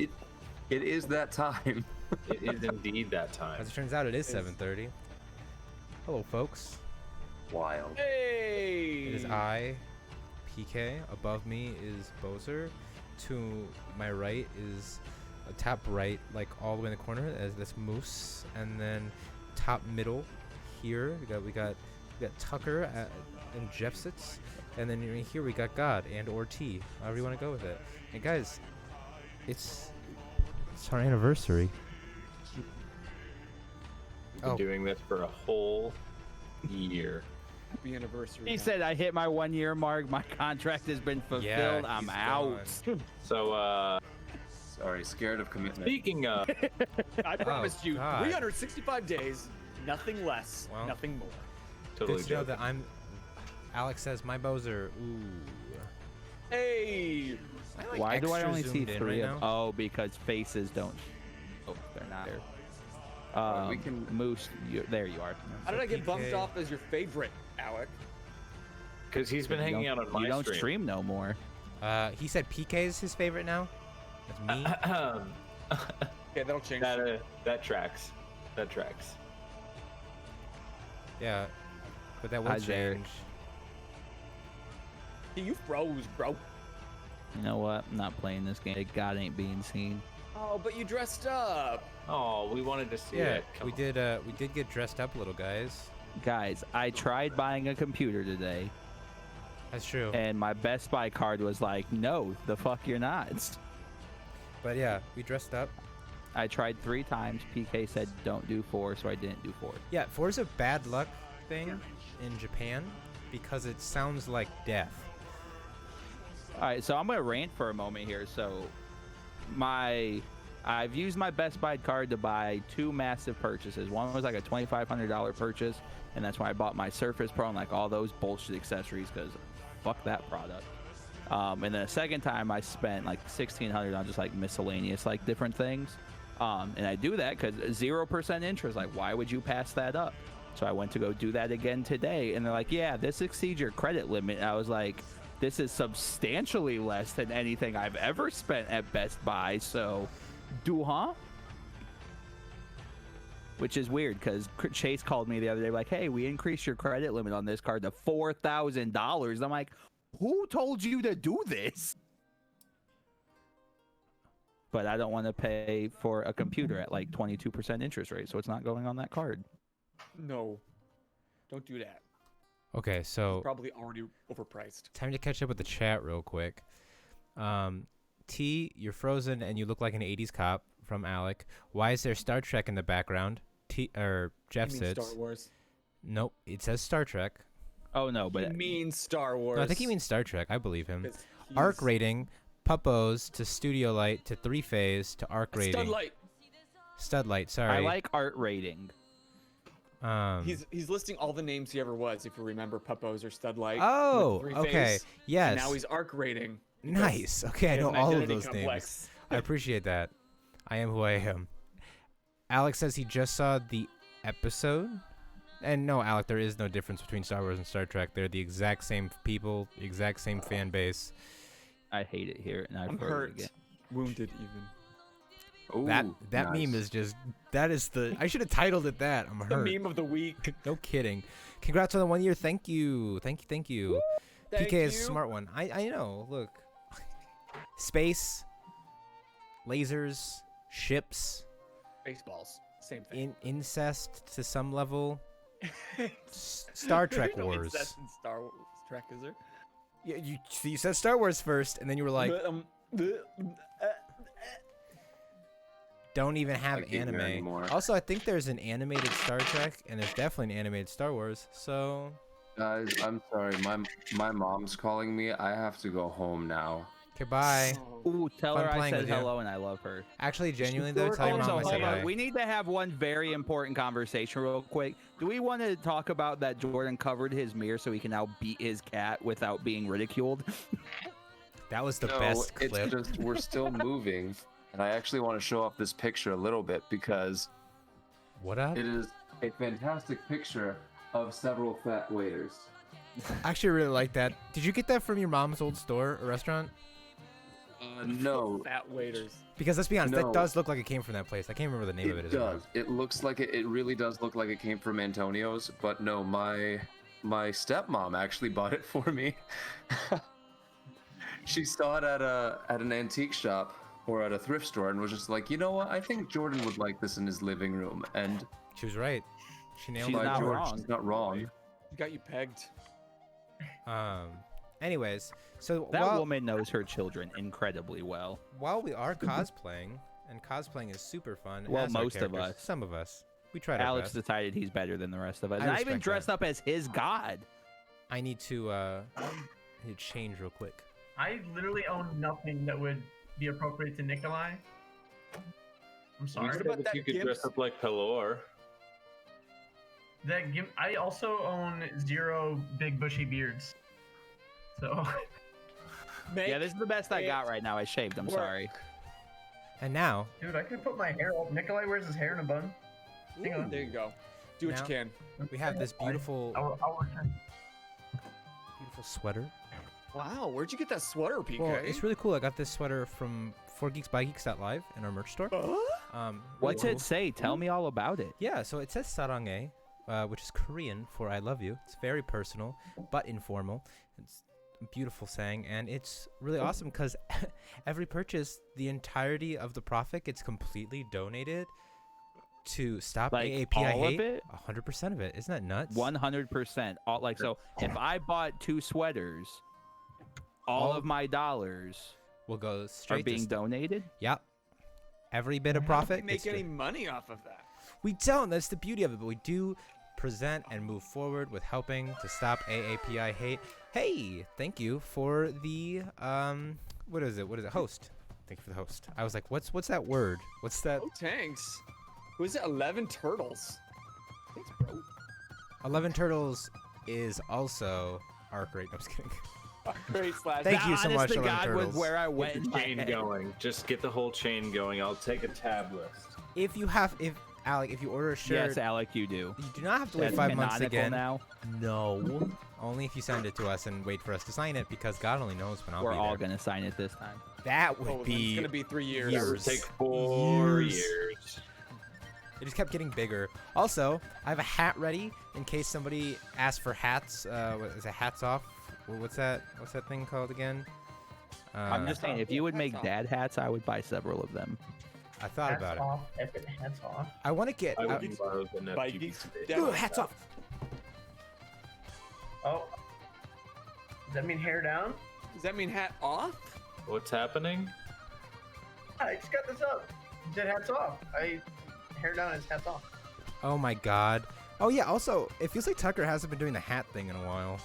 It is that time. It is indeed that time. As it turns out, it is 7:30. Hello, folks. Wild. Hey! It is I, PK. Above me is Bozer. To my right is top right, like all the way in the corner, as this Moose, and then top middle here we got Tucker and Jeff sits, and then right here we got God and or T, however you want to go with it. And guys, it's our anniversary. We've been doing this for a whole year. Happy anniversary. He Tom. said, I hit my 1 year mark. My contract has been fulfilled. I'm he's out. gone. So, Sorry, scared of commitment. speaking of, I promised you God. 365 days, nothing less, Well, nothing more. totally Good to know joking. that I'm. Alex says my Bozer. Ooh. Hey! Am I, like, Why do I extra only see zoomed in 3 right of? now? Oh, because faces don't. Oh, they're not there. We can- Moose. There you are. How did I get bumped PK. off as your favorite, Alec? Because he's been hanging out on my You don't stream. stream no more. He said PK is his favorite now. That's me. Okay, that'll change. That tracks. That tracks. Yeah, but that will Hi, Derek. change. Hey, you froze, bro. You know what? I'm not playing this game. God ain't being seen. Oh, but you dressed up. Oh, we wanted to see Yeah, it. Come we on. did get dressed up a little, guys. Guys, I tried buying a computer today, That's true. and my Best Buy card was like, no, the fuck you're not. But yeah, we dressed up. I tried 3 times. PK said don't do 4, so I didn't do 4. Yeah, 4 is a bad luck thing in Japan because it sounds like death. All right, so I'm gonna rant for a moment here. So, I've used my Best Buy card to buy 2 massive purchases. One was like a $2,500 purchase, and that's when I bought my Surface Pro and like all those bullshit accessories because fuck that product. And then a second time I spent like $1,600 on just like miscellaneous like different things. And I do that because 0% interest. Like, why would you pass that up? So I went to go do that again today, and they're like, yeah, this exceeds your credit limit. And I was like, this is substantially less than anything I've ever spent at Best Buy. So, which is weird because Chase called me the other day like, hey, we increased your credit limit on this card to $4,000. I'm like, who told you to do this? But I don't want to pay for a computer at like 22% interest rate, so it's not going on that card. No. Don't do that. Okay, so Probably already overpriced. time to catch up with the chat real quick. T, you're frozen and you look like an 80s cop from Alec. Why is there Star Trek in the background? Jeff You mean sits. Star Wars? Nope, it says Star Trek. Oh no, He but means Star Wars. No, I think he means Star Trek. I believe him. 'Cause Arc he's rating, Puppos to Studio Light to 3-phase to arc a rating. Studlight. Studlight, sorry. I like art rating. He's listing all the names he ever was. If you remember, Puppos or Studlight. Oh, with okay. 3-phase, Yes. And now he's arc rating. because Nice. Okay, I he has know an all of identity those names. complex. I appreciate that. I am who I am. Alex says he just saw the episode. And no, Alec, there is no difference between Star Wars and Star Trek. They're the exact same people, exact same fan base. I hate it here, and I I'm froze hurt, again. wounded even. Ooh, that nice. meme is just I should have titled it that. I'm The hurt. meme of the week. No kidding. Congrats on the 1 year. Thank you. Thank you. Thank PK is a you. smart one. I know. Look. Space, lasers, ships, Baseballs. Same thing. incest to some level. Star Trek No Wars. incest in Star Wars Trek, is there? Yeah, you said Star Wars first, and then you were like, don't even have I can't hear anime. anymore. Also, I think there's an animated Star Trek, and there's definitely an animated Star Wars. So, Guys, I'm sorry. My mom's calling me. I have to go home now. goodbye. Ooh, tell Fun her I playing said with you. hello and I love her. Actually, genuinely though, tell your Also, mom I hold said on. hi. We need to have one very important conversation real quick. Do we want to talk about that Jordan covered his mirror so he can now beat his cat without being ridiculed? That was the No, best it's clip. just we're still moving, and I actually want to show off this picture a little bit because What up? it is a fantastic picture of several fat waiters. I actually really like that. Did you get that from your mom's old store or restaurant? No, Fat waiters. Because let's be honest, No. that does look like it came from that place. I can't remember the name of it. it As well. does. It looks like it. It really does look like it came from Antonio's. But no, my stepmom actually bought it for me. She saw it at an antique shop or at a thrift store and was just like, you know what? I think Jordan would like this in his living room. And She was right. She nailed She's it. by not George, wrong. she's not wrong. Got you pegged. Anyways, so That woman knows her children incredibly well. while we are cosplaying, and cosplaying is super fun. Well, as our most of characters, us. some of us, we tried our Alex best. decided he's better than the rest of us. I And I even respect dressed that. up as his god. I need to change real quick. I literally own nothing that would be appropriate to Nikolai. I'm You sorry. said about that that you could Gibbs? dress up like Pelor. I also own 0 big bushy beards. So Yeah, this is the best I got right now. I shaved. I'm Work. sorry. And now, dude, I could put my hair up. Nikolai wears his hair in a bun. Hang on. There you go. Do what Now- you can. we have this beautiful, I'll return. beautiful sweater. Wow, where'd you get that sweater, PK? Well, it's really cool. I got this sweater from 4geeksbygeeks.live in our merch store. What's really it say? Tell me all about it. Yeah, so it says sarange, which is Korean for I love you. It's very personal, but informal. It's a beautiful saying, and it's really awesome because every purchase, the entirety of the profit gets completely donated to stop Like, AAPI all of hate. it? 100% of it. Isn't that nuts? 100%. All like so. If I bought 2 sweaters, all of my dollars will go are straight being to donated. Yep. Every bit of How do profit. we make gets any to- money off of that? We don't. That's the beauty of it. But we do present and move forward with helping to stop AAPI hate. Hey, thank you for the what is it? Host. Thank you for the host. I was like, what's that word? What's that? Oh, tanks. Who is it? 11 turtles. Thanks, bro. 11 Turtles is also Arc Rate. No, I'm just kidding. Great slash. Thank That, you so honest much, to 11 God, Turtles. was where I went. Get in the my chain head. going. Just get the whole chain going. I'll take a tab list. If Alec, if you order a shirt, Yes, Alec, you do. you do not have to wait That's 5 months canonical again. now. No. Only if you send it to us and wait for us to sign it, because God only knows when I'll We're be all there. gonna sign it this time. That would Oh, then be. it's gonna be 3 years. years. That would take 4 Years. years. It just kept getting bigger. Also, I have a hat ready in case somebody asks for hats. What is it? Hats off? What's that? What's that thing called again? I'm just saying, if you would make Hats off. dad hats, I would buy several of them. I thought Hats about it. off. Epic hats off. I want to get. I would borrow the By NFT Geeks today. Demo. Hats off. Oh. Does that mean hair down? Does that mean hat off? What's happening? I just got this up. You said hats off. Hair down is hats off. Oh my God. Oh yeah. Also, it feels like Tucker hasn't been doing the hat thing in a while.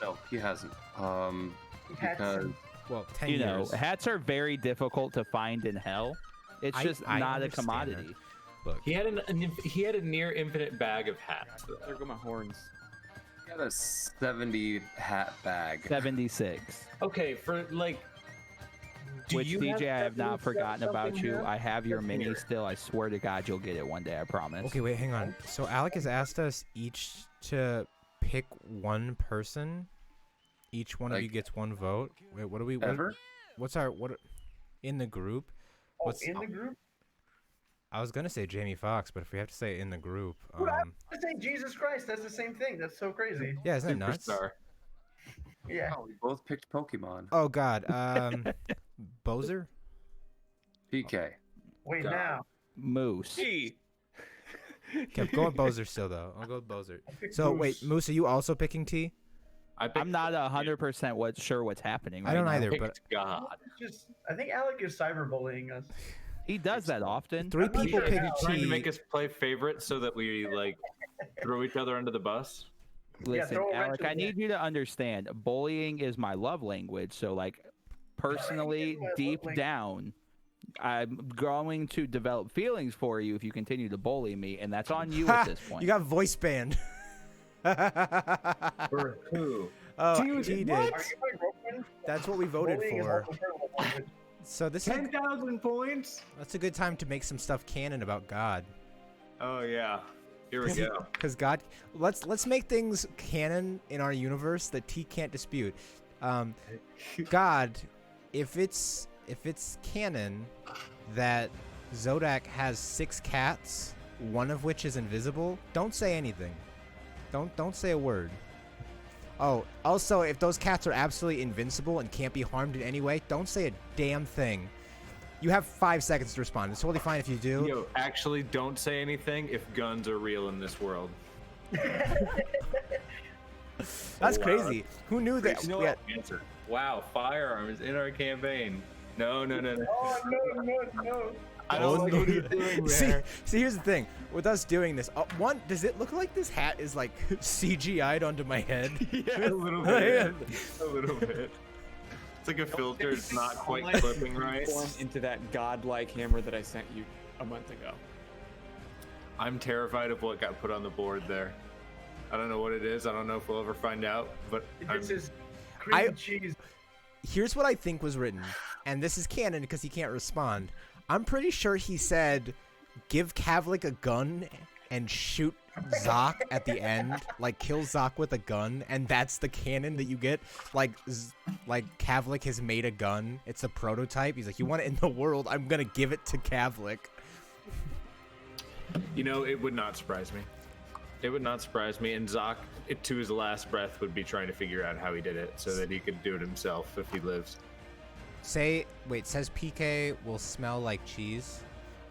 No, he hasn't. Hats. Because Well, 10 You know, years. hats are very difficult to find in hell. It's just I not a understand commodity. that. Look, He had he had a near infinite bag of hats. though. There go my horns. he had a 70 hat bag. 76. Okay, for like. do Which you DJ, I have not 77 forgotten about something you. here? I have your That's mini here. still. I swear to God, you'll get it one day. I promise. okay, wait, hang on. So Alec has asked us each to pick one person. Each one of Like- you gets one vote. Wait, what do we? Ever? What's our in the group? Oh, What's in the group? I was gonna say Jamie Foxx, but if we have to say in the group, Dude, I say Jesus Christ. That's the same thing. That's so crazy. yeah, isn't that nuts? Superstar. Yeah. Oh, we both picked Pokemon. Oh God, Bowser. PK. Wait God. now. Moose. Gee. Kept going Bowser still though. I'll go with Bowser. I picked So wait, Moose. Moose, are you also picking T? I picked, I'm not 100% sure what's happening. I don't right now. either, but picked God. Just, I think Alec is cyberbullying us. He does that often. 3 I'm not people sure picked how. Trying to T. make us play favorites so that we like throw each other under the bus. Listen, throw a wrench Alec, in I the need you to understand. Bullying is my love language. So, like, personally, My love deep language. down, I'm going to develop feelings for you if you continue to bully me, and that's on you at this point. You got voice banned. For who? Oh, Dude, T did. Are you my girlfriend? That's what we voted Bullying is for. also terrible language. So this is 10,000 points? that's a good time to make some stuff canon about God. Oh yeah. Here we go. Because God, let's make things canon in our universe that T can't dispute. God if it's canon that Zodak has 6 cats, one of which is invisible, don't say anything. Don't say a word. Oh, also, if those cats are absolutely invincible and can't be harmed in any way, don't say a damn thing. You have 5 seconds to respond. It's totally fine if you do. Yo, actually, don't say anything if guns are real in this world. That's Wow. crazy. Who knew that? No Yeah. answer. Wow, firearms in our campaign. No. Oh no. I don't like what you're doing there. See, here's the thing. With us doing this, one, does it look like this hat is like CGI'd onto my head? Yeah, a little bit. A little bit. It's like a filter. It's not quite clipping right. Form into that godlike hammer that I sent you a month ago. I'm terrified of what got put on the board there. I don't know what it is. I don't know if we'll ever find out. But This is cream cheese. Here's what I think was written, and this is canon because he can't respond. I'm pretty sure he said, give Kavlik a gun and shoot Zoc at the end, like kill Zoc with a gun, and that's the canon that you get. Like Kavlik has made a gun. It's a prototype. He's like, you want it in the world? I'm gonna give it to Kavlik. You know, it would not surprise me. It would not surprise me. And Zoc, to his last breath, would be trying to figure out how he did it so that he could do it himself if he lives. Says PK will smell like cheese.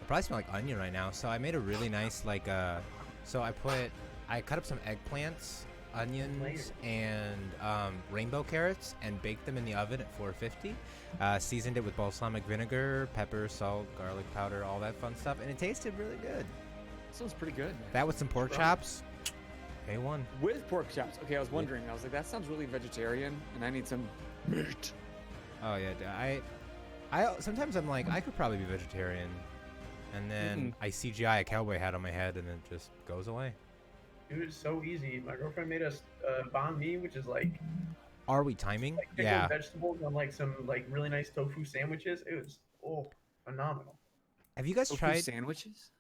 It probably smell like onion right now. So I made a really nice so I cut up some eggplants, onions, and rainbow carrots and baked them in the oven at 450. Seasoned it with balsamic vinegar, pepper, salt, garlic powder, all that fun stuff, and it tasted really good. Sounds pretty good, man. That with some pork chops, A1. With pork chops. Okay, I was wondering. I was like, that sounds really vegetarian, and I need some meat. Oh yeah, I sometimes I'm like I could probably be vegetarian, and then I CGI a cowboy hat on my head and it just goes away. Dude, it's so easy. My girlfriend made us banh mi, which is like Are we timing? pickled Yeah. vegetables on like some like really nice tofu sandwiches. It was phenomenal. Have you guys Tofu tried? sandwiches?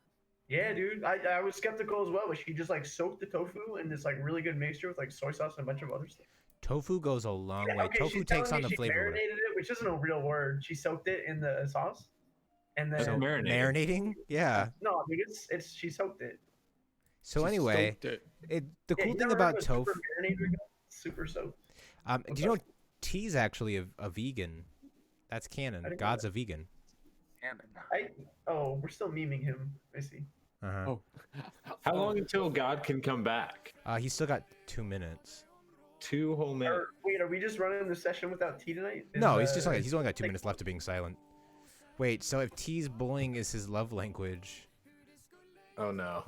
Yeah, dude. I was skeptical as well, but she just like soaked the tofu in this like really good mixture with like soy sauce and a bunch of other stuff. Tofu goes a long Yeah, way. okay, Tofu she's takes telling on me the flavor. She marinated it, which isn't a real word. She soaked it in the sauce, and then So Marinating? Yeah. no, I mean it's she soaked it. So Just anyway, soaked it. the Yeah, cool you thing never about heard of tofu. super marinated? Super soaked. Do you know T's actually a vegan? That's canon. I didn't know God's that. a vegan. We're still memeing him. I see. Uh-huh. Oh. How long until God can come back? He's still got 2 minutes. 2 whole minutes. Wait, are we just running the session without T tonight? No, he's only got 2 minutes left of being silent. Wait, so if T's bullying is his love language. Oh no.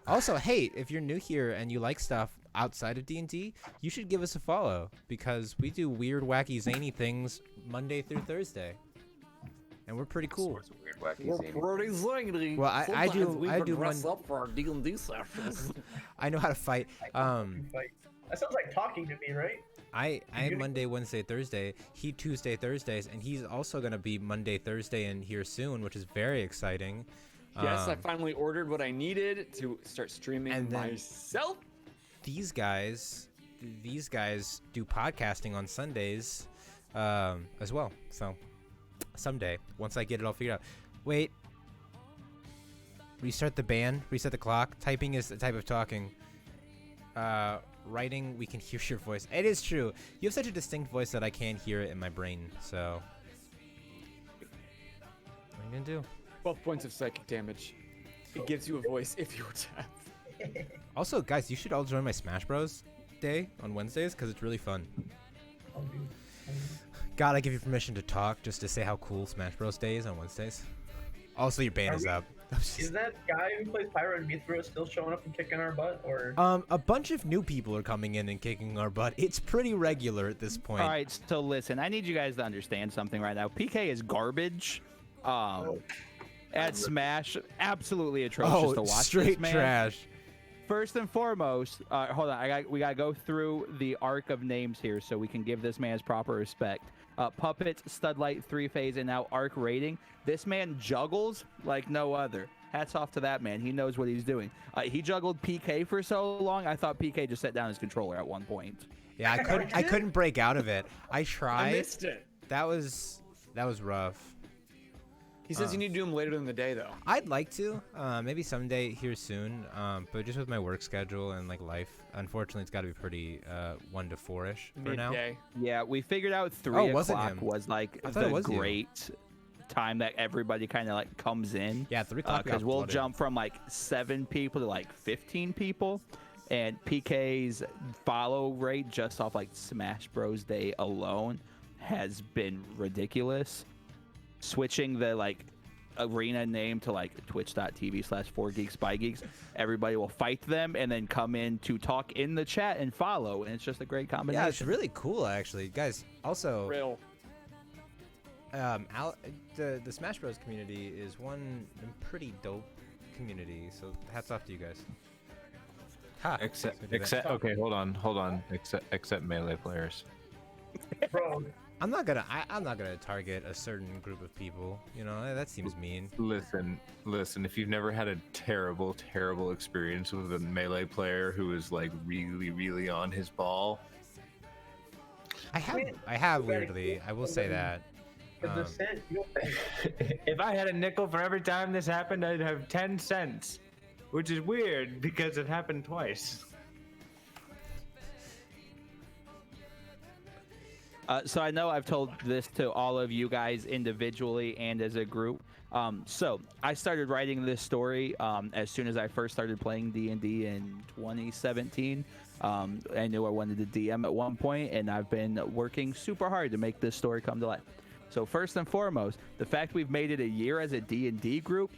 Also, hey, if you're new here and you like stuff outside of D&D, you should give us a follow because we do weird, wacky, zany things Monday through Thursday. And we're pretty cool. Sorts of weird, wacky, We're zany. pretty zany. Well, I do- Sometimes we I even do dress one- up for our D&D sessions. I know how to fight. That sounds like talking to me, right? I am Monday, Wednesday, Thursday. He Tuesday, Thursdays, and he's also gonna be Monday, Thursday, and here soon, which is very exciting. Yes, I finally ordered what I needed to start streaming And then- myself. These guys do podcasting on Sundays, as well. So someday, once I get it all figured out. Wait. Restart the band. Reset the clock. Typing is a type of talking. Writing, we can hear your voice. It is true. You have such a distinct voice that I can't hear it in my brain. So, what are you gonna do? 12 points of psychic damage. It gives you a voice if you're deaf. Also, guys, you should all join my Smash Bros. Day on Wednesdays because it's really fun. Oh, dude. God, I give you permission to talk just to say how cool Smash Bros. Day is on Wednesdays. Also, your band is up. Is that guy who plays Pyro and Mithra still showing up and kicking our butt, or? A bunch of new people are coming in and kicking our butt. It's pretty regular at this point. All right, so listen, I need you guys to understand something right now. PK is garbage. At Smash, absolutely atrocious to watch. Straight this man. trash. First and foremost, hold on. We gotta go through the arc of names here so we can give this man his proper respect. Puppet, Studlight, 3-phase, and now arc rating. This man juggles like no other. Hats off to that man. He knows what he's doing. He juggled PK for so long. I thought PK just set down his controller at one point. Yeah, I couldn't break out of it. I tried. I missed it. That was That was rough. He says you need to do them later in the day, though. I'd like to, maybe someday here soon, but just with my work schedule and like life, unfortunately, it's got to be pretty 1 to 4-ish for now. Midday. Yeah, we figured out 3 was it o'clock him? was like I thought it the was you. great time that everybody kind of like comes in. Yeah, 3 o'clock. Because we'll jump from like 7 people to like 15 people. And PK's follow rate just off like Smash Bros. Day alone has been ridiculous. Switching the like arena name to like twitch.tv/4geeksbygeeks, everybody will fight them and then come in to talk in the chat and follow, and it's just a great combination. Yeah, it's really cool actually, guys. Also, Real. the Smash Bros community is one pretty dope community. So hats off to you guys. Ha. Except, Let's do that. okay, hold on. Except melee players. Bro, I'm not gonna target a certain group of people. You know, that seems mean. Listen. If you've never had a terrible experience with a melee player who is like really on his ball, I have weirdly. I will say that. the descent, you don't think. if I had a nickel for every time this happened, I'd have 10 cents, which is weird because it happened twice. So I know I've told this to all of you guys individually and as a group. So I started writing this story as soon as I first started playing D&D in 2017. I knew I wanted to DM at one point, and I've been working super hard to make this story come to life. So first and foremost, the fact we've made it a year as a D&D group,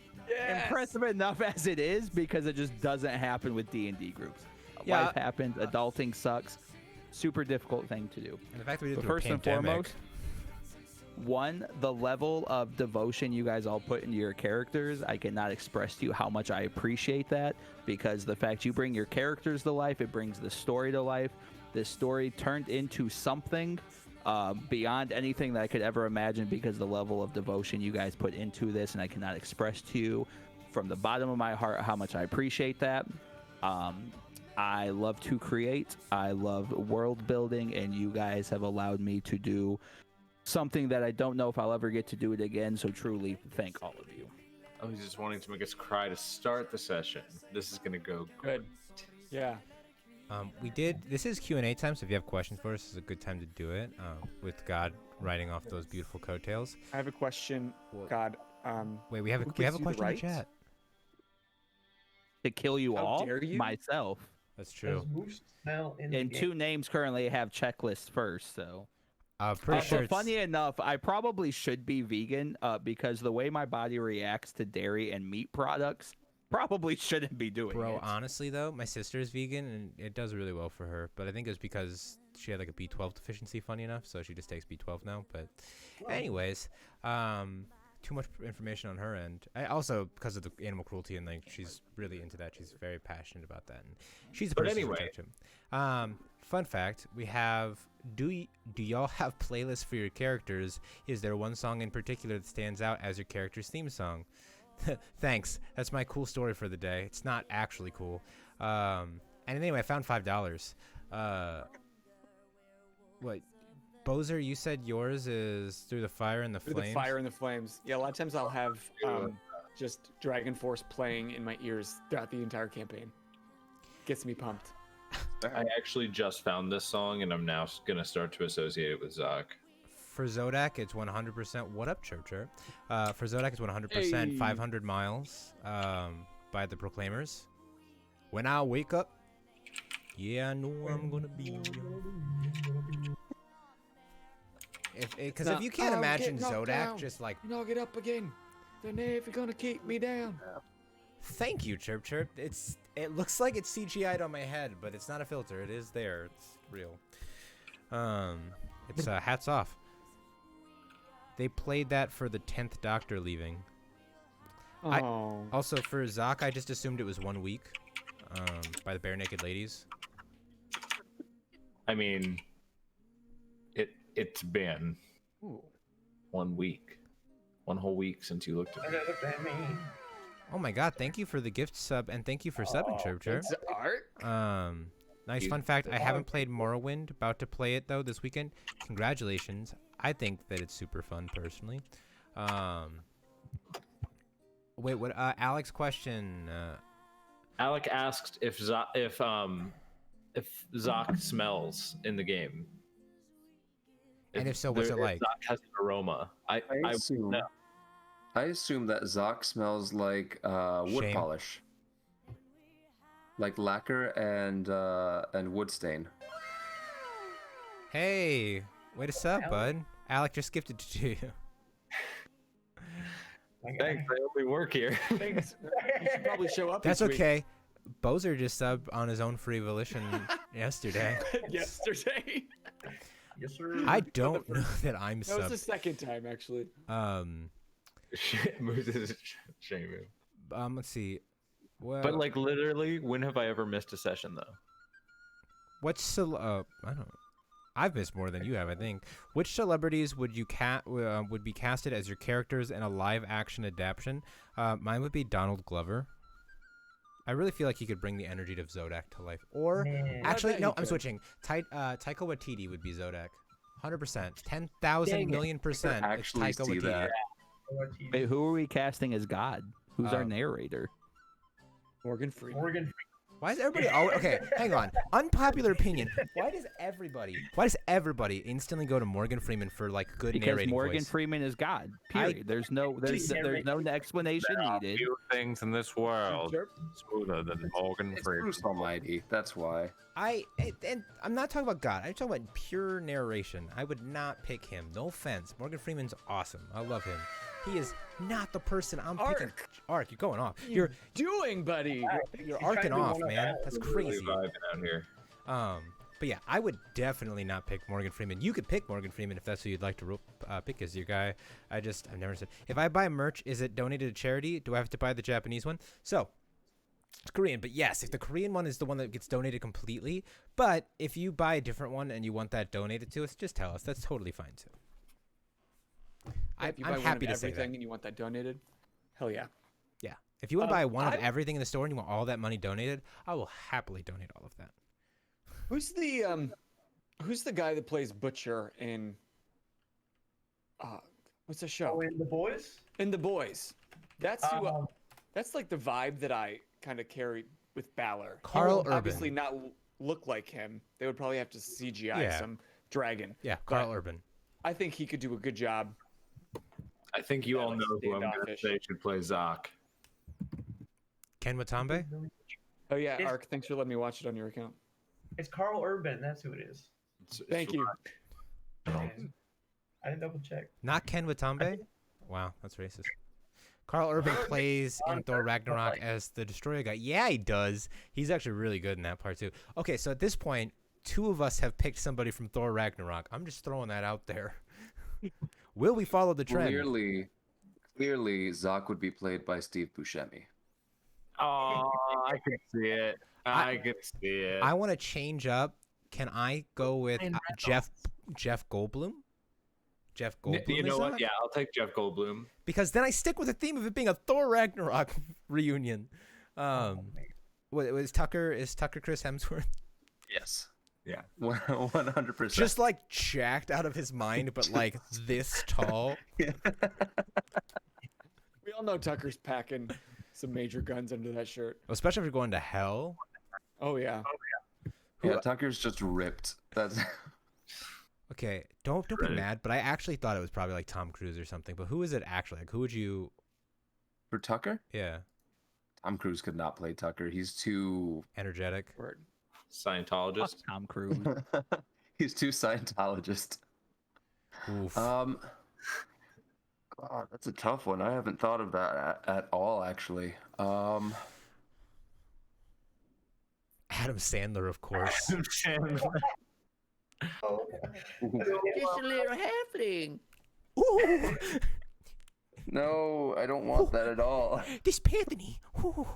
impressive enough as it is, because it just doesn't happen with D&D groups. Yeah. Life happens, adulting sucks. Super difficult thing to do. And the fact that we did But it through a first and pandemic. foremost, the level of devotion you guys all put into your characters, I cannot express to you how much I appreciate that, because the fact you bring your characters to life, it brings the story to life. This story turned into something beyond anything that I could ever imagine, because the level of devotion you guys put into this, and I cannot express to you from the bottom of my heart how much I appreciate that. I love to create. I love world building, and you guys have allowed me to do something that I don't know if I'll ever get to do it again. So truly, thank all of you. I was just wanting to make us cry to start the session. This is gonna go Good. Yeah. This is Q&A time, so if you have questions for us, it's a good time to do it. With God riding off those beautiful coattails. I have a question. God. Wait, we have a who question gives you the in the right? chat. To kill you How all, dare you? myself. That's true. Does Moose smell in the And game? 2 names currently have checklists first, so. Pretty sure. But funny enough, I probably should be vegan because the way my body reacts to dairy and meat products, probably shouldn't be doing Bro, it. honestly though, my sister's vegan and it does really well for her. But I think it's because she had like a B12 deficiency, funny enough, so she just takes B12 now. But anyways, too much information on her end. I also, because of the animal cruelty, and like she's really into that. She's very passionate about that, and she's the But person anyway. to protect him. Fun fact: we have. Do y'all have playlists for your characters? Is there one song in particular that stands out as your character's theme song? Thanks. That's my cool story for the day. It's not actually cool. And anyway, I found $5. What? Bozer, you said yours is Through the Fire and the Through Flames? the fire and the flames. Yeah, a lot of times I'll have just Dragon Force playing in my ears throughout the entire campaign. Gets me pumped. I actually just found this song, and I'm now gonna start to associate it with Zoc. For Zodak, it's 100%. What up, Chirp Chirp? For Zodak, it's 100% Hey. 500 Miles by the Proclaimers. When I wake up, yeah, I know I'm gonna be. Because if you can't I'll imagine get knocked Zodak down. just like, And I'll get up again. Then if you're gonna keep me down. thank you, Chirp Chirp. It looks like it's CGI'd on my head, but it's not a filter. It is there. It's real. It's hats off. They played that for the 10th Doctor leaving. Oh. Also, for Zoc, I just assumed it was 1 week by the Bare Naked Ladies. I mean, it's been 1 week, 1 whole week since you looked at me. Oh my god, thank you for the gift sub, and thank you for subbing, Chirp Chirp. It's art. Nice fun fact, I haven't played Morrowind, about to play it though this weekend. Congratulations. I think that it's super fun personally. Wait, what? Alex question. Alec asked if Zoc smells in the game. And if so, what's it like? Zoc has an aroma. I assume that Zoc smells like wood Shame. polish, like lacquer and wood stain. Hey, way to sub, bud. Alec just gifted to you. Thanks, I only work here. Thanks. You should probably show up. That's each week. okay. Bozer just subbed on his own free volition yesterday. Yesterday. Yes, sir. I don't know that I'm That was the subbed. second time, actually. Moose is shame. Let's see. Well, But like literally, when have I ever missed a session though? I don't know. I've missed more than you have, I think. Which celebrities would you would be casted as your characters in a live action adaptation? Mine would be Donald Glover. I really feel like he could bring the energy of Zodak to life. Or Man. actually, bet he no, I'm could. switching. Taika Waititi would be Zodak. 100%. 10,000 Dang it. million percent. It's Actually Taika see Waititi. that. Wait, who are we casting as God? Who's our Um, narrator? Morgan Freeman. Morgan. Why is everybody always okay? Hang on. Unpopular opinion. Why does everybody instantly go to Morgan Freeman for like good Because narrating Morgan voice? Freeman is God. Period. There's no explanation needed. Few things in this world Sure. smoother than Morgan It's Freeman. Bruce Almighty. That's why. And I'm not talking about God. I'm talking about pure narration. I would not pick him. No offense. Morgan Freeman's awesome. I love him. He is not the person I'm picking. Ark, you're going off. You're Doing, buddy. you're trying to arcing do off, one of man. that. That's Really crazy. vibing out here. But yeah, I would definitely not pick Morgan Freeman. You could pick Morgan Freeman if that's who you'd like to pick as your guy. I've never said. If I buy merch, is it donated to charity? Do I have to buy the Japanese one? So, it's Korean, but yes, if the Korean one is the one that gets donated completely, but if you buy a different one and you want that donated to us, just tell us. That's totally fine too. If you buy I'm one happy of to say that. everything and you want that donated, hell yeah. Yeah. If you want to buy one of I- everything in the store and you want all that money donated, I will happily donate all of that. Who's the guy that plays Butcher in what's the show? Oh, and the boys. In The Boys. That's who Um, that's like the vibe that I kind of carry with Balor. He Carl will Urban. obviously not look like him. They would probably have to CGI Yeah. some dragon. Yeah, But Carl Urban. I think he could do a good job. I think you Yeah, all like know who I'm going to standoffish. say should play Zoc. Ken Watanabe? Oh yeah, It's- Ark, thanks for letting me watch it on your account. It's Carl Urban. That's who it is. Thank you. Man, I didn't double check. Not Ken Watanabe? Wow, that's racist. Carl Urban plays in Thor Ragnarok as the Destroyer guy. Yeah, he does. He's actually really good in that part too. Okay, so at this point, two of us have picked somebody from Thor Ragnarok. I'm just throwing that out there. Will we follow the trend? Clearly, Zoc would be played by Steve Buscemi. Oh, I can see it. I can see it. I want to change up. Can I go with Jeff Goldblum? Jeff Goldblum. You know is what? Zoc? Yeah, I'll take Jeff Goldblum. Because then I stick with the theme of it being a Thor Ragnarok reunion. Was Tucker? Is Tucker Chris Hemsworth? Yes. Yeah. 100%. Just like jacked out of his mind, but like this tall. We all know Tucker's packing some major guns under that shirt. Especially if you're going to hell. Oh yeah. Yeah, Tucker's just ripped. That's Okay, don't be Right. mad, but I actually thought it was probably like Tom Cruise or something. But who is it actually? Like, who would you? for Tucker. Yeah, Tom Cruise could not play Tucker. He's too energetic. Word. Fuck Scientologist. Tom Cruise. he's too Scientologist. Oof. God, that's a tough one. I haven't thought of that at all, actually. Adam Sandler, of course. Oh, Just a little halfling. Ooh, No, I don't want that at all. this Panthony. Ooh.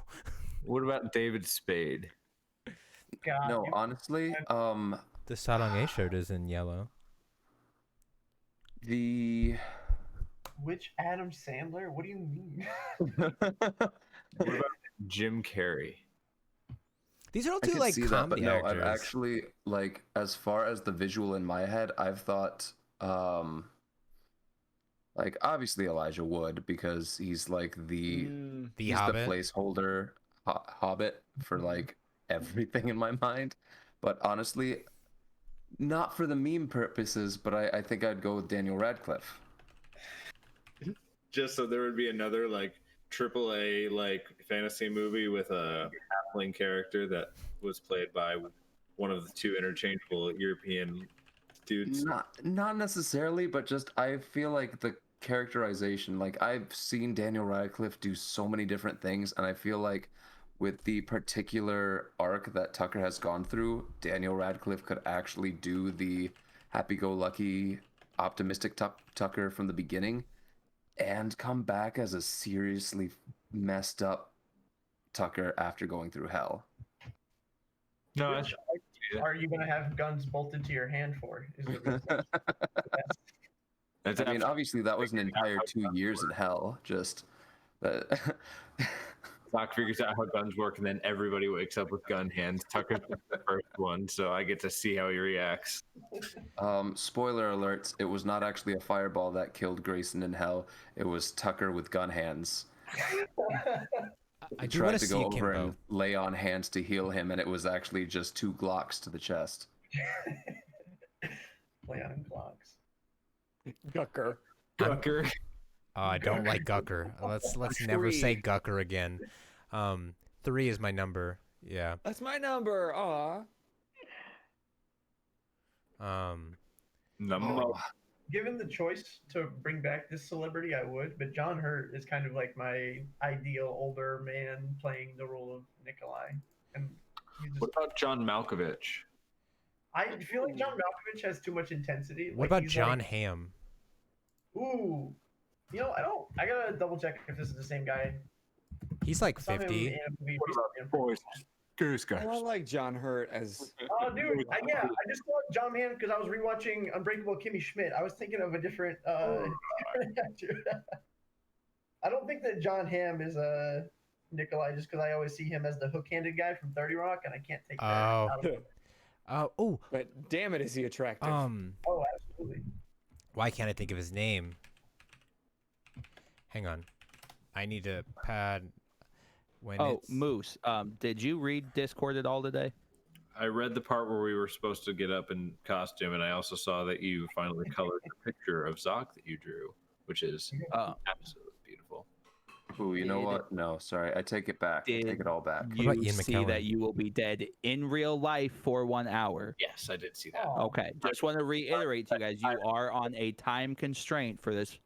What about David Spade? God. No, honestly, The Sarong A shirt is in yellow. the Which Adam Sandler? What do you mean? What about Jim Carrey? These are all I two could like see that, but comedy no, actors. I've actually like as far as the visual in my head, I've thought Like obviously Elijah Wood because he's like the Mm, The he's Hobbit. the placeholder Hobbit for like everything in my mind. But honestly, not for the meme purposes, but I think I'd go with Daniel Radcliffe. Just so there would be another like AAA like fantasy movie with a halfling character that was played by one of the two interchangeable European dudes. Not necessarily, but just I feel like the characterization, like I've seen Daniel Radcliffe do so many different things, and I feel like with the particular arc that Tucker has gone through, Daniel Radcliffe could actually do the happy-go-lucky, optimistic Tucker from the beginning, and come back as a seriously messed up Tucker after going through hell. No, Which are you gonna have guns bolted to your hand for? Is the real question. that's I mean, obviously that was an entire 2 years in hell. Just that. Doc figures out how guns work, and then everybody wakes up with gun hands. Tucker's the first one, so I get to see how he reacts. Spoiler alerts: it was not actually a fireball that killed Grayson in hell. It was Tucker with gun hands. I do Tried want to see go a over Kimbo. and lay on hands to heal him, and it was actually just 2 Glocks to the chest. Play on clocks. Gucker. Tucker. Oh, I don't like Gucker. Let's never say Three. Gucker again. 3 is my number. Yeah. That's my number. Aw. Number. Given the choice to bring back this celebrity, I would. But John Hurt is kind of like my ideal older man playing the role of Nikolai. And he's just, What about John Malkovich? I feel like John Malkovich has too much intensity. What Like, about he's John like, Hamm? ooh, you know, I gotta double check if this is the same guy. He's like I saw him 50. in a movie What about recently. Boys? Goose I don't like John Hurt as. Oh, dude, I just thought John Man because I was rewatching Unbreakable Kimmy Schmidt. I was thinking of a different actor. I don't think that John Hamm is Nikolai just because I always see him as the hook-handed guy from 30 Rock, and I can't take that. Oh. out of it. Oh, But damn it, is he attractive? Oh, absolutely. why can't I think of his name? Hang on. I need to pad when Oh, it's... Moose, did you read Discord at all today? I read the part where we were supposed to get up in costume, and I also saw that you finally colored the picture of Zoc that you drew, which is absolutely beautiful. Ooh, you know Did- what? No, sorry, I take it back. I Did take it all back. What You about Ian see McKellen? that you will be dead in real life for 1 hour. Yes, I did see that. Oh, Okay, just want to reiterate to you guys, you are on a time constraint for this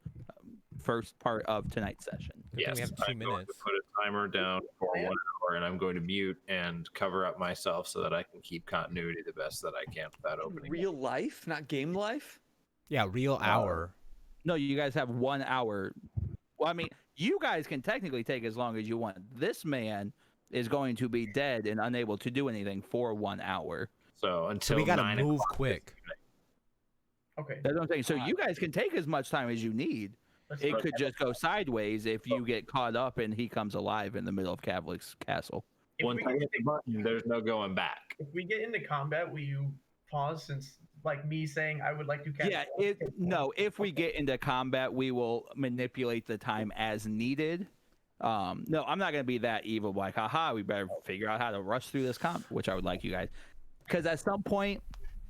first part of tonight's session. Good thing Yes, we have 2 I'm going minutes. to put a timer down for 1 hour, and I'm going to mute and cover up myself so that I can keep continuity the best that I can without opening. Real life, not game life. Yeah, real hour. No, you guys have 1 hour. Well, I mean, you guys can technically take as long as you want. This man is going to be dead and unable to do anything for 1 hour. So until So we gotta 9 move o'clock quick. okay. That's what I'm saying. So you guys can take as much time as you need. Let's It look. could just go sideways if you get caught up and he comes alive in the middle of Kavlik's castle. If Once we I get hit the button, there's no going back. If we get into combat, will you pause since, like me saying I would like to cast? Yeah, if we get into combat, we will manipulate the time as needed. No, I'm not gonna be that evil. Like, haha, we better figure out how to rush through this combat, which I would like you guys, because at some point,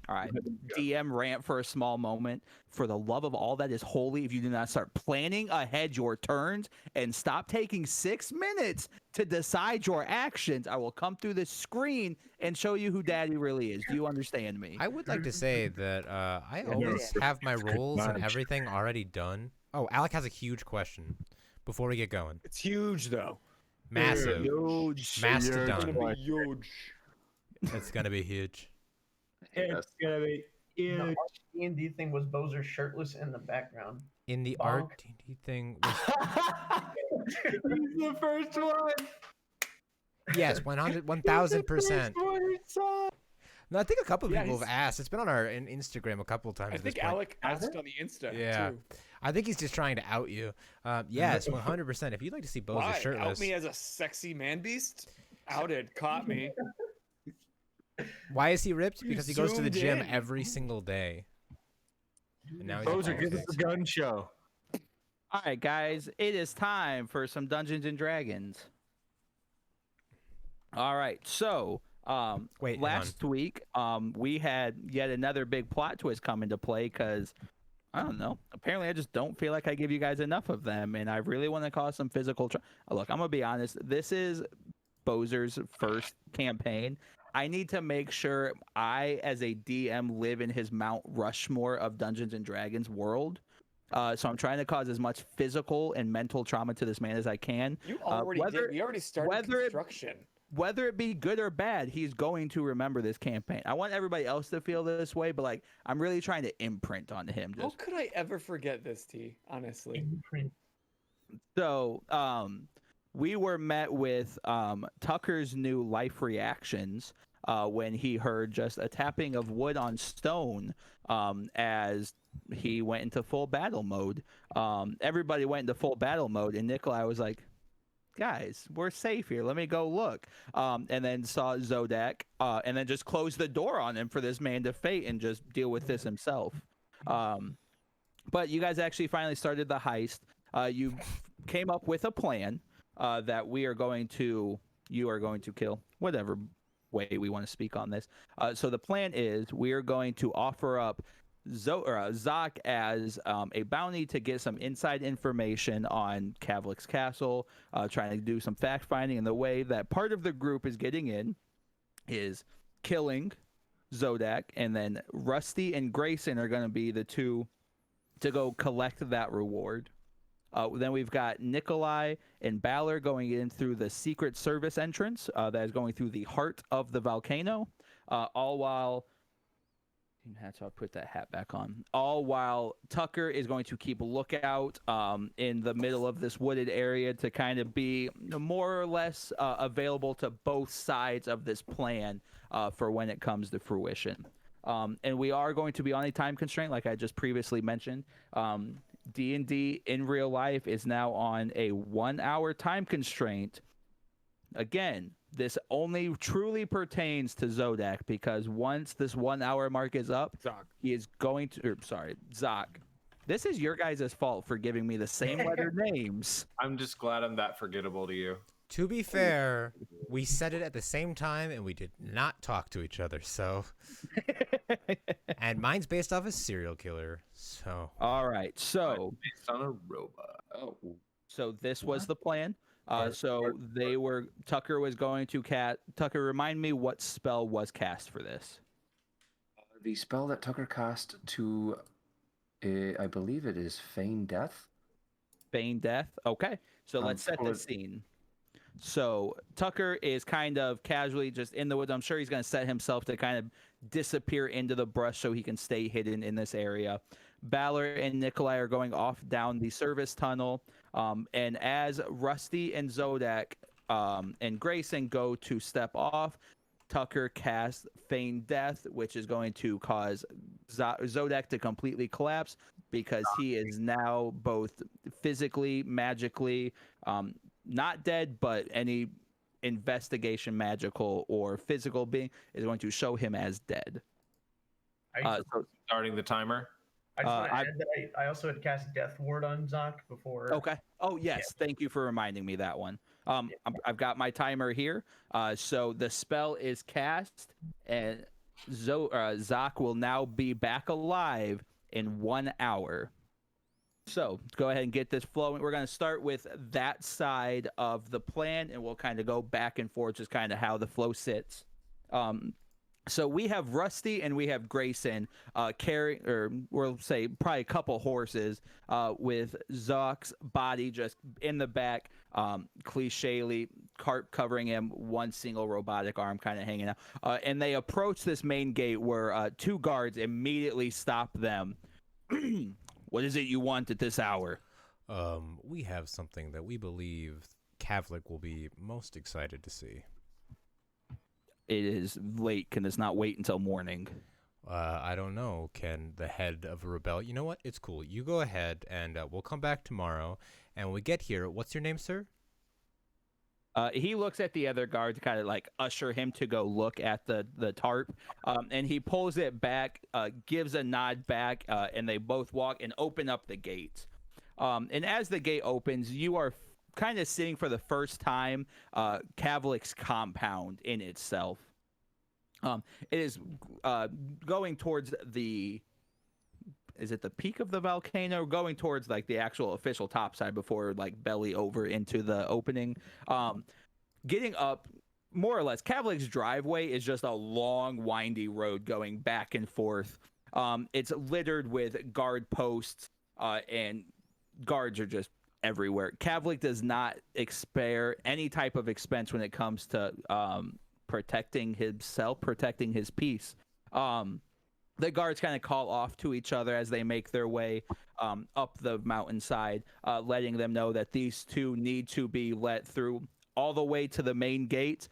all right, DM rant for a small moment. For the love of all that is holy, if you do not start planning ahead your turns and stop taking 6 minutes to decide your actions, I will come through this screen and show you who Daddy really is. Do you understand me? I would like to say that I always have my roles and everything already done. Oh, Alec has a huge question before we get going. It's huge though. Massive. Huge. Mastodon. Gonna be huge. It's gonna be huge. Yes. gonna be The D&D thing was Bowser shirtless in the background. In the Bonk. art D&D thing was He's the first one. yes, 1000%. No, I think a couple of Yeah, people have he's- asked. It's been on our Instagram a couple of times. I at this think point. Alec asked on the Insta Yeah. too. I think he's just trying to out you. Yes, 100%. If you'd like to see Bowser Why? Out shirtless, me as a sexy man beast? Outed, caught me. why is he ripped? Because he goes to the zoomed gym in. every single day. And now he's Bowser, all give us fixed. the gun show. All right, guys, it is time for some Dungeons and Dragons. All right, so Wait, hang last week we had yet another big plot twist come into play because I don't know. Apparently, I just don't feel like I give you guys enough of them, and I really want to cause some physical. Look, I'm gonna be honest. This is Bozer's first campaign. I need to make sure I, as a DM, live in his Mount Rushmore of Dungeons and Dragons world. So I'm trying to cause as much physical and mental trauma to this man as I can. You already did. We already started construction. Whether it be good or bad, he's going to remember this campaign. I want everybody else to feel this way, but like I'm really trying to imprint on him. How could I ever forget this, T? Honestly. So, we were met with Tucker's new life reactions when he heard just a tapping of wood on stone as he went into full battle mode. Everybody went into full battle mode, and Nikolai was like, guys, we're safe here. Let me go look. And then saw Zodak and then just closed the door on him for this man to fate and just deal with this himself. But you guys actually finally started the heist. You came up with a plan that you are going to kill, whatever way we want to speak on this. So the plan is we are going to offer up Zoc as a bounty to get some inside information on Kavlik's castle, trying to do some fact finding. And the way that part of the group is getting in is killing Zodak, and then Rusty and Grayson are going to be the two to go collect that reward. Then we've got Nikolai and Balor going in through the Secret Service entrance that is going through the heart of the volcano, all while so I'll put that hat back on. All while Tucker is going to keep a lookout in the middle of this wooded area to kind of be more or less available to both sides of this plan for when it comes to fruition. And we are going to be on a time constraint, like I just previously mentioned. D&D in real life is now on a 1 hour time constraint. Again, this only truly pertains to Zodak because once this 1 hour mark is up, he is going to. Zoc. This is your guys' fault for giving me the same letter names. I'm just glad I'm that forgettable to you. To be fair, we said it at the same time and we did not talk to each other. So, and mine's based off a serial killer. So, all right. So based on a robot. Oh, so this was the plan. Tucker was going to Tucker, remind me what spell was cast for this. The spell that Tucker cast to, I believe it is Feign Death. Feign Death. Okay, so let's set the scene. So Tucker is kind of casually just in the woods. I'm sure he's going to set himself to kind of disappear into the brush so he can stay hidden in this area. Balor and Nikolai are going off down the service tunnel. And as Rusty and Zodak and Grayson go to step off, Tucker casts Feign Death, which is going to cause Zodak to completely collapse because he is now both physically, magically, not dead, but any investigation, magical or physical being is going to show him as dead. So starting the timer. I just want to add that I also had cast Death Ward on Zoc before. Okay. Oh, yes. Yeah. Thank you for reminding me that one. I've got my timer here. So the spell is cast, and Zoc will now be back alive in 1 hour. So go ahead and get this flowing. We're going to start with that side of the plan, and we'll kind of go back and forth, just kind of how the flow sits. So we have Rusty and we have Grayson carrying, or we'll say probably a couple horses with Zoc's body just in the back, clichely, cart covering him, one single robotic arm kind of hanging out. And they approach this main gate where two guards immediately stop them. What is it you want at this hour? We have something that we believe Kavlik will be most excited to see. It is late. Can this not wait until morning? I don't know. Can the head of a rebellion... You know what? It's cool. You go ahead, and we'll come back tomorrow. And when we get here, what's your name, sir? He looks at the other guard to kind of like usher him to go look at the tarp. And he pulls it back, gives a nod back, and they both walk and open up the gate. And as the gate opens, you are kind of seeing for the first time Kavlik's compound in itself. It is going towards the. Is it the peak of the volcano? Going towards like the actual official top side before like belly over into the opening. Getting up, more or less, Kavlik's driveway is just a long, windy road going back and forth. It's littered with guard posts, and guards are just everywhere. Kavlik does not spare any type of expense when it comes to protecting himself, protecting his peace. The guards kind of call off to each other as they make their way up the mountainside, letting them know that these two need to be let through all the way to the main gate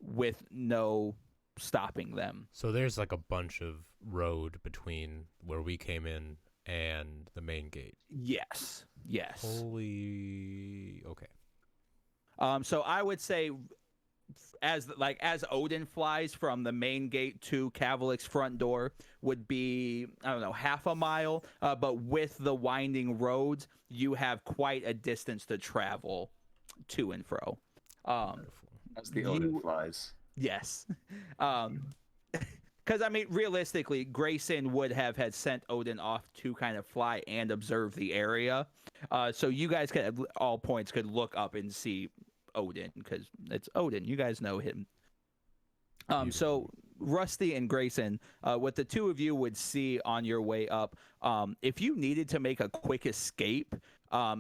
with no stopping them. So there's like a bunch of road between where we came in and the main gate. Yes. Holy... Okay. So I would say as Odin flies from the main gate to Kavlik's front door would be, I don't know, half a mile, but with the winding roads, you have quite a distance to travel to and fro. As the Odin flies. Yes. Because, I mean, realistically, Grayson would have had sent Odin off to kind of fly and observe the area. So you guys could, at all points, could look up and see Odin, because it's Odin. You guys know him. So Rusty and Grayson, what the two of you would see on your way up, if you needed to make a quick escape,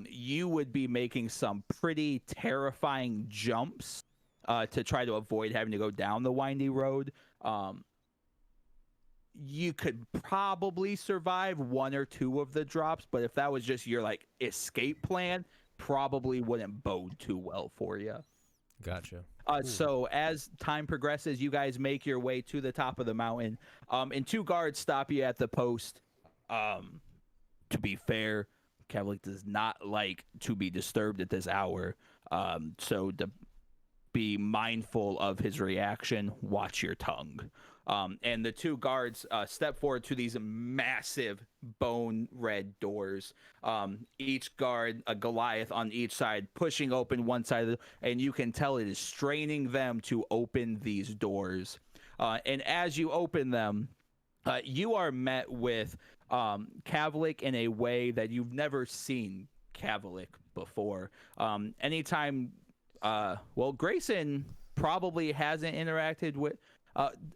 you would be making some pretty terrifying jumps to try to avoid having to go down the windy road. You could probably survive one or two of the drops, but if that was just your like escape plan, probably wouldn't bode too well for you. Gotcha. So as time progresses, you guys make your way to the top of the mountain, and two guards stop you at the post. To be fair, Kavlik does not like to be disturbed at this hour, so to be mindful of his reaction, watch your tongue. And the two guards step forward to these massive bone red doors. Each guard, a Goliath on each side, pushing open one side of and you can tell it is straining them to open these doors. And as you open them, you are met with Kavlik in a way that you've never seen Kavlik before. Anytime, Grayson probably hasn't interacted with.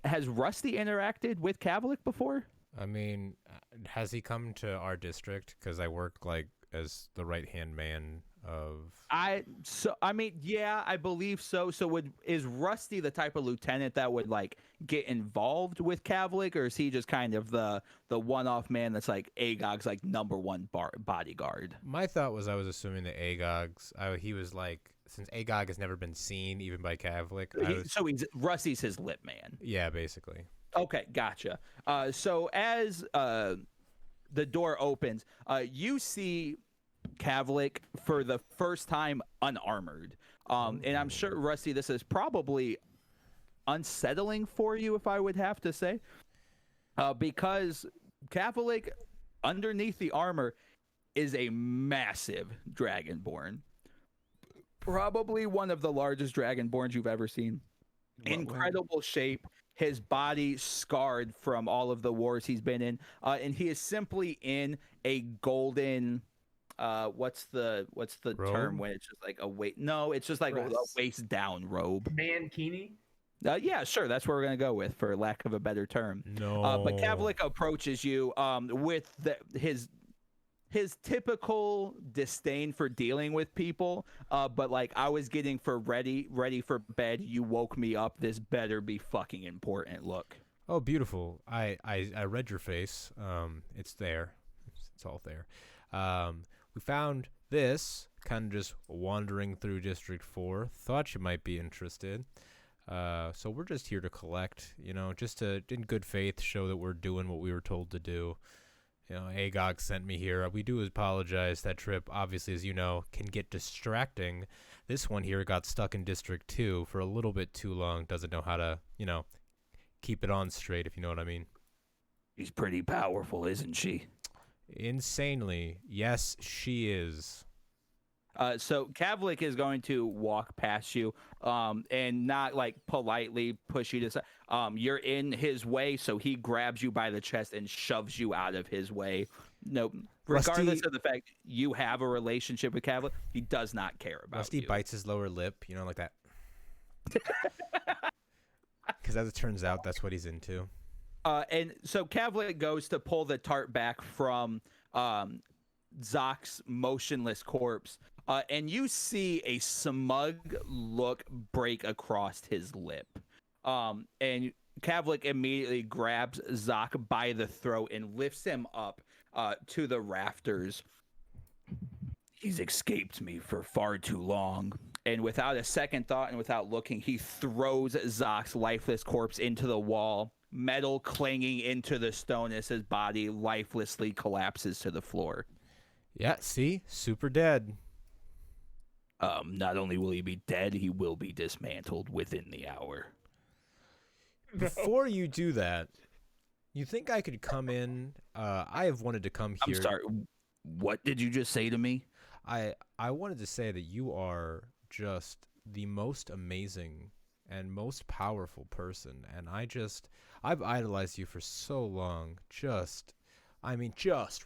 Has Rusty interacted with Kavlik before? I mean, has he come to our district? Because I work like as the right-hand man of... I believe so. So is Rusty the type of lieutenant that would like get involved with Kavlik, or is he just kind of the one-off man that's like Agog's like number one bodyguard? My thought was I was assuming that he was like, since Agog has never been seen even by Kavlik. So Rusty's his lip man. Yeah, basically. Okay, gotcha. So as the door opens, you see Kavlik for the first time unarmored. And I'm sure, Rusty, this is probably unsettling for you, if I would have to say, because Kavlik, underneath the armor, is a massive dragonborn. Probably one of the largest dragonborns you've ever seen. Incredible shape. His body scarred from all of the wars he's been in, and he is simply in a golden. What's the term when it's just like a weight? No, it's just like a waist down robe. Mankini. Yeah, sure. That's what we're gonna go with, for lack of a better term. No. But Kavlik approaches you with his typical disdain for dealing with people, but like I was getting for ready for bed, you woke me up. This better be fucking important. Look. Oh, beautiful. I read your face. It's there. It's all there. We found this kind of just wandering through District 4. Thought you might be interested. So we're just here to collect, just to, in good faith, show that we're doing what we were told to do. Agog sent me here. We do apologize. That trip, obviously, as you know, can get distracting. This one here got stuck in District 2 for a little bit too long. Doesn't know how to, keep it on straight, if you know what I mean. She's pretty powerful, isn't she? Insanely. Yes, she is. So Kavlik is going to walk past you, and not like politely push you to side. You're in his way, so he grabs you by the chest and shoves you out of his way. No, regardless Rusty- of the fact you have a relationship with Kavlik, he does not care about Rusty you. bites his lower lip, you know, like that. Because as it turns out, that's what he's into. And so Kavlik goes to pull the tarp back from Zock's motionless corpse, and you see a smug look break across his lip. And Kavlik immediately grabs Zock by the throat and lifts him up to the rafters. He's escaped me for far too long. And without a second thought and without looking, he throws Zock's lifeless corpse into the wall, metal clanging into the stone as his body lifelessly collapses to the floor. Yeah, see? Super dead. Not only will he be dead, he will be dismantled within the hour. Before you do that, you think I could come in? I have wanted to come here. I'm sorry, what did you just say to me? I wanted to say that you are just the most amazing and most powerful person, and I've idolized you for so long. Just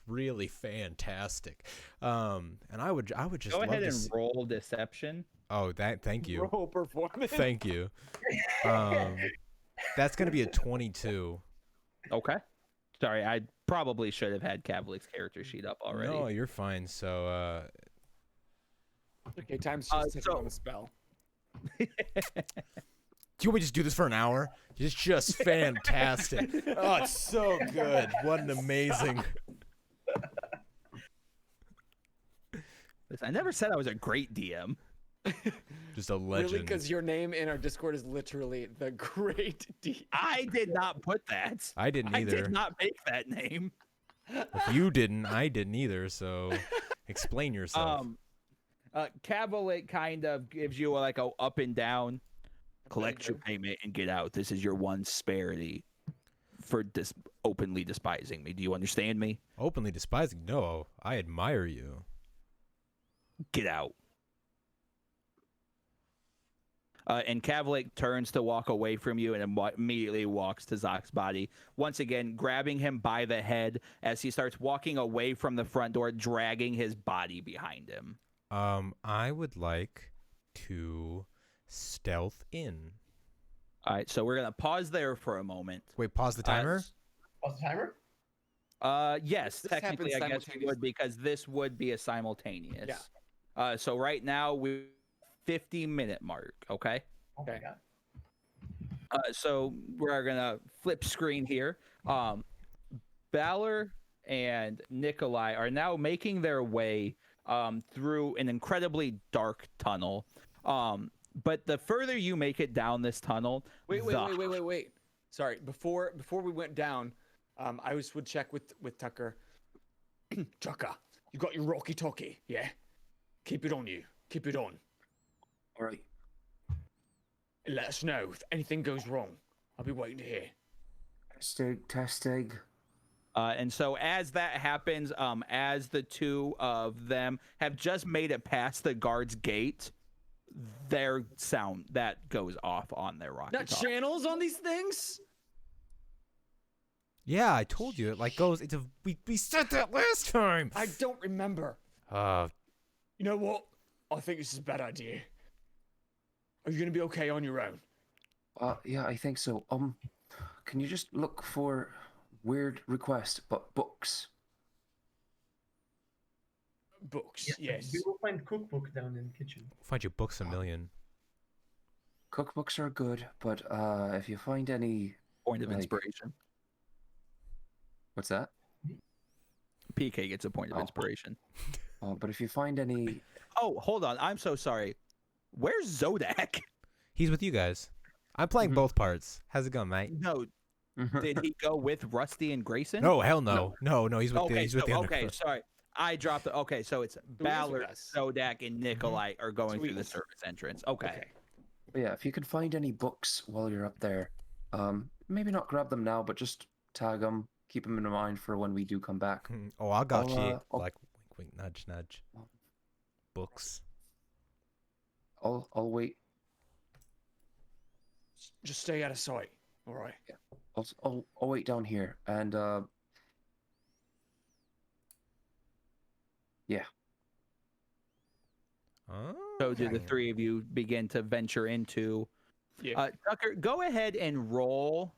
really fantastic. And I would just Go love ahead to and roll deception. Oh, thank you. Roll performance. Thank you. That's gonna be a 22. Okay. Sorry, I probably should have had Kavlik's character sheet up already. No, you're fine. So Okay, time's just ticking so- on the spell. do you want me to just do this for an hour? It's just fantastic. Oh, it's so good. What an amazing. Listen, I never said I was a great DM. Just a Really, legend. because your name in our Discord is literally the Great D. I did not put that. I didn't I either. did not make that name. If you didn't, I didn't either. So explain yourself. Kavlik kind of gives you like a up and down. Collect your payment and get out. This is your one disparity for openly despising me. Do you understand me? Openly despising? No, I admire you. Get out. And Kavlik turns to walk away from you and immediately walks to Zock's body, once again grabbing him by the head as he starts walking away from the front door, dragging his body behind him. I would like to stealth in. All right, so we're gonna pause there for a moment. Wait, pause the timer. Pause the timer. Yes, This technically, I happens guess we would because this would be a simultaneous. Yeah. So right now we 50-minute mark. Okay. Oh my Okay. god. So we're gonna flip screen here. Balor and Nikolai are now making their way through an incredibly dark tunnel. But the further you make it down this tunnel, Wait. Sorry, before we went down, I would check with Tucker. Tucker, you got your walkie-talkie, yeah? Keep it on you. Keep it on. All right. Let us know if anything goes wrong. I'll be waiting to hear. Testing. and so as that happens, as the two of them have just made it past the guard's gate, their sound that goes off on their rocket. Not channels on these things? Yeah, I told you. It like goes. It's a. We said that last time. I don't remember. You know what? I think this is a bad idea. Are you gonna be okay on your own? Yeah, I think so. Can you just look for weird request, but books? Books, yes. We will find cookbook down in the kitchen. Find your books a million. Cookbooks are good, but if you find any, Point of like- inspiration. what's that? PK gets a point of Oh. inspiration. But if you find any, Oh, hold on. I'm so sorry. Where's Zodak? He's with you guys. I'm playing both parts. How's it going, mate? No, did he go with Rusty and Grayson? No, hell no. No, he's with the. Okay, He's with the okay, undercover. sorry. I dropped the. Okay, so it's Ballard, us? Zodak, and Nikolai are going through the Sweet. service entrance. Okay. Okay. But yeah, if you could find any books while you're up there, maybe not grab them now, but just tag them keep them in mind for when we do come back. Oh, I got you. I'll- Like wink, wink, nudge, nudge. Books. I'll wait. Just stay out of sight. All right. I'll wait down here, and yeah. Oh. So do the three of you begin to venture into? Yeah. Tucker, go ahead and roll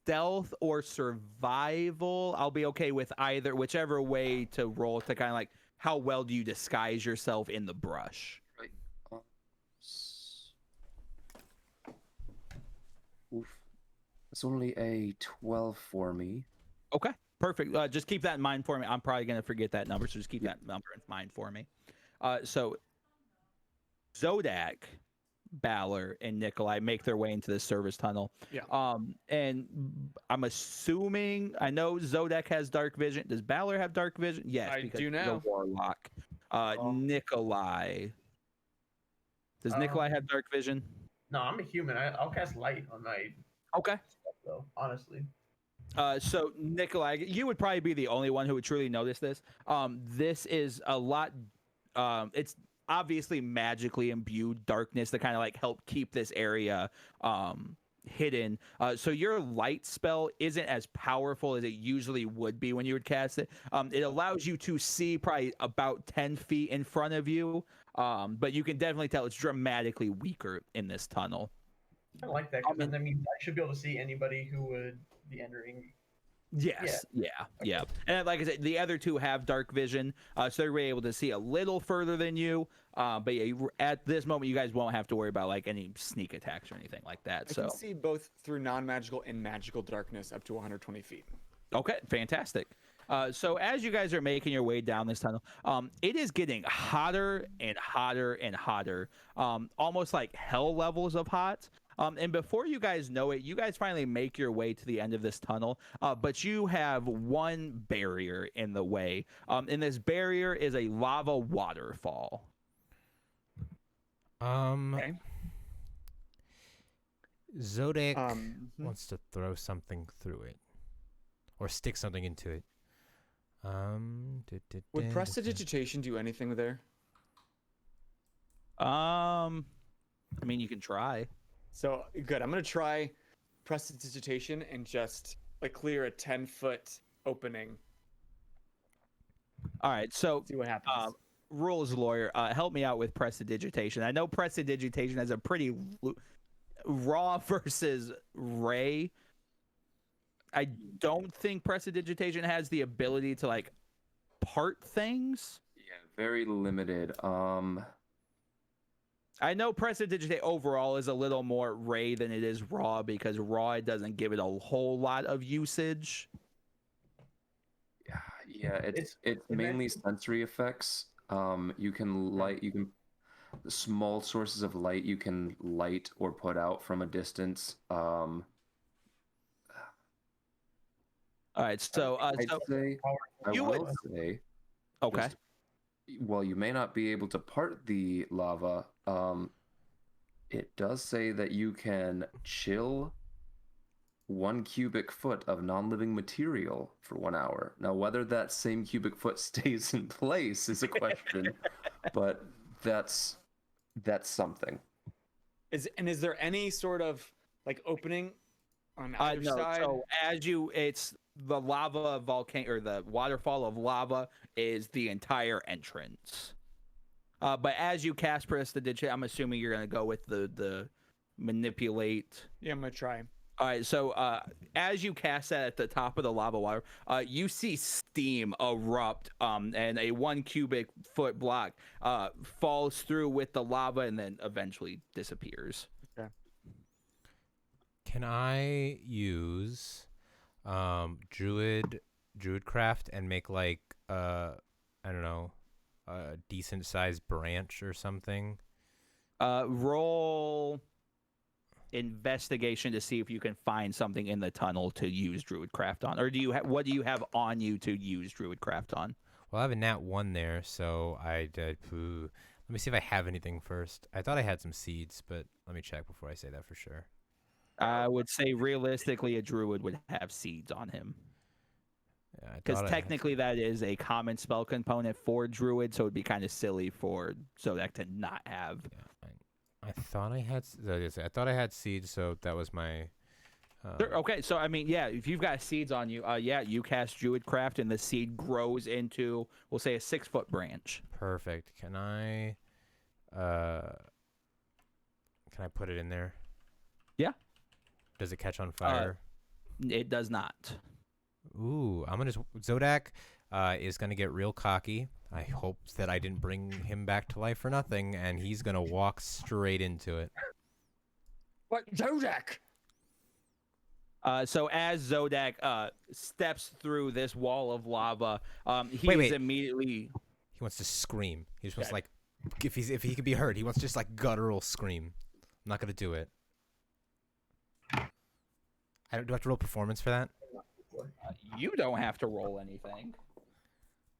stealth or survival. I'll be okay with either, whichever way to roll to kind of like how well do you disguise yourself in the brush. Right. Oof. It's only a 12 for me. Okay, perfect. Just keep that in mind for me. I'm probably gonna forget that number, so just keep that number in mind for me. So Zodak, Balor, and Nikolai make their way into the service tunnel. Yeah. And I'm assuming I know Zodak has dark vision. Does Balor have dark vision? Yes, I because do he's a now. warlock. Oh. Nikolai. Does Nikolai have dark vision? No, I'm a human. I'll cast light on my Okay. stuff, though. Honestly. So Nikolai, you would probably be the only one who would truly notice this. This is a lot. It's obviously magically imbued darkness to kind of like help keep this area hidden. So your light spell isn't as powerful as it usually would be when you would cast it. It allows you to see probably about 10 feet in front of you, but you can definitely tell it's dramatically weaker in this tunnel. I like that because that means I should be able to see anybody who would be entering. Yes, yeah. And like I said, the other two have dark vision, so they're able to see a little further than you. But yeah, at this moment, you guys won't have to worry about like any sneak attacks or anything like that. I can see both through non-magical and magical darkness up to 120 feet. Okay, fantastic. So as you guys are making your way down this tunnel, it is getting hotter and hotter and hotter, almost like hell levels of hot. And before you guys know it, you guys finally make your way to the end of this tunnel, but you have one barrier in the way. And this barrier is a lava waterfall. Okay. Zodak mhm. wants to throw something through it, or stick something into it. Would prestidigitation do anything there? I mean, you can try. So good. I'm gonna try prestidigitation and just like clear a 10-foot opening. All right, so See what happens. rules lawyer, help me out with prestidigitation. I know prestidigitation has a pretty raw versus ray. I don't think prestidigitation has the ability to like part things. Yeah, very limited. I know prestidigitate overall is a little more ray than it is raw because raw it doesn't give it a whole lot of usage. Yeah, it's mainly sensory effects. You can the small sources of light you can light or put out from a distance. All right, so I'd say I you will would- say, okay. just- while you may not be able to part the lava, it does say that you can chill 1 cubic foot of non-living material for 1 hour. Now, whether that same cubic foot stays in place is a question, but that's something. Is there any sort of like opening on either No, side? so it's the lava volcano or the waterfall of lava is the entire entrance. But as you cast prestidigitation, I'm assuming you're gonna go with the manipulate. Yeah, I'm gonna try. All right, so as you cast that at the top of the lava water, you see steam erupt, and a 1 cubic foot block falls through with the lava and then eventually disappears. Can I use druidcraft and make like I don't know, a decent sized branch or something? Roll investigation to see if you can find something in the tunnel to use druidcraft on, or what do you have on you to use druidcraft on? Well, I have a nat 1 there, so I did. Let me see if I have anything first. I thought I had some seeds, but let me check before I say that for sure. I would say realistically, a druid would have seeds on him. Yeah, I Because thought technically that is a common spell component for druid, so it'd be kind of silly for Zodak to not have. I thought I had. I thought I had seeds, so that was my. Sure, okay, so I mean, yeah, if you've got seeds on you, yeah, you cast Druidcraft, and the seed grows into, we'll say, a 6-foot branch. Perfect. Can I put it in there? Yeah. Does it catch on fire? It does not. Ooh, I'm gonna. Zodak is gonna get real cocky. I hope that I didn't bring him back to life for nothing, and he's gonna walk straight into it. What, Zodak? So as Zodak steps through this wall of lava, he's Wait. immediately. He wants to scream. He just wants like, if he could be heard, he wants just like guttural scream. I'm not gonna do it. Do I have to roll performance for that? You don't have to roll anything.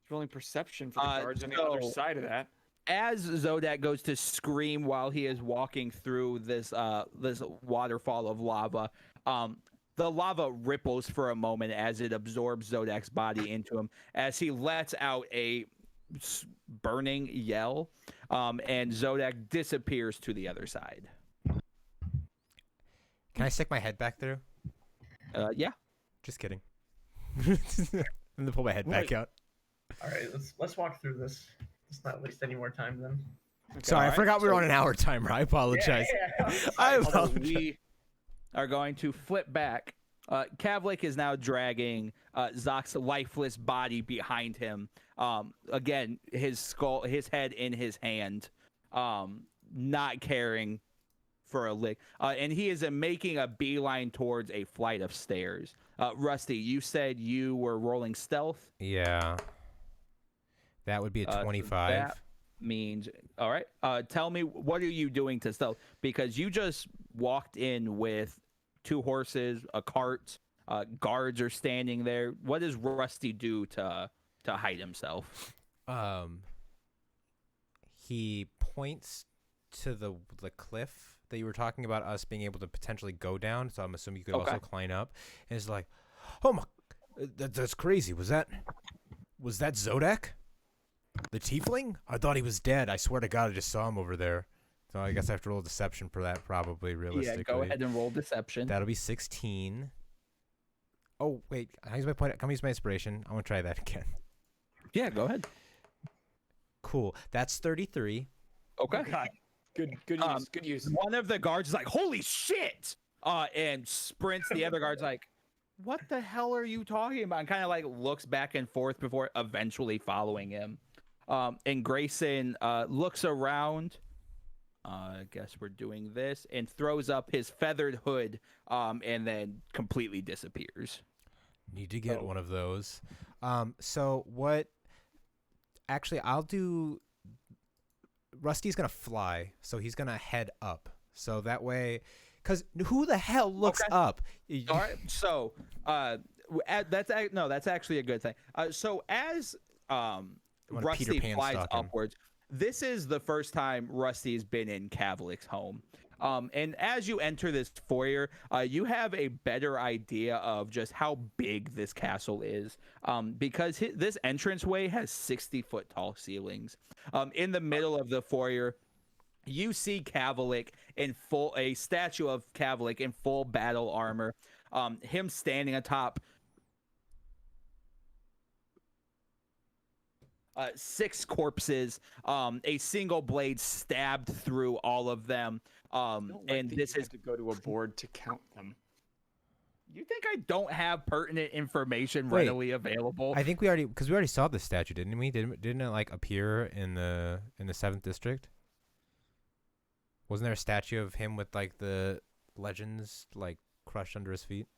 It's rolling perception for the guards on the other so- side of that. As Zodak goes to scream while he is walking through this this waterfall of lava, the lava ripples for a moment as it absorbs Zodak's body into him, as he lets out a burning yell, and Zodak disappears to the other side. Can I stick my head back through? Yeah. Just kidding. I'm gonna pull my head back out. All right, let's walk through this. Let's not waste any more time then. Sorry, I alright, forgot we were on an hour timer. I apologize. Yeah. I Although apologize. we are going to flip back. Kavlik is now dragging Zock's lifeless body behind him. Again, his head in his hand, not caring for a lick. And he is making a beeline towards a flight of stairs. Rusty, you said you were rolling stealth. Yeah. That would be a So 25. that means, all right. Tell me, what are you doing to stealth? Because you just walked in with 2 horses, a cart. Guards are standing there. What does Rusty do to hide himself? He points to the cliff that you were talking about us being able to potentially go down. So I'm assuming you could also climb up. And it's like, oh my, that's crazy. Was that Zodak? The tiefling? I thought he was dead. I swear to God, I just saw him over there. So I guess I have to roll deception for that, probably, realistically. Yeah, go ahead and roll deception. That'll be 16. Oh, wait. Can I use my point? Can I use my inspiration? I want to try that again. Yeah, go ahead. Cool. That's 33. Okay. God. Good use. Good use. One of the guards is like, holy shit! And sprints. The other guard's like, what the hell are you talking about? And kind of like looks back and forth before eventually following him. And Grayson looks around. I guess we're doing this, and throws up his feathered hood, and then completely disappears. Need to get one of those. So what? Actually, I'll do. Rusty's gonna fly, so he's gonna head up. So that way, because who the hell looks up? All right. So, that's actually a good thing. So as Rusty Peter Pan flies stalk him. upwards, this is the first time Rusty has been in Kavlik's home. And as you enter this foyer, you have a better idea of just how big this castle is, because this entranceway has 60-foot tall ceilings. In the middle of the foyer, you see Kavlik a statue of Kavlik in full battle armor, him standing atop 6 corpses, a single blade stabbed through all of them. And this is to go to a board to count them. You think I don't have pertinent information Wait. readily available? I think we already saw this statue, didn't we? Didn't it like appear in the 7th district? Wasn't there a statue of him with like the legends like crushed under his feet?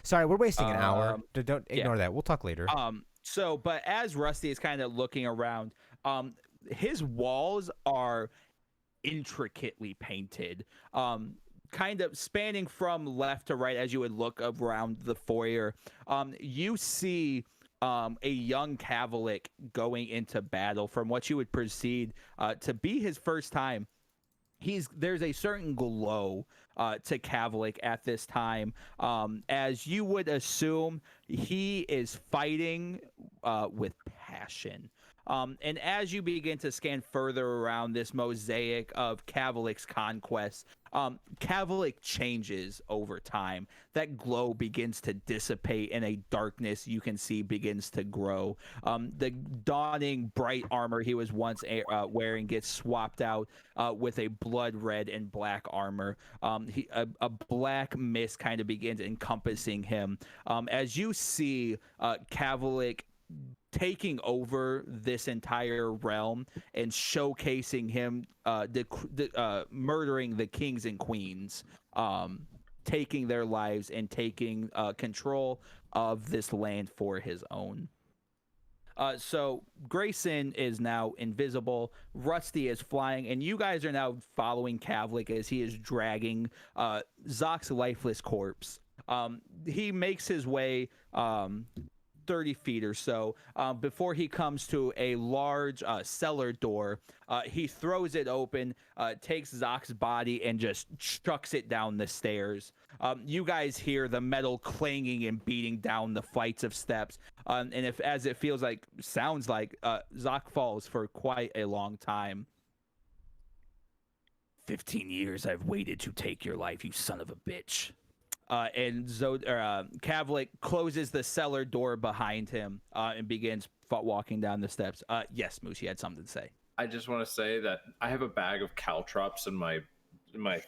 Sorry, we're wasting an hour. Don't ignore that. We'll talk later. So, but as Rusty is kind of looking around, his walls are intricately painted, kind of spanning from left to right as you would look around the foyer. You see a young Kavlik going into battle from what you would perceive to be his first time. there's a certain glow to Kavlik at this time. As you would assume, he is fighting with passion. And as you begin to scan further around this mosaic of Kavlik's conquests, Kavlik changes over time. That glow begins to dissipate, and a darkness you can see begins to grow. The dawning bright armor he was once wearing gets swapped out with a blood red and black armor. A black mist kind of begins encompassing him. As you see Kavlik taking over this entire realm and showcasing him murdering the kings and queens, taking their lives and taking control of this land for his own. So Grayson is now invisible. Rusty is flying, and you guys are now following Kavlik as he is dragging Zock's lifeless corpse. He makes his way 30 feet or so before he comes to a large cellar door. He throws it open, takes Zock's body, and just chucks it down the stairs. You guys hear the metal clanging and beating down the flights of steps. And as it sounds like, Zock falls for quite a long time. 15 years I've waited to take your life, you son of a bitch. And Kavlik closes the cellar door behind him and begins walking down the steps. Yes, Moose, you had something to say. I just want to say that I have a bag of caltrops in my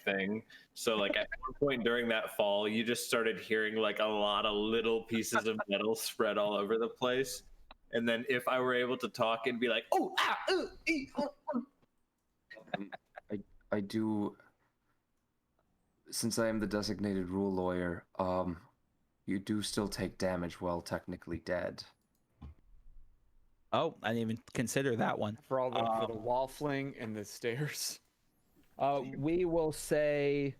thing. So like at one point during that fall, you just started hearing like a lot of little pieces of metal spread all over the place. And then if I were able to talk and be like, oh, ah, ee, oh. I do. Since I am the designated rule lawyer, you do still take damage while technically dead. Oh, I didn't even consider that one. For all for the wall fling and the stairs. We will say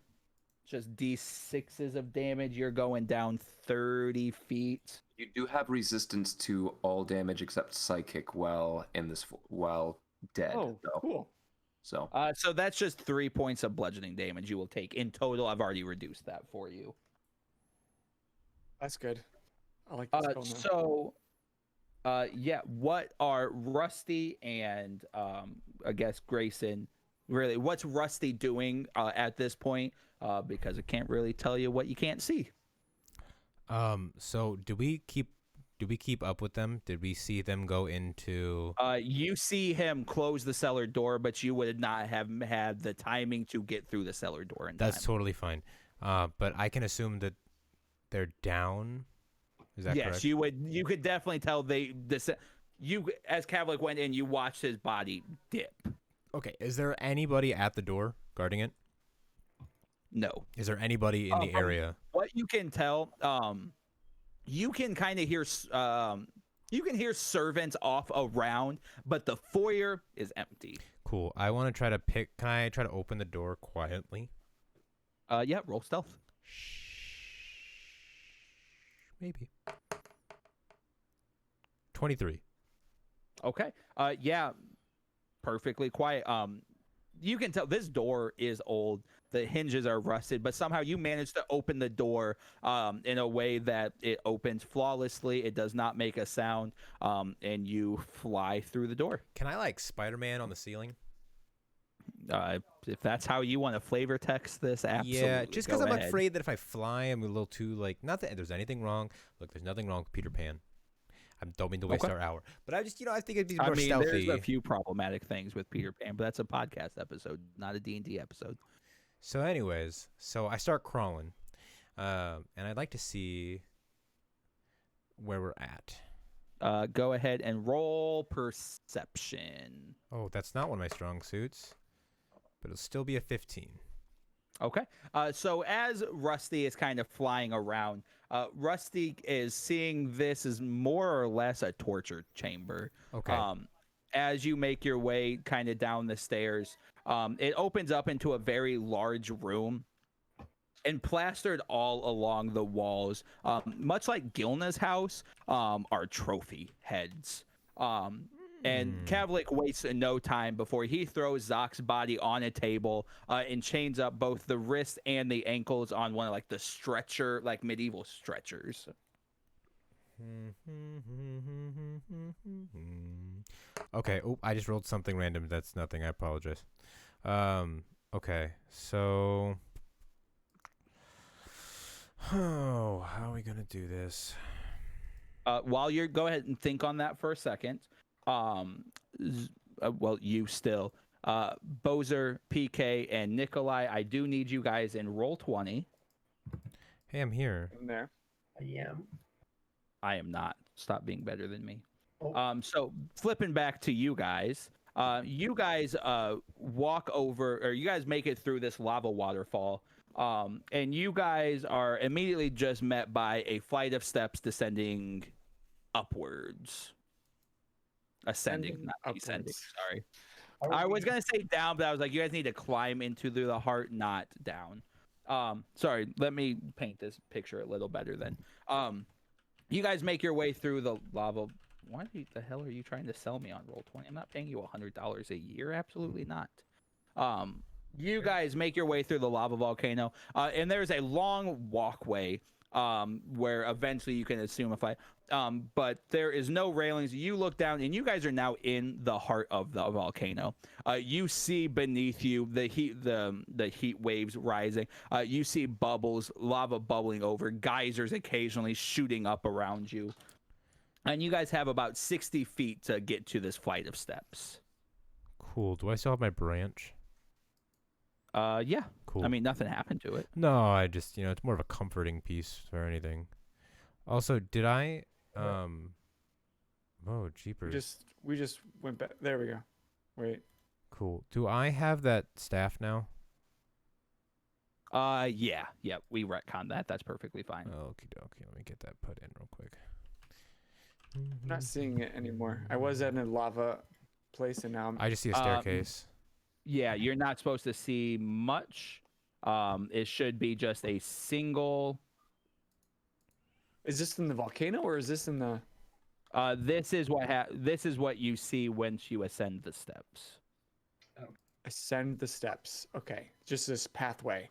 just D6s of damage. You're going down 30 feet. You do have resistance to all damage except psychic while dead. Oh, though. cool. So that's just 3 points of bludgeoning damage you will take. In total, I've already reduced that for you. That's good. I like this. What are Rusty and I guess Grayson, really, what's Rusty doing at this point? Because I can't really tell you what you can't see. So do we keep up with them? Did we see them go into... You see him close the cellar door, but you would not have had the timing to get through the cellar door in time. That's totally fine. But I can assume that they're down. Is that correct? Yes, you could definitely tell as Kavlik went in, you watched his body dip. Okay, is there anybody at the door guarding it? No. Is there anybody in the area? What you can tell, you can kind of hear servants off around, but the foyer is empty. Cool. I want to try to can I try to open the door quietly? Yeah, roll stealth. Maybe. 23. Okay. Yeah, perfectly quiet. You can tell this door is old. The hinges are rusted, but somehow you managed to open the door in a way that it opens flawlessly. It does not make a sound, and you fly through the door. Can I like Spider-Man on the ceiling? If that's how you want to flavor text this, absolutely. Yeah, just because I'm afraid that if I fly, I'm a little too like. Not that there's anything wrong. Look, there's nothing wrong with Peter Pan. I don't mean to waste our hour, but I just I think it'd be more stealthy. There's a few problematic things with Peter Pan, but that's a podcast episode, not a D&D episode. So anyways, I start crawling, and I'd like to see where we're at. Go ahead and roll perception. Oh, that's not one of my strong suits, but it'll still be a 15. Okay. So as Rusty is kind of flying around, Rusty is seeing this as more or less a torture chamber. Okay. As you make your way kind of down the stairs, it opens up into a very large room, and plastered all along the walls, much like Gilna's house, are trophy heads. And Kavlik wastes no time before he throws Zach's body on a table and chains up both the wrists and the ankles on one of like the stretcher, like medieval stretchers. Okay. Oh, I just rolled something random. That's nothing. I apologize. Okay. So, oh, how are we gonna do this? While you're go ahead and think on that for a second. Well, you still, Bozer, PK, and Nikolai. I do need you guys in roll 20. Hey, I'm here. In there. I am. I am not. Stop being better than me. Oh. So flipping back to you guys, walk over, or you guys make it through this lava waterfall, and you guys are immediately just met by a flight of steps descending upwards. Ascending, not descending. Upwards. Sorry. Are I we- was gonna say down, but I was like, you guys need to climb into the heart, not down. Sorry, let me paint this picture a little better then. You guys make your way through the lava. Why the hell are you trying to sell me on Roll20? I'm not paying you $100 a year. Absolutely not. You guys make your way through the lava volcano, and there's a long walkway where eventually you can assume a fight. But there is no railings. You look down, and you guys are now in the heart of the volcano. You see beneath you the heat waves rising. You see bubbles, lava bubbling over, geysers occasionally shooting up around you. And you guys have about 60 feet to get to this flight of steps. Cool. Do I still have my branch? Yeah. Cool. I mean, nothing happened to it. No, I just, it's more of a comforting piece or anything. Also, did I, oh, jeepers. We just went back. There we go. Wait. Cool. Do I have that staff now? Yeah. We retconned that. That's perfectly fine. Okie dokie. Let me get that put in real quick. I'm not seeing it anymore. I was at a lava place, and now I'm. I just see a staircase. Yeah, you're not supposed to see much. It should be just a single. Is this in the volcano or is this in the? This is what you see once you ascend the steps. Ascend the steps. Okay, just this pathway.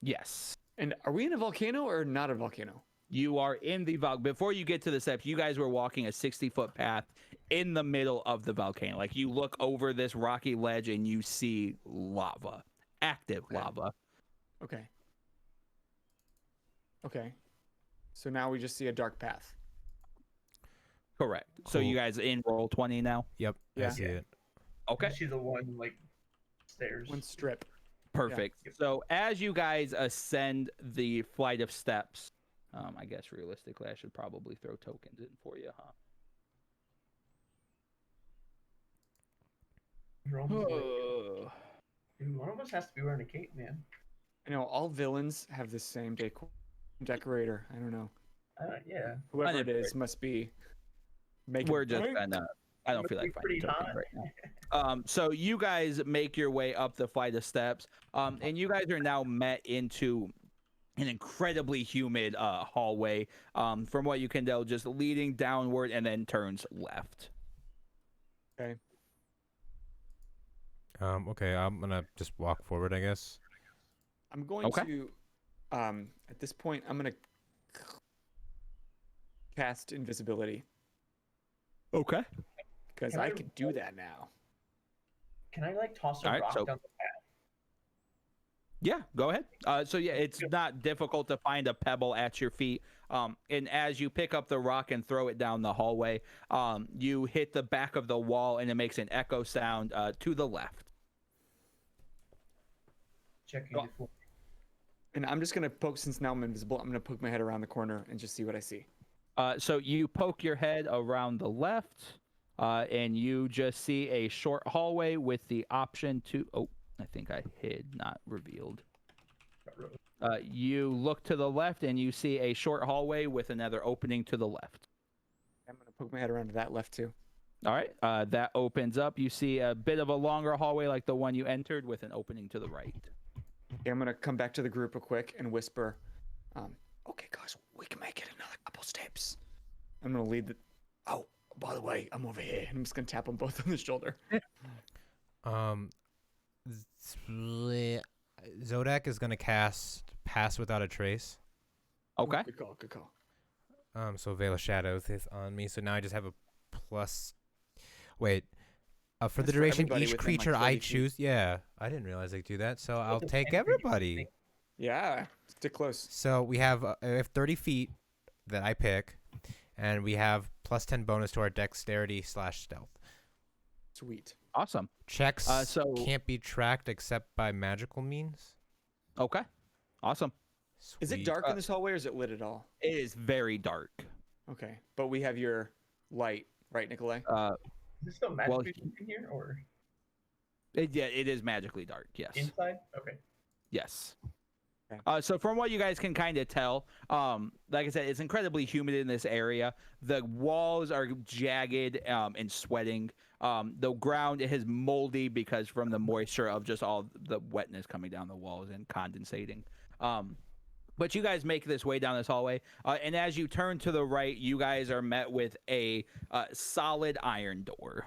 Yes. And are we in a volcano or not a volcano? You are in the before you get to the steps, you guys were walking a 60-foot path in the middle of the volcano. Like you look over this rocky ledge and you see lava, active lava. Okay. Okay. So now we just see a dark path. Correct. So you guys in Roll20 now? Yep, I Yeah. see it. Okay. She's the one like stairs. One strip. Perfect. So as you guys ascend the flight of steps, I guess realistically I should probably throw tokens in for you, huh? You're almost like- Dude, one of us has to be wearing a cape, man. I know all villains have the same decorator. I don't know. Yeah. Whoever it is must be making. We're just gonna. I don't Must feel be like finding pretty tokens hot. right now. So you guys make your way up the flight of steps, and you guys are now met into an incredibly humid hallway. From what you can tell, just leading downward and then turns left. Okay. Okay, I'm gonna just walk forward, I guess. I'm going Okay. to. At this point, I'm gonna cast invisibility Okay. because Can I I can do that now. Can I like toss a All right, rock so- down the path? Yeah, go ahead. So yeah, it's not difficult to find a pebble at your feet. And as you pick up the rock and throw it down the hallway, you hit the back of the wall and it makes an echo sound to the left. Checking it for And I'm just gonna poke since now I'm invisible. I'm gonna poke my head around the corner and just see what I see. So you poke your head around the left, and you just see a short hallway with the option to. Oh, I think I hid, not revealed. You look to the left and you see a short hallway with another opening to the left. I'm gonna poke my head around to that left too. All right, that opens up. You see a bit of a longer hallway like the one you entered with an opening to the right. Okay, I'm gonna come back to the group real quick and whisper, "Okay, guys, we can make it another couple steps." I'm gonna lead the. Oh, by the way, I'm over here. And I'm just gonna tap them both on the shoulder. Zodak is gonna cast Pass Without a Trace. Okay. Good call. Good call. So Veil of Shadows is on me. So now I just have a plus. Wait. For That's the for duration, everybody each within, like, creature 30 I feet. choose. Yeah, I didn't realize they do that. So I'll a take 10 for you, everybody. Yeah. Stick close. So we have 30 feet that I pick, and we have plus 10 bonus to our dexterity / stealth. Sweet. Awesome. Checks So- can't be tracked except by magical means. Okay. Awesome. Is it Sweet. dark in this hallway or is it lit at all? It is very dark. Okay. But we have your light, right, Nikolai? Is this still Well, magically in here or Yeah, it is magically dark. Yes. inside? Okay. Yes. Okay. So from what you guys can kind of tell, like I said, it's incredibly humid in this area. The walls are jagged and sweating. The ground is moldy because from the moisture of just all the wetness coming down the walls and condensating. But you guys make this way down this hallway, and as you turn to the right, you guys are met with a solid iron door.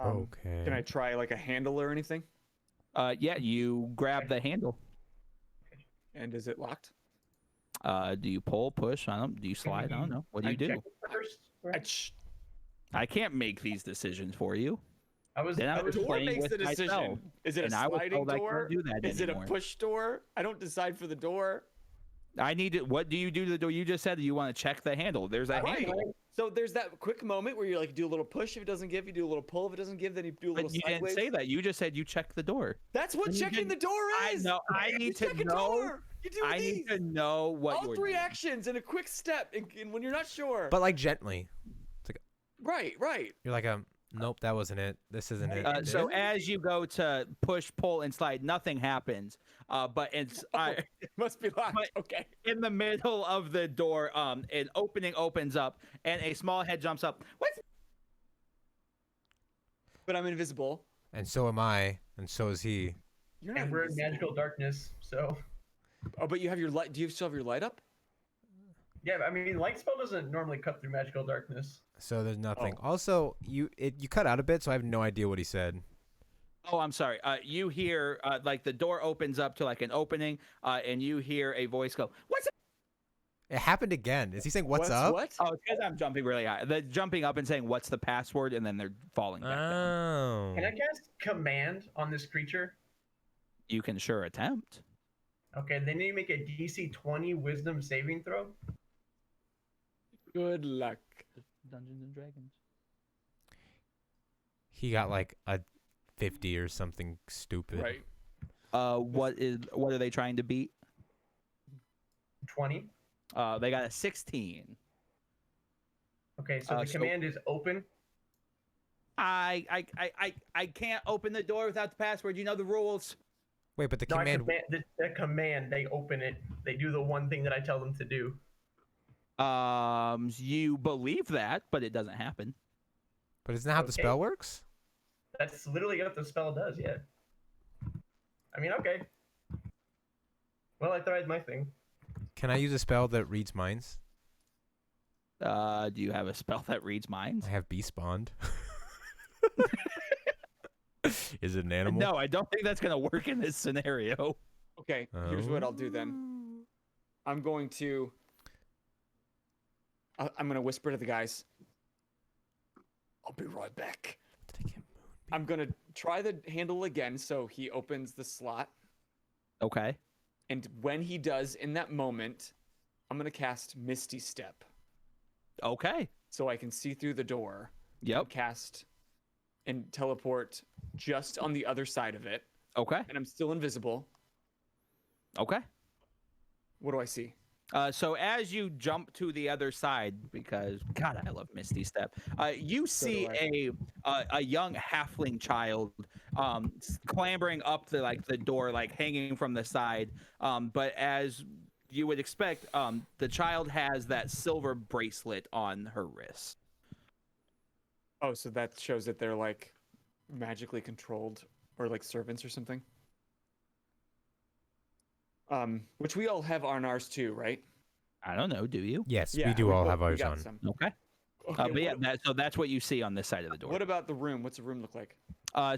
Okay. Can I try like a handle or anything? Yeah, you grab the handle. And is it locked? Do you pull, push? I don't. Do you slide? I don't know. What do you I do? check. First, right? I can't make these decisions for you. I was. Then I I was was Door playing makes with the decision. myself, Is it and a I was sliding told I door? can't do that Is it a anymore. push door? I don't decide for the door. I need to. What do you do to the door? You just said that you want to check the handle. There's a Right. handle. So there's that quick moment where you like do a little push if it doesn't give, you do a little pull if it doesn't give, then you do a little But you sideways. didn't say that. You just said you check the door. That's what You checking the didn't- door I is. know. I You need to check a know. door. You do I these. need to know what All you're three doing. actions in a quick step, and when you're not sure. But like gently. right. You're like, nope, that wasn't it. This isn't it. So as you go to push, pull, and slide, nothing happens. But it's It must be locked. But- Okay. in the middle of the door. An opening opens up, and a small head jumps up. What? But I'm invisible. And so am I, and so is he. You're not and we're in invisible. magical darkness, so Oh, but you have your light. Do you still have your light up? yeah. I mean, light spell doesn't normally cut through magical darkness. So there's nothing. Oh. Also, you cut out a bit, so I have no idea what he said. Oh, I'm sorry. You hear like the door opens up to like an opening, and you hear a voice go, "What's up?" It happened again. Is he saying what's up? What? Oh, it's because I'm jumping really high. They're jumping up and saying, "What's the password?" and then they're falling back down. Oh. Can I cast command on this creature? You can sure attempt. Okay, they need to make a DC 20 Wisdom saving throw. Good luck. Dungeons and Dragons. He got like a 50 or something stupid. Right. What are they trying to beat? 20. They got a 16. Okay, so the So- command is open. I can't open the door without the password. You know the rules. Wait, but the No, command. the command, they open it. They do the one thing that I tell them to do. You believe that, but it doesn't happen. But isn't that how the Okay. spell works? That's literally what the spell does, yeah. I mean, okay. Well, I tried my thing. Can I use a spell that reads minds? Do you have a spell that reads minds? I have Beast Bond. Is it an animal? No, I don't think that's gonna work in this scenario. Okay. Here's what I'll do then. I'm going to. I'm going to whisper to the guys. I'll be right back. Did I get moonbeam? I'm going to try the handle again. So he opens the slot. Okay. And when he does, in that moment, I'm going to cast Misty Step. Okay. So I can see through the door. Yep. Cast and teleport just on the other side of it. Okay. And I'm still invisible. Okay. What do I see? So as you jump to the other side, because God, I love Misty Step. You see a young halfling child clambering up the door, like hanging from the side. But as you would expect, the child has that silver bracelet on her wrist. Oh, so that shows that they're like magically controlled or like servants or something. Which we all have on ours too, right? I don't know. Do you? Yes, Yeah, we do all both- have we ours got on. some. Okay. Okay, But yeah, that's what you see on this side of the door. what about the room? What's the room look like?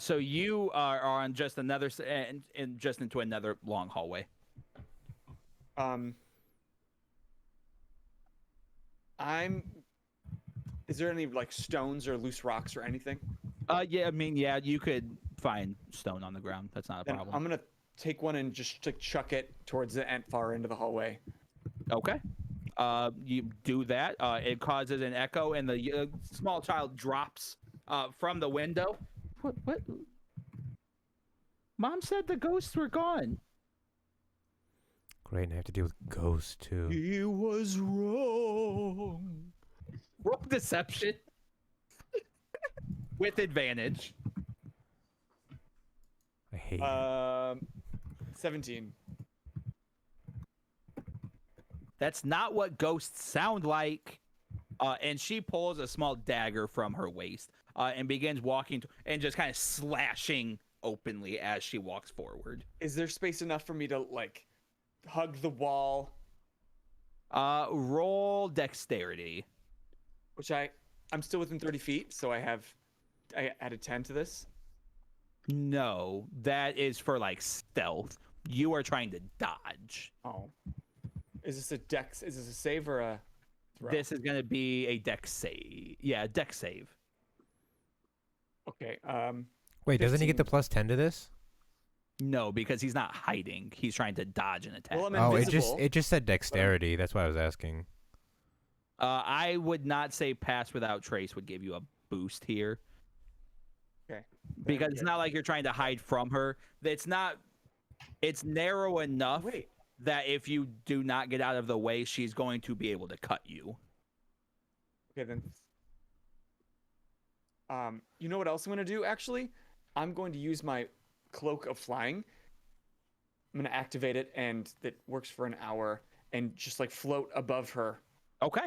So you are on just another and just into another long hallway. Is there any like stones or loose rocks or anything? Yeah, I mean, yeah, you could find stone on the ground. That's not a Then problem. I'm gonna take one and just like chuck it towards the far end of the hallway. Okay. You do that. It causes an echo, and the small child drops from the window. What? Mom said the ghosts were gone. Great, and I have to deal with ghosts too. He was wrong. Roll deception with advantage. I hate it. 17. That's not what ghosts sound like. And she pulls a small dagger from her waist and begins walking and just kind of slashing openly as she walks forward. Is there space enough for me to like hug the wall? Roll dexterity. Which I'm still within 30 feet, so I added 10 to this. No, that is for like stealth. You are trying to dodge. Oh. Is this a save or a throw? This is going to be a dex save. Yeah, dex save. Okay. Wait, doesn't he get the 15. plus 10 to this? No, because he's not hiding. He's trying to dodge an attack. Well, I'm Oh, invisible. it just said dexterity. That's why I was asking. I would not say pass without trace would give you a boost here. Okay. Because it's not like you're trying to hide from her. It's narrow enough Wait. that if you do not get out of the way, she's going to be able to cut you. Okay, then. You know what else I'm gonna do? Actually, I'm going to use my cloak of flying. I'm gonna activate it, and it works for an hour, and just like float above her. Okay.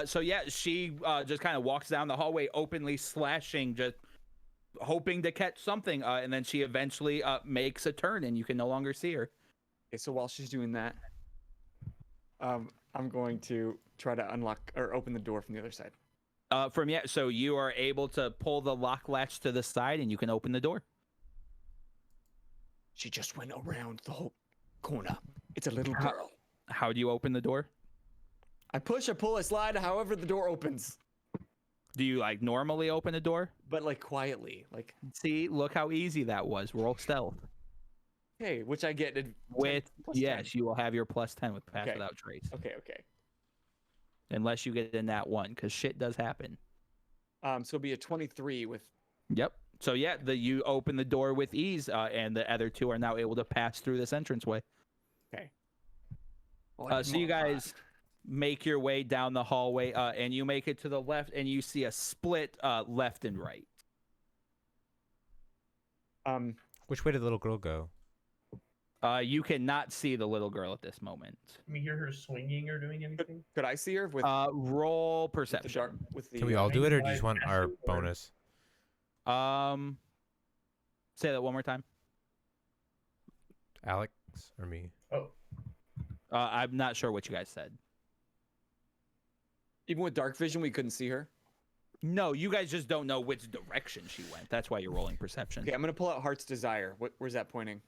So yeah, she just kind of walks down the hallway openly slashing, just hoping to catch something. And then she eventually makes a turn and you can no longer see her. Okay, so while she's doing that, I'm going to try to unlock or open the door from the other side. So you are able to pull the lock latch to the side and you can open the door. She just went around the whole corner. It's a little girl. How do you open the door? I push, I pull, I slide, however the door opens. Do you like normally open the door? But like quietly. Like, See, look how easy that was. Roll stealth. hey, which I get With plus yes, you will have your plus 10 with pass Okay. without trace. 10. Okay. Unless you get in that one, because shit does happen. So it'll be a 23 with. Yep. So yeah, you open the door with ease, and the other two are now able to pass through this entranceway. Okay. So you guys make your way down the hallway, and you make it to the left, and you see a split left and right. Which way did the little girl go? You cannot see the little girl at this moment. Can we hear her swinging or doing anything? Could I see her with, Roll with the perception. dark? With the. Can we all do it, or do you I just want pass our it, or- bonus? Say that one more time. Alex or me? Oh, I'm not sure what you guys said. Even with dark vision, we couldn't see her. No, you guys just don't know which direction she went. That's why you're rolling perception. Okay, I'm gonna pull out Heart's Desire. Where's that pointing?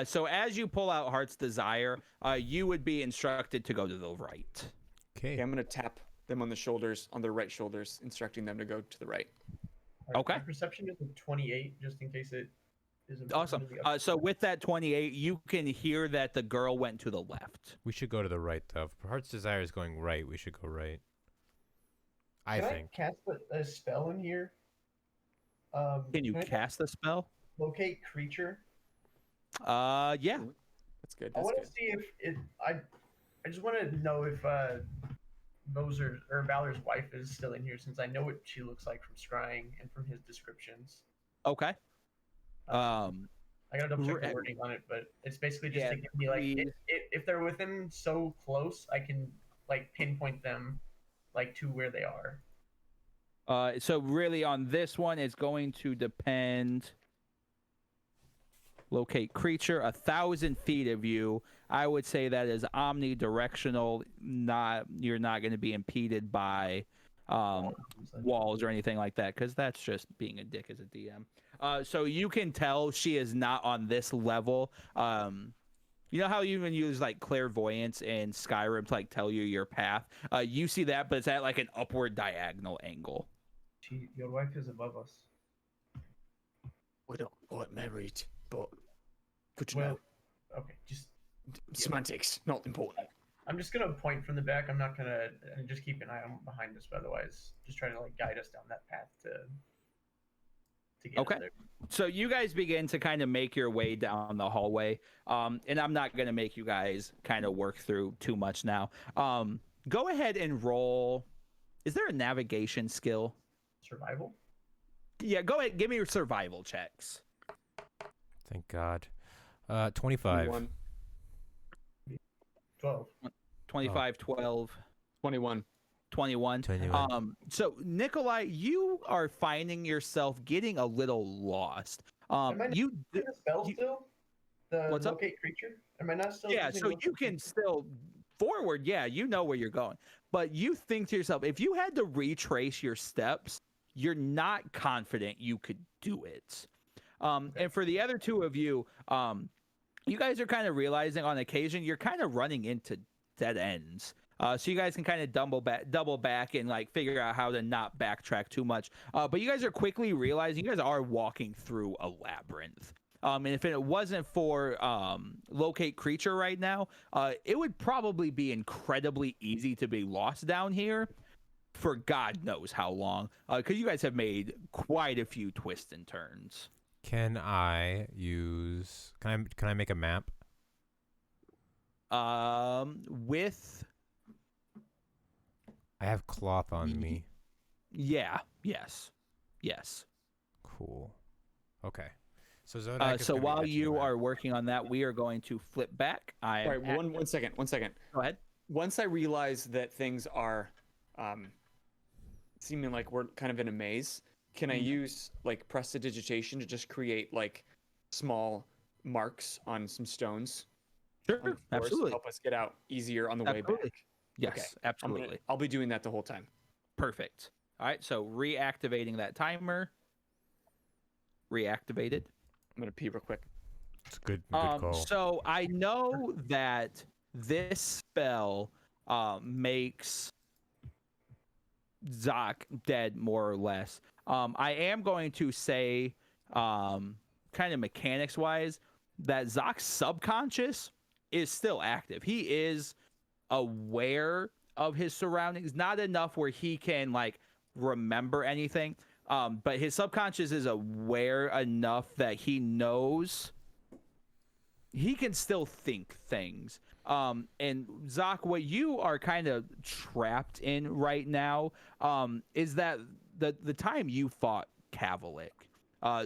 So as you pull out Heart's Desire, you would be instructed to go to the right. Okay, I'm gonna tap them on the shoulders, on their right shoulders, instructing them to go to the right. all right, Okay. my perception is a 28, just in case it isn't. Awesome. So with that 28, you can hear that the girl went to the left. We should go to the right, though. If Heart's Desire is going right, we should go right. I Can think. I cast a spell in here? Can you I cast the spell? locate creature? Yeah. That's good. I That's want to good. see if I just want to know if Bozer or Valor's wife is still in here, since I know what she looks like from scrying and from his descriptions. Okay. I gotta double check Right. the wording on it, but it's basically just Yeah, to give me like we- if they're within so close, I can like pinpoint them like to where they are. So really on this one, it's going to depend. locate creature 1,000 feet of you. I would say that is omnidirectional. You're not going to be impeded by walls or anything like that, because that's just being a dick as a DM. So you can tell she is not on this level. You know how you even use like clairvoyance in Skyrim to like tell you your path? You see that, but it's at like an upward diagonal angle. Your wife is above us. We're not quite married, but good to Well, know. okay, just Semantics, not important. I'm just gonna point from the back. I'm not gonna just keep an eye on behind us. But otherwise, just try to like guide us down that path to get Okay. up there. So you guys begin to kind of make your way down the hallway, and I'm not going to make you guys kind of work through too much now. Go ahead and roll. Is there a navigation skill? Survival. Yeah, go ahead. Give me your survival checks. Thank God. 25. 21. 12. 25, 12, 21. 21. 21. So Nikolai, you are finding yourself getting a little lost. Am I not You using the spell you- still? The What's up? locate creature? Am I not still? Yeah, using so locate you can creature? still forward. Yeah, you know where you're going, but you think to yourself, if you had to retrace your steps, you're not confident you could do it. And for the other two of you, you guys are kind of realizing on occasion you're kind of running into dead ends. So you guys can kind of double back and like figure out how to not backtrack too much. But you guys are quickly realizing you guys are walking through a labyrinth. And if it wasn't for locate creature right now, it would probably be incredibly easy to be lost down here for God knows how long. Because you guys have made quite a few twists and turns. Can I make a map? With I have cloth on me. yes. Cool. Okay. So Zodak is So gonna be while etching a you map. are working on that, we are going to flip back. All right, one second. Go ahead. Once I realize that things are seeming like we're kind of in a maze, can I use like prestidigitation to just create like small marks on some stones? on the Sure, floors to absolutely. help us get out easier on the way Absolutely. back. Yes, Okay, absolutely. I'll be doing that the whole time. Perfect. All right, so reactivating that timer. Reactivated. I'm gonna pee real quick. It's a good call. So I know that this spell makes Zoc dead more or less. I am going to say, kind of mechanics wise, that Zoc's subconscious is still active. He is aware of his surroundings, not enough where he can like remember anything. But his subconscious is aware enough that he knows he can still think things. And Zoc, what you are kind of trapped in right now is that the time you fought Kavalik,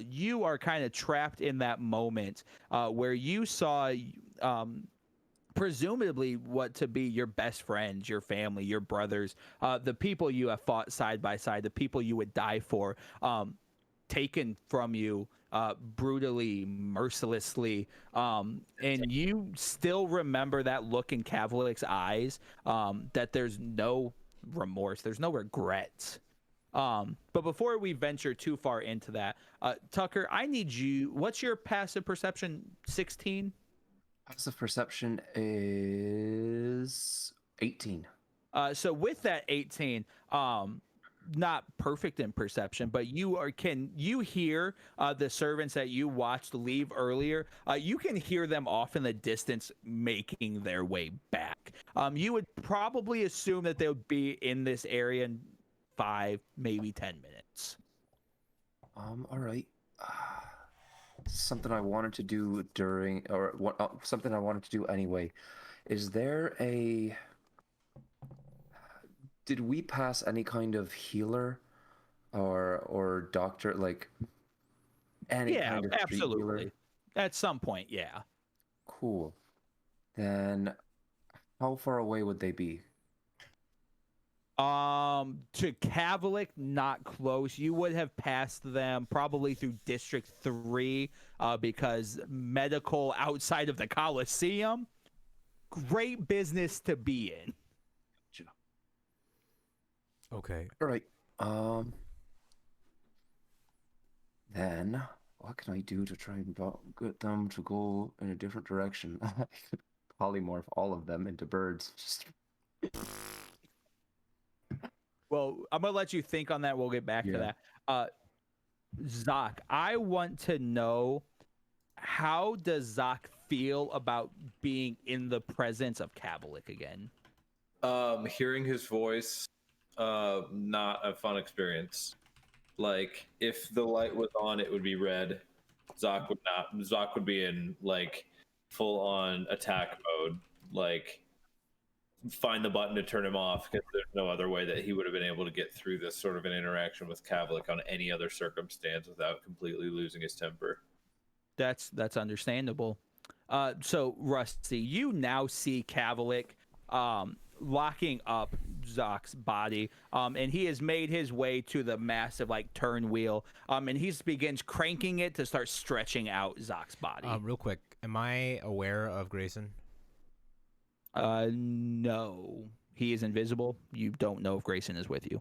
you are kind of trapped in that moment where you saw presumably what to be your best friends, your family, your brothers, the people you have fought side by side, the people you would die for, taken from you brutally, mercilessly, and you still remember that look in Kavalik's eyes, that there's no remorse, there's no regrets. But before we venture too far into that, Tucker, I need you, what's your passive perception? 16? Passive perception is 18. So with that 18, not perfect in perception, but can you hear the servants that you watched leave earlier? You can hear them off in the distance making their way back. You would probably assume that they would be in this area in 5, maybe 10 minutes. All right. Something I wanted to do during, or something I wanted to do anyway. Is there a? Did we pass any kind of healer, or doctor, like any Yeah, kind of street healer? absolutely. At some point, yeah. Cool. Then, how far away would they be? To Kavalik, not close. You would have passed them probably through District 3, because medical outside of the Coliseum, great business to be in. Okay. All right. Then what can I do to try and get them to go in a different direction? I could polymorph all of them into birds. Just Well, I'm gonna let you think on that. We'll get back to that. Zoc, I want to know, how does Zoc feel about being in the presence of Kavalik again? Hearing his voice, not a fun experience. Like, if the light was on, it would be red. Zoc would not. Zoc would be in like full on attack mode. Like, find the button to turn him off, because there's no other way that he would have been able to get through this sort of an interaction with Kavlik on any other circumstance without completely losing his temper. That's understandable. So Rusty, you now see Kavalik locking up Zoc's body, and he has made his way to the massive like turn wheel, and he begins cranking it to start stretching out Zoc's body. Real quick, am I aware of Grayson? No, he is invisible. You don't know if Grayson is with you.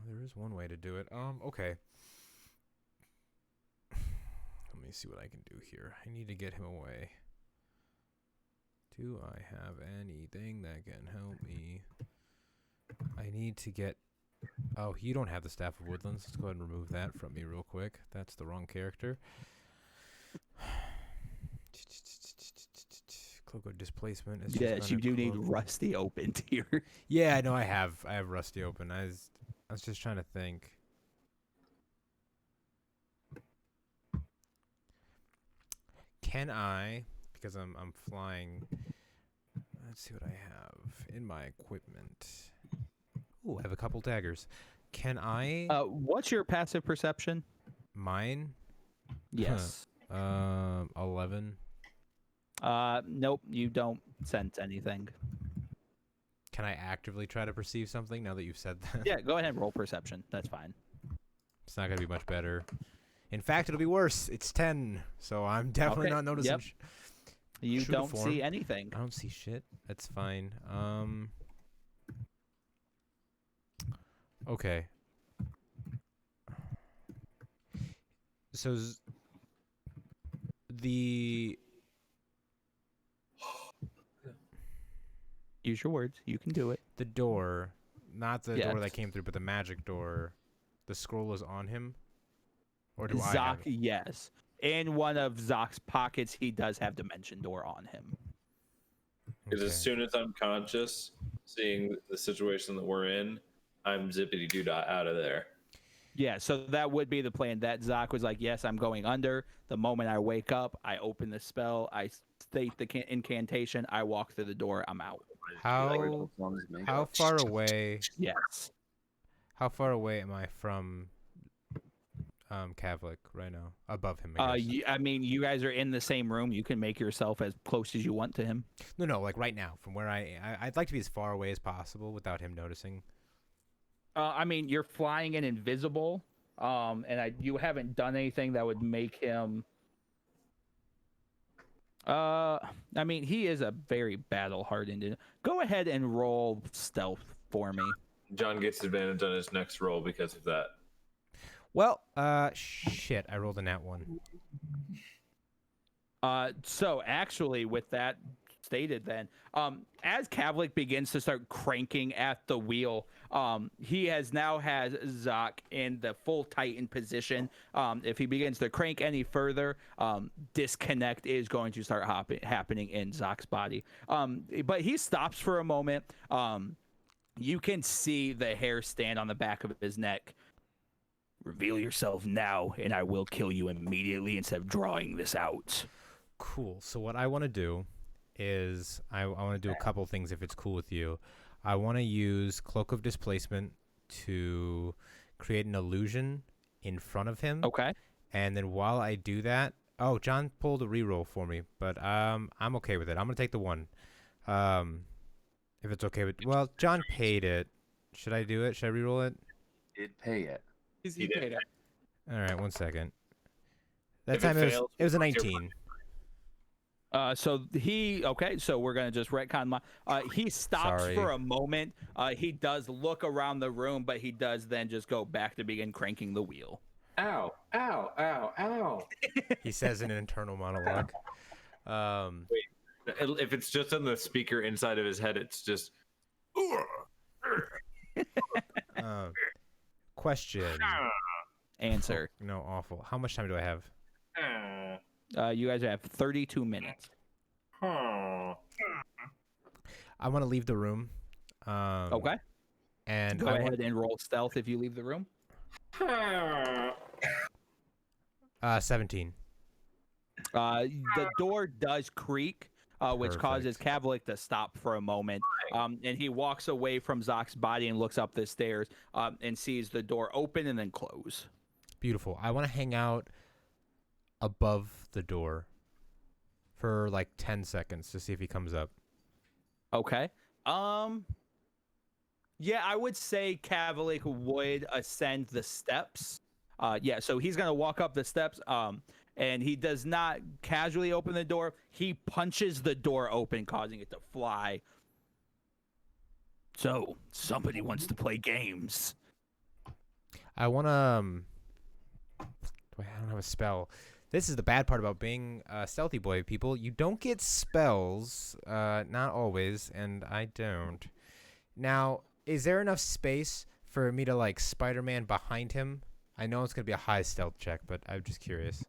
There is one way to do it. Okay. Let me see what I can do here. I need to get him away. Do I have anything that can help me? I need to get... Oh, you don't have the Staff of Woodlands. Let's go ahead and remove that from me real quick. That's the wrong character. Cloak of Displacement. Is Yes, you do need Rusty opened here. Yeah, I know I have Rusty open. I was just trying to think. Can I, because I'm flying, let's see what I have in my equipment. Ooh, I have a couple daggers. Can I What's your passive perception? mine? Yes. 11. Nope, you don't sense anything. Can I actively try to perceive something now that you've said that? Yeah, go ahead and roll perception. That's fine. It's not going to be much better. In fact, it'll be worse. It's 10, so I'm definitely Okay, not noticing. yep. You True to don't form. see anything. I don't see shit. That's fine. Okay. So the Use your words. You can do it. door, not the door that Yes. came through, but the magic door. The scroll is on him, or do I Zoc, have it? yes. In one of Zoc's pockets, he does have Dimension Door on him. Because Okay. as soon as I'm conscious, seeing the situation that we're in, I'm zippity doo dah out of there. Yeah, so that would be the plan. That Zoc was like, yes, I'm going under. The moment I wake up, I open the spell, I state the incantation, I walk through the door, I'm out. How far away? Yes. How far away am I from Kavlik right now? Above him, I guess. I mean, you guys are in the same room. You can make yourself as close as you want to him. No, like right now, from where I'd like to be as far away as possible without him noticing. I mean, you're flying in invisible, and you haven't done anything that would make him. I mean, he is a very battle-hardened. Go ahead and roll stealth for me. John gets advantage on his next roll because of that. Well, shit, I rolled a nat 1. So actually, with that stated, then, as Kavlik begins to start cranking at the wheel, he has Zoc in the full Titan position. If he begins to crank any further, disconnect is going to start happening in Zoc's body. But he stops for a moment. You can see the hair stand on the back of his neck. Reveal yourself now, and I will kill you immediately instead of drawing this out. Cool. So what I want to do is I want to do a couple things if it's cool with you. I want to use Cloak of Displacement to create an illusion in front of him. Okay. And then while I do that, John pulled a reroll for me, but I'm okay with it. I'm gonna take the 1. If it's okay with, well, John paid it. Should I do it? Should I reroll it? Did pay it. He paid it. All right, 1 second. That If it time it fails, was a what's your 19. So we're gonna just retcon my. He stops Sorry. for a moment. He does look around the room, but he does then just go back to begin cranking the wheel. Ow! Ow! Ow! Ow! He says in an internal monologue. If it's just on the speaker inside of his head, it's just. Question. Answer. No, awful. How much time do I have? You guys have 32 minutes. I want to leave the room. Okay. And Go ahead and roll stealth if you leave the room. 17. The door does creak, which causes Kavalik to stop for a moment. And he walks away from Zock's body and looks up the stairs and sees the door open and then close. Beautiful. I want to hang out above the door for like 10 seconds to see if he comes up. Okay. Yeah, I would say Kavalik would ascend the steps. Yeah, so he's gonna walk up the steps. And he does not casually open the door. He punches the door open, causing it to fly. So somebody wants to play games. I want to. Wait, I don't have a spell. This is the bad part about being a stealthy boy, people. You don't get spells, not always, and I don't. Now, is there enough space for me to like Spider-Man behind him? I know it's gonna be a high stealth check, but I'm just curious.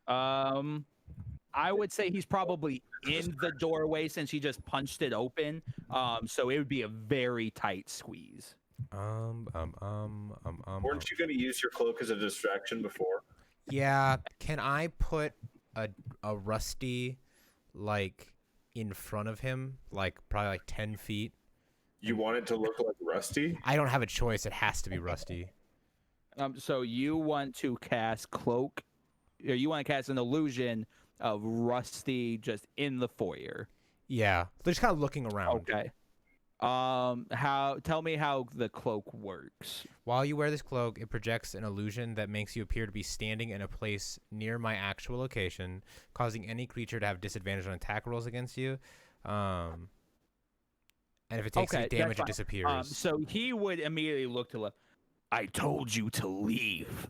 I would say he's probably in the doorway since he just punched it open. So it would be a very tight squeeze. Weren't you going to use your cloak as a distraction before? Yeah, can I put a Rusty like in front of him, like probably like 10 feet? You want it to look like Rusty? I don't have a choice. It has to be Rusty. So you want to cast cloak, or you want to cast an illusion of Rusty just in the foyer? Yeah, they're just kind of looking around. Okay. Tell me how the cloak works. While you wear this cloak, it projects an illusion that makes you appear to be standing in a place near my actual location, causing any creature to have disadvantage on attack rolls against you. And if it takes any damage, it disappears. So he would immediately look to left. I told you to leave.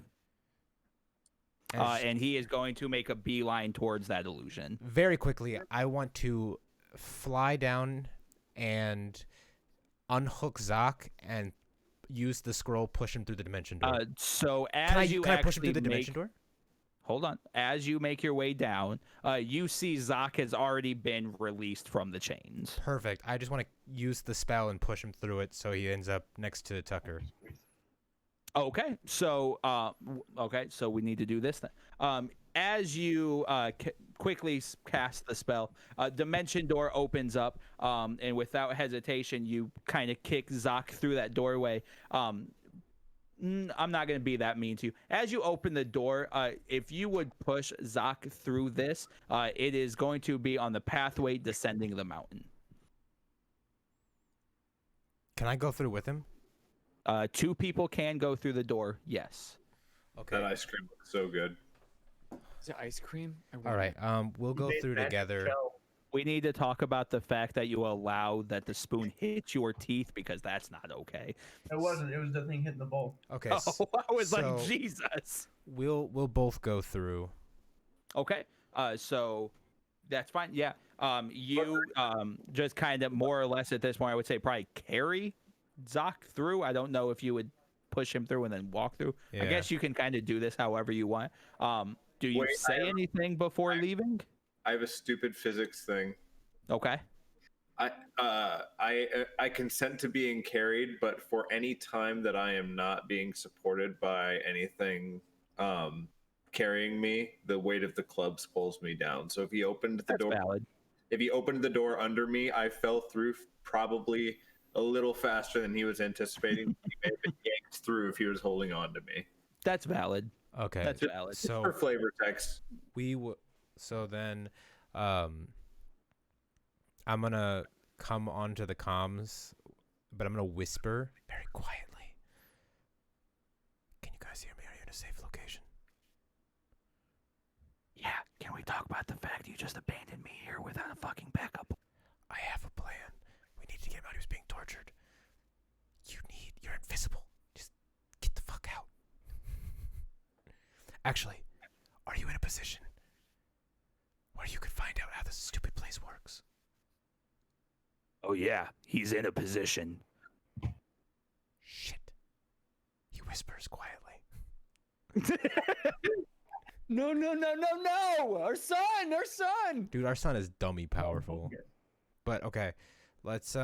And he is going to make a beeline towards that illusion. Very quickly, I want to fly down and unhook Zock and use the scroll, push him through the dimension door. So can I push him through the dimension door? Hold on. As you make your way down, you see Zock has already been released from the chains. Perfect. I just want to use the spell and push him through it so he ends up next to Tucker. Okay. So so we need to do this then. As you quickly cast the spell, dimension door opens up, and without hesitation, you kind of kick Zock through that doorway. I'm not going to be that mean to you. As you open the door, if you would push Zock through this, it is going to be on the pathway descending the mountain. Can I go through with him? 2 people can go through the door, yes. Okay. That ice cream looks so good. Is it ice cream? All right. We'll go through together. We need to talk about the fact that you allowed that the spoon hit your teeth, because that's not okay. It wasn't. It was the thing hitting the bowl. Okay. Oh, I was like, so Jesus. We'll both go through. Okay. So that's fine. Yeah. You just kind of more or less at this point, I would say probably carry Zock through. I don't know if you would push him through and then walk through. Yeah. I guess you can kind of do this however you want. Do you say anything before leaving? I have a stupid physics thing. Okay. I consent to being carried, but for any time that I am not being supported by anything carrying me, the weight of the clubs pulls me down. So if he opened the door, valid. If he opened the door under me, I fell through probably a little faster than he was anticipating. He may have been yanked through if he was holding on to me. That's valid. Okay. That's valid. So For flavor text. so then I'm gonna come onto the comms, but I'm gonna whisper very quietly. Can you guys hear me? Are you in a safe location? Yeah, can we talk about the fact you just abandoned me here without a fucking backup? I have a plan. We need to get him out. He was being tortured. You're invisible. Just get the fuck out. Actually, are you in a position where you could find out how this stupid place works? Oh yeah, he's in a position. Shit. He whispers quietly. No, no, no, no, no! Our son! Dude, our son is dummy powerful. But okay, let's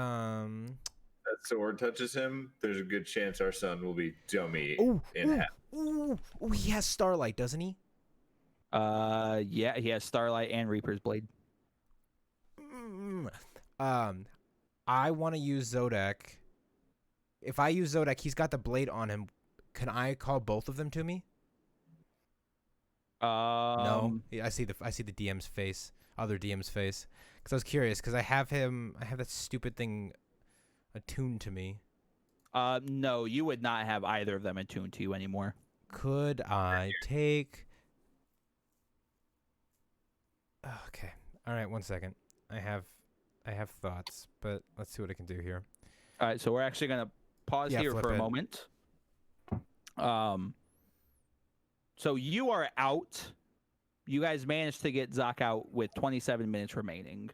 That sword touches him, there's a good chance our son will be dummy in half. Ooh, he has Starlight, doesn't he? Yeah, he has Starlight and Reaper's Blade. I want to use Zodak. If I use Zodak, he's got the blade on him. Can I call both of them to me? No. Yeah, I see the DM's face, other DM's face. Because I was curious, because I have that stupid thing attuned to me. No, you would not have either of them attuned to you anymore. Could I take... Okay. All right, 1 second. I have thoughts, but let's see what I can do here. All right, so we're actually gonna pause here flip for a it. moment. So you are out. You guys managed to get Zoc out with 27 minutes remaining.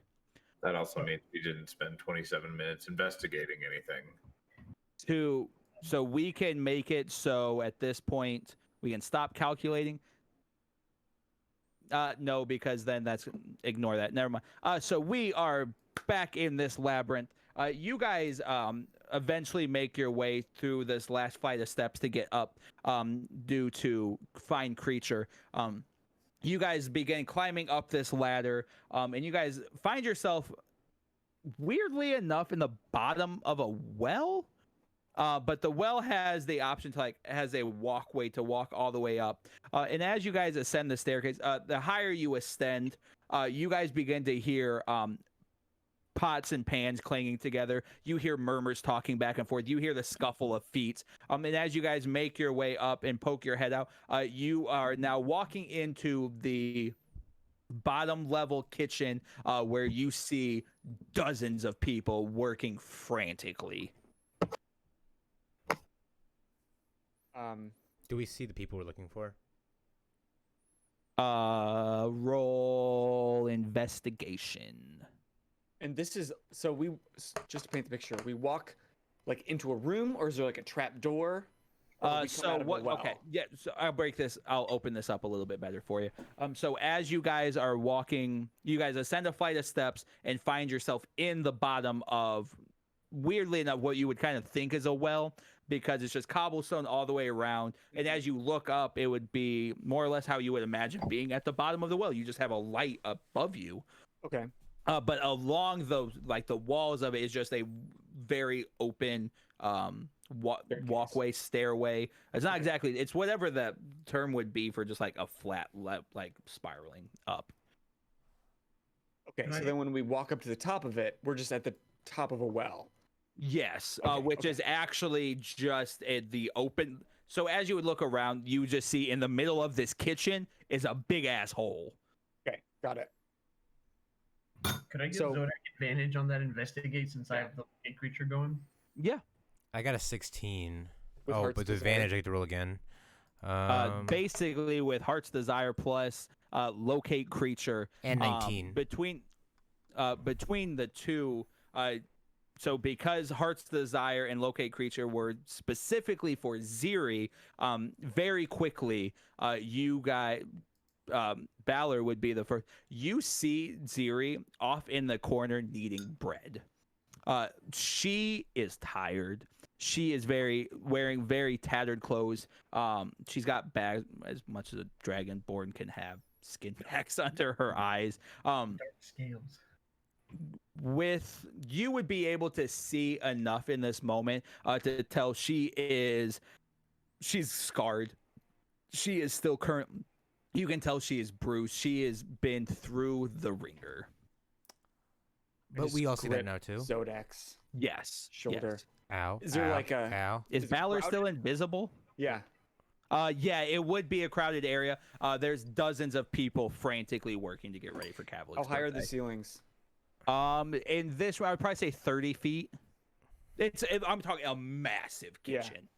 That also means we didn't spend 27 minutes investigating anything. So we can make it so at this point we can stop calculating. No, because then ignore that. Never mind. So we are back in this labyrinth. You guys eventually make your way through this last flight of steps to get up due to find creature. You guys begin climbing up this ladder, and you guys find yourself, weirdly enough, in the bottom of a well. But the well has the option to has a walkway to walk all the way up. And as you guys ascend the staircase, the higher you ascend, you guys begin to hear pots and pans clanging together. You hear murmurs talking back and forth. You hear the scuffle of feet. And as you guys make your way up and poke your head out, you are now walking into the bottom level kitchen where you see dozens of people working frantically. Do we see the people we're looking for? Roll investigation. And this is just to paint the picture. We walk like into a room, or is there like a trap door? So what? Okay, yeah. So I'll open this up a little bit better for you. So as you guys are walking, you guys ascend a flight of steps and find yourself in the bottom of, weirdly enough, what you would kind of think is a well, because it's just cobblestone all the way around. And as you look up, it would be more or less how you would imagine being at the bottom of the well. You just have a light above you. Okay. But along the walls of it is just a very open walkway, stairway. It's not exactly, it's whatever the term would be for just like a flat, like spiraling up. Okay, so then when we walk up to the top of it, we're just at the top of a well. Yes, which is actually just the open. So as you would look around, you just see in the middle of this kitchen is a big ass hole. Okay, got it. Could I give Zodak advantage on that investigate since I have the creature going? Yeah. I got a 16. With but Heart's the Desire. advantage I get to roll again. Basically, with Heart's Desire plus locate creature And 19. between the two. So because Heart's Desire and locate creature were specifically for Ziri, very quickly, you guys. Balor would be the first. You see Ziri off in the corner kneading bread. She is tired. She is wearing very tattered clothes. She's got bags, as much as a dragonborn can have, skin bags under her eyes. Scales. With you would be able to see enough in this moment to tell she's scarred. She is still current. You can tell she is bruised. She has been through the ringer. But his we all see that grip, now too. Zodak's Yes. shoulder. yes. Ow. Is there ow, like a- ow? Is Is it Valor crowded? still invisible? Yeah. Yeah, it would be a crowded area. There's dozens of people frantically working to get ready for Cavalry's How high are the birthday. ceilings? In this, I would probably say 30 feet. I'm talking a massive Yeah. kitchen.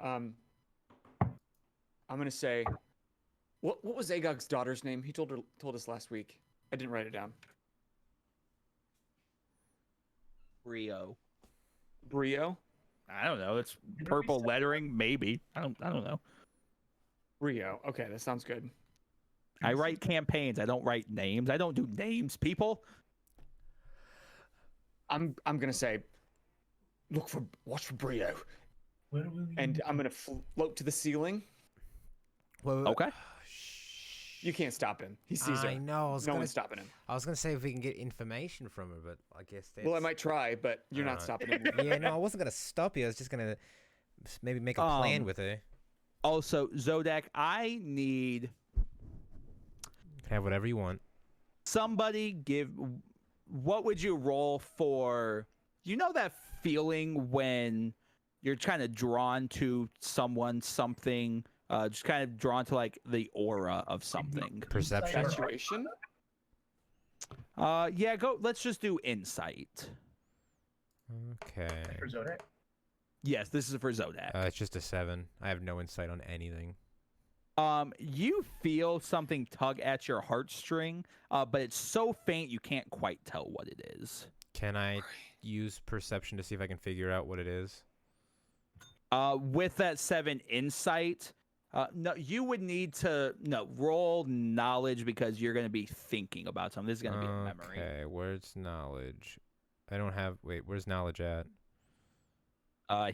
I'm gonna say, what was Agag's daughter's name? He told us last week. I didn't write it down. Brio. Brio. I don't know. It's purple lettering, maybe. I don't know. Brio. Okay, that sounds good. I write campaigns. I don't write names. I don't do names, people. I'm gonna say, watch for Brio, What do we and I'm gonna float to the ceiling. Wait, Okay. You can't stop him. He's Caesar. I know. No one's stopping him. I was gonna say if we can get information from her, but I guess. Well, I might try, but you're not Alright. stopping him. Yeah, no, I wasn't gonna stop you. I was just gonna maybe make a plan with her. Also, Zodak, I need Have whatever you want. somebody give. What would you roll for? You know that feeling when you're kind of drawn to someone, something, just kind of drawn to like the aura of something. Perception. Infatuation. Yeah, go. Let's just do insight. Okay. for Zodiac? Yes, this is for Zodak. It's just a 7. I have no insight on anything. You feel something tug at your heartstring, but it's so faint you can't quite tell what it is. Can I use perception to see if I can figure out what it is? With that 7 insight, no, you would need to roll knowledge because you're going to be thinking about something. This is going to be a memory. Okay, where's knowledge? I don't have. Wait, where's knowledge at?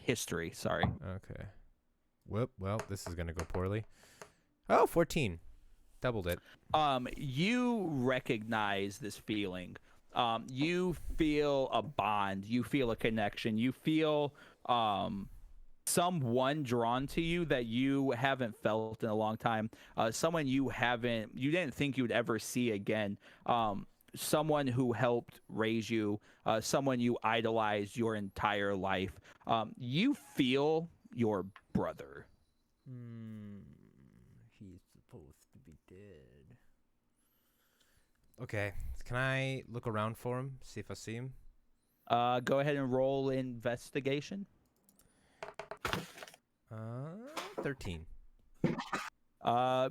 History. Sorry. Okay. Whoop. Well, this is gonna go poorly. Oh, 14. Doubled it. You recognize this feeling. You feel a bond. You feel a connection. You feel someone drawn to you that you haven't felt in a long time. Someone you didn't think you'd ever see again. Someone who helped raise you. Someone you idolized your entire life. You feel your brother. He's supposed to be dead. Okay. Can I look around for him? See if I see him? Go ahead and roll investigation. 13.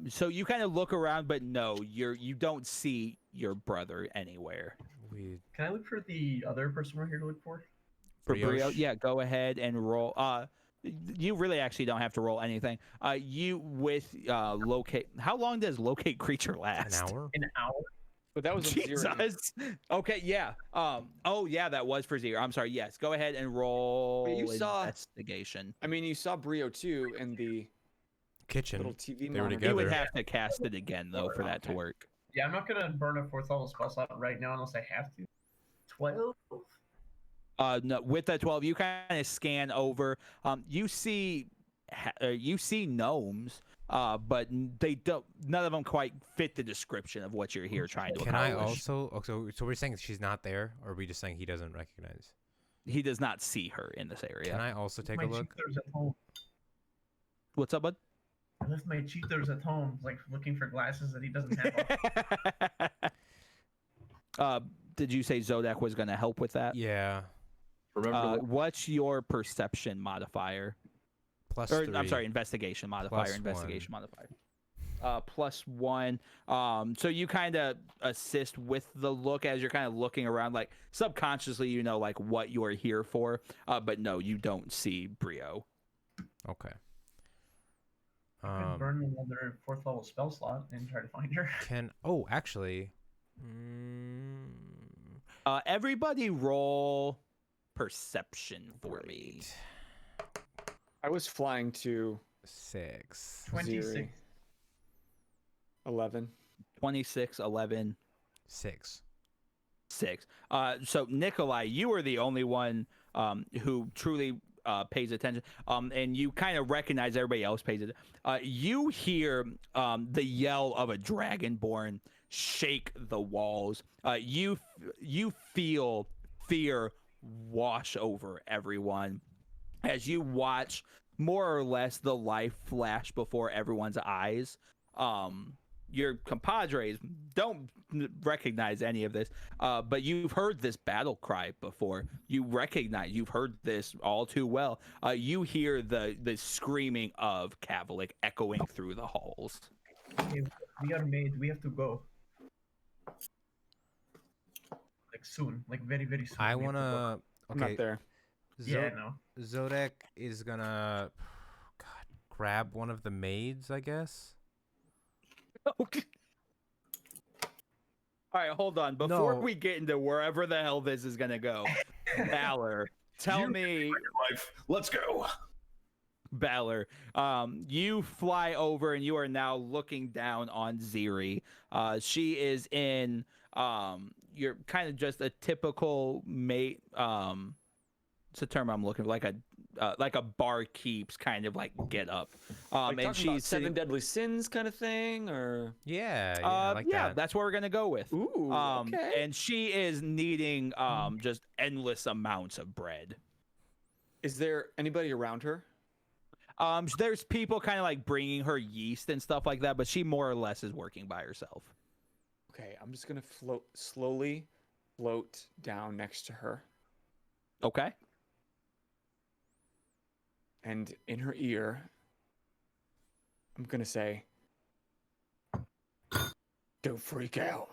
So you kind of look around, but no, you don't see your brother anywhere. We Can I look for the other person we're here to look for? For Brio, Brioche? yeah, go ahead and roll. You really actually don't have to roll anything. You with locate. How long does locate creature last? an hour? An hour. But that was a zero. Jesus. Okay, yeah. Oh yeah, that was for zero. I'm sorry. Yes, go ahead and roll But you saw- investigation. I mean, you saw Brio too in the Kitchen. little TV They were monitor. together. You would have to cast it again though for that to Okay. work. Yeah, I'm not gonna burn a 4th level spell slot right now unless I have to. 12. No, with that 12, you kind of scan over. You see gnomes, but they don't. None of them quite fit the description of what you're here trying to Can I accomplish. also? Oh, so we're saying she's not there, or are we just saying he doesn't recognize? He does not see her in this area. Can I also take my a look? cheaters at home. What's up, bud? I left my cheaters at home, like looking for glasses that he doesn't have. Did you say Zodak was going to help with that? Yeah. Remember, What's your perception modifier? Plus Or 3. I'm sorry, investigation modifier. Plus Investigation modifier. +1. So you kind of assist with the look as you're kind of looking around, like subconsciously, you know, like what you're here for. But no, you don't see Brio. Okay. I could burn another 4th level spell slot and try to find her. Actually. Everybody roll perception for me. Great. I was flying to 6. 26. 11. 26, 11, 6. 6. So Nikolai, you are the only one who truly pays attention, and you kind of recognize everybody else pays it. You hear the yell of a dragonborn shake the walls. You feel fear wash over everyone as you watch more or less the life flash before everyone's eyes. Your compadres don't recognize any of this, but you've heard this battle cry before. You've heard this all too well. You hear the screaming of Kavalik echoing through the halls. Okay, we are made. We have to go. Like soon. Like very, very soon. I we have to go. wanna. I'm not there. Yeah, no. Zodek is gonna, God, grab one of the maids, I guess. Okay. All right, hold on. Before No. we get into wherever the hell this is gonna go, Balor, tell me, Life. Let's go. Balor, you fly over and you are now looking down on Ziri. She is in, you're kind of just a typical mate. It's a term I'm looking for, like a barkeep's kind of like get up. Like And talking about she's seven sitting. deadly sins kind of thing, or Yeah, I like that. That's what we're gonna go with. ooh, okay. And she is needing just endless amounts of bread. Is there anybody around her? There's people kind of like bringing her yeast and stuff like that, but she more or less is working by herself. Okay, I'm just gonna slowly float down next to her, Okay. and in her ear, I'm gonna say, "Don't freak out."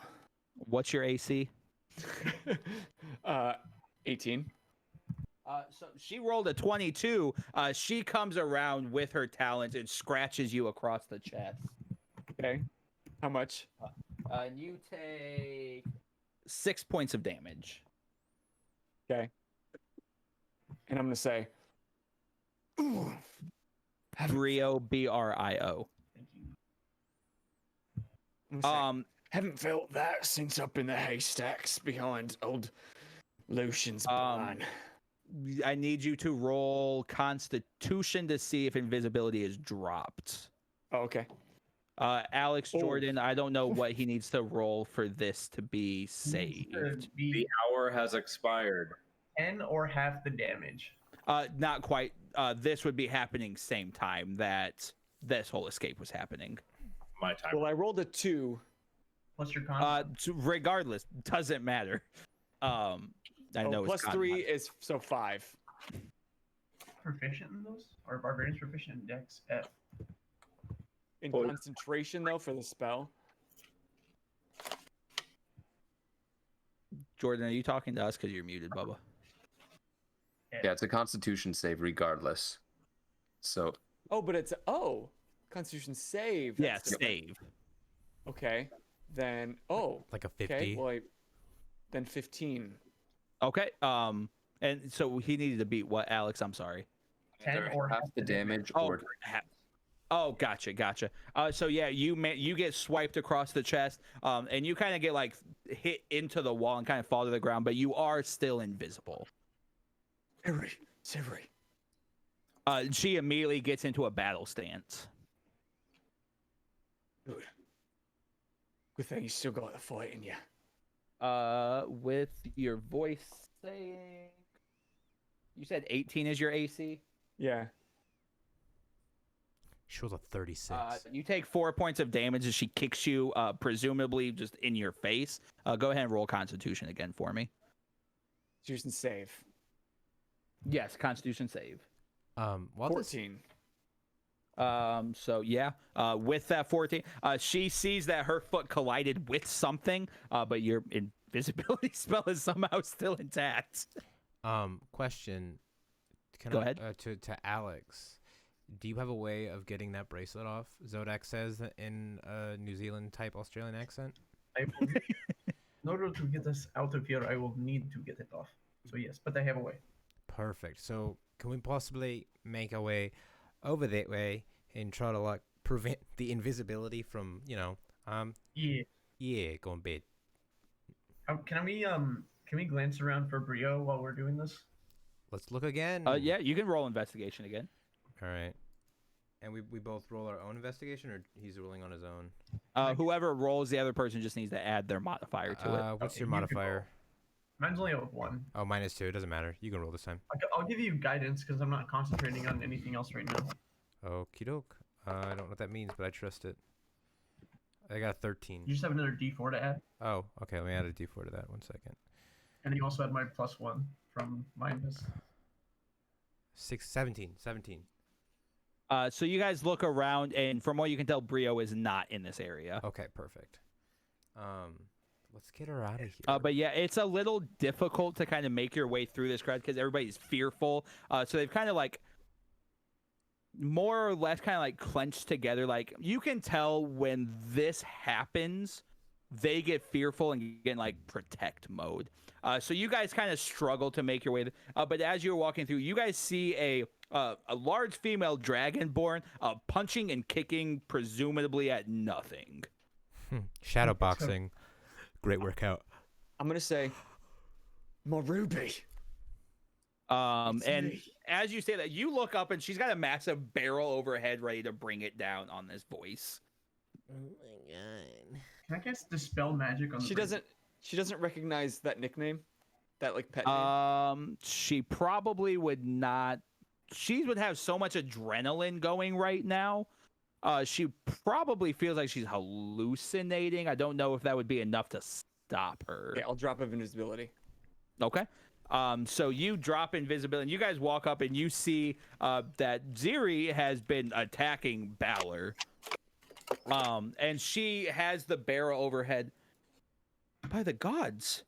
What's your AC? 18. So she rolled a 22. She comes around with her talent and scratches you across the chest. Okay. How much? And you take 6 points of damage. Okay. And I'm gonna say, "Ooh, Brio, B-R-I-O. I'm gonna say, haven't felt that since up in the haystacks behind old Lucian's barn." I need you to roll Constitution to see if invisibility is dropped. Oh, okay. Alex Oh. Jordan, I don't know what he needs to roll for this to be saved. Be The hour has expired. 10 or half the damage. Not quite. This would be happening same time that this whole escape was happening. My time. Well, I rolled a 2. Plus your con. Regardless, doesn't matter. I know Plus it's 3 is so 5. Proficient in those? Are barbarians proficient in Dex? F. In Oh. concentration though for the spell. Jordan, are you talking to us because you're muted, Bubba? Yeah, it's a Constitution save regardless. So Oh, but it's Constitution save. Yeah, That's different. save. Okay. Then Like a 50. okay. Well, then 15. Okay. And so he needed to beat what, Alex? I'm sorry. 10 or half the damage Oh, or gotcha. So yeah, you get swiped across the chest, and you kind of get like hit into the wall and kind of fall to the ground, but you are still invisible. Siri. She immediately gets into a battle stance. Good thing you still got the fight in you. With your voice saying, you said 18 is your AC. Yeah. She was a 36. You take 4 points of damage as she kicks you, presumably just in your face. Go ahead and roll Constitution again for me. Constitution save. Yes, Constitution save. While this, 14. So yeah, with that 14, she sees that her foot collided with something, but your invisibility spell is somehow still intact. question. Can Go I, ahead. To Alex. Do you have a way of getting that bracelet off? Zodak says in a New Zealand type Australian accent. I will, in order to get us out of here, I will need to get it off. So yes, but I have a way. Perfect. So can we possibly make our way over that way and try to like prevent the invisibility from, Yeah. going bad. Can we glance around for Brio while we're doing this? Let's look again. Yeah, you can roll investigation again. All right. And we both roll our own investigation, or he's rolling on his own? Whoever rolls, the other person just needs to add their modifier to it. What's Okay, your you can modifier? Mine's only a 1. Oh, -2. It doesn't matter. You can roll this time. I'll give you guidance because I'm not concentrating on anything else right now. Okie doke. I don't know what that means, but I trust it. I got a 13. You just have another D4 to add, Oh, okay. Let me add a D4 to that. 1 second. and you also had my +1 from minus. 17. So you guys look around, and from what you can tell, Brio is not in this area. Okay, perfect. Let's get her out of here. But yeah, it's a little difficult to kind of make your way through this crowd because everybody's fearful. So they've kind of like more or less kind of like clenched together. Like you can tell when this happens, they get fearful and get in like protect mode. So you guys kind of struggle to make your way. But as you're walking through, you guys see a large female dragonborn punching and kicking, presumably at nothing. Shadow boxing. Great workout. I'm gonna say, Marubi. And me. as you say that, you look up and she's got a massive barrel overhead ready to bring it down on this voice. Oh my god. Can I cast dispel magic on the She brain? doesn't. She doesn't recognize that nickname, that like pet name. She probably would not. She would have so much adrenaline going right now. She probably feels like she's hallucinating. I don't know if that would be enough to stop her. Okay, I'll drop of invisibility. Okay. So you drop invisibility, and you guys walk up, and you see that Ziri has been attacking Balor. And she has the barrel overhead. By the gods.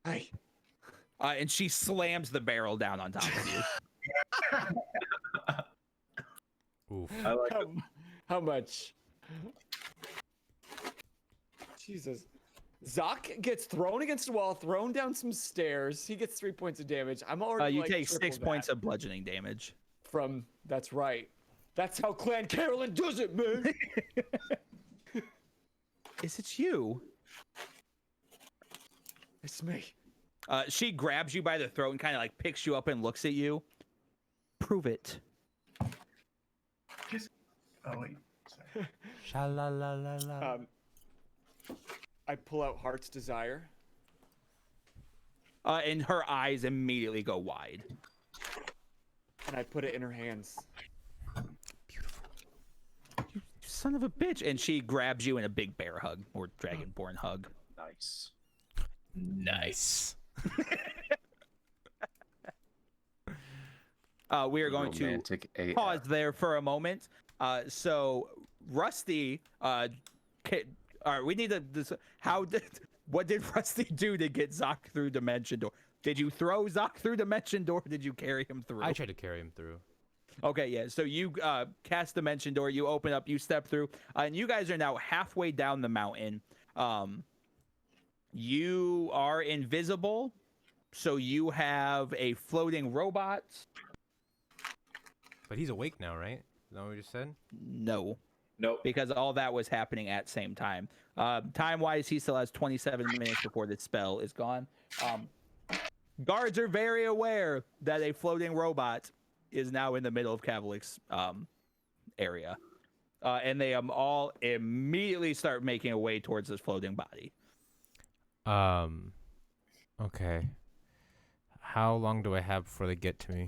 Hey, And she slams the barrel down on top of you. Oof. I like it. how much? Jesus. Zoc gets thrown against the wall, thrown down some stairs. He gets 3 points of damage. I'm already You like, take triple 6 points that of bludgeoning damage. from. That's right. That's how Clan Carolyn does it, man. Is it you? It's me. She grabs you by the throat and kind of like picks you up and looks at you. Prove it. Oh wait, sorry. Sha-la-la-la-la. I pull out Heart's Desire. And her eyes immediately go wide. And I put it in her hands. You son of a bitch. And she grabs you in a big bear hug or dragonborn hug. Nice. Nice. We are going to Romantic AF. pause there for a moment. So Rusty, all right, we need to. What did Rusty do to get Zoc through Dimension Door? Did you throw Zoc through Dimension Door? Or did you carry him through? I tried to carry him through. Okay, yeah. So you cast Dimension Door, you open up, you step through, and you guys are now halfway down the mountain. You are invisible, so you have a floating robot. But he's awake now, right? Is that what we just said? No, Nope. because all that was happening at same time. Time-wise, he still has 27 minutes before the spell is gone. Guards are very aware that a floating robot is now in the middle of Kavalik's area. And they all immediately start making a way towards this floating body. Okay. How long do I have before they get to me?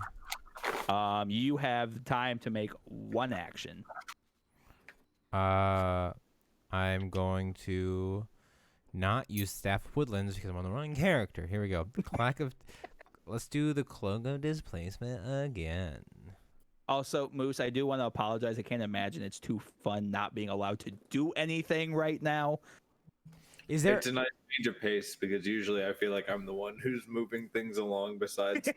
You have time to make one action. I'm going to not use Staff of Woodlands because I'm on the wrong character. Here we go. Let's do the Cloak of Displacement again. Also, Moose, I do want to apologize. I can't imagine it's too fun not being allowed to do anything right now. Is there? It's a nice change of pace because usually I feel like I'm the one who's moving things along besides.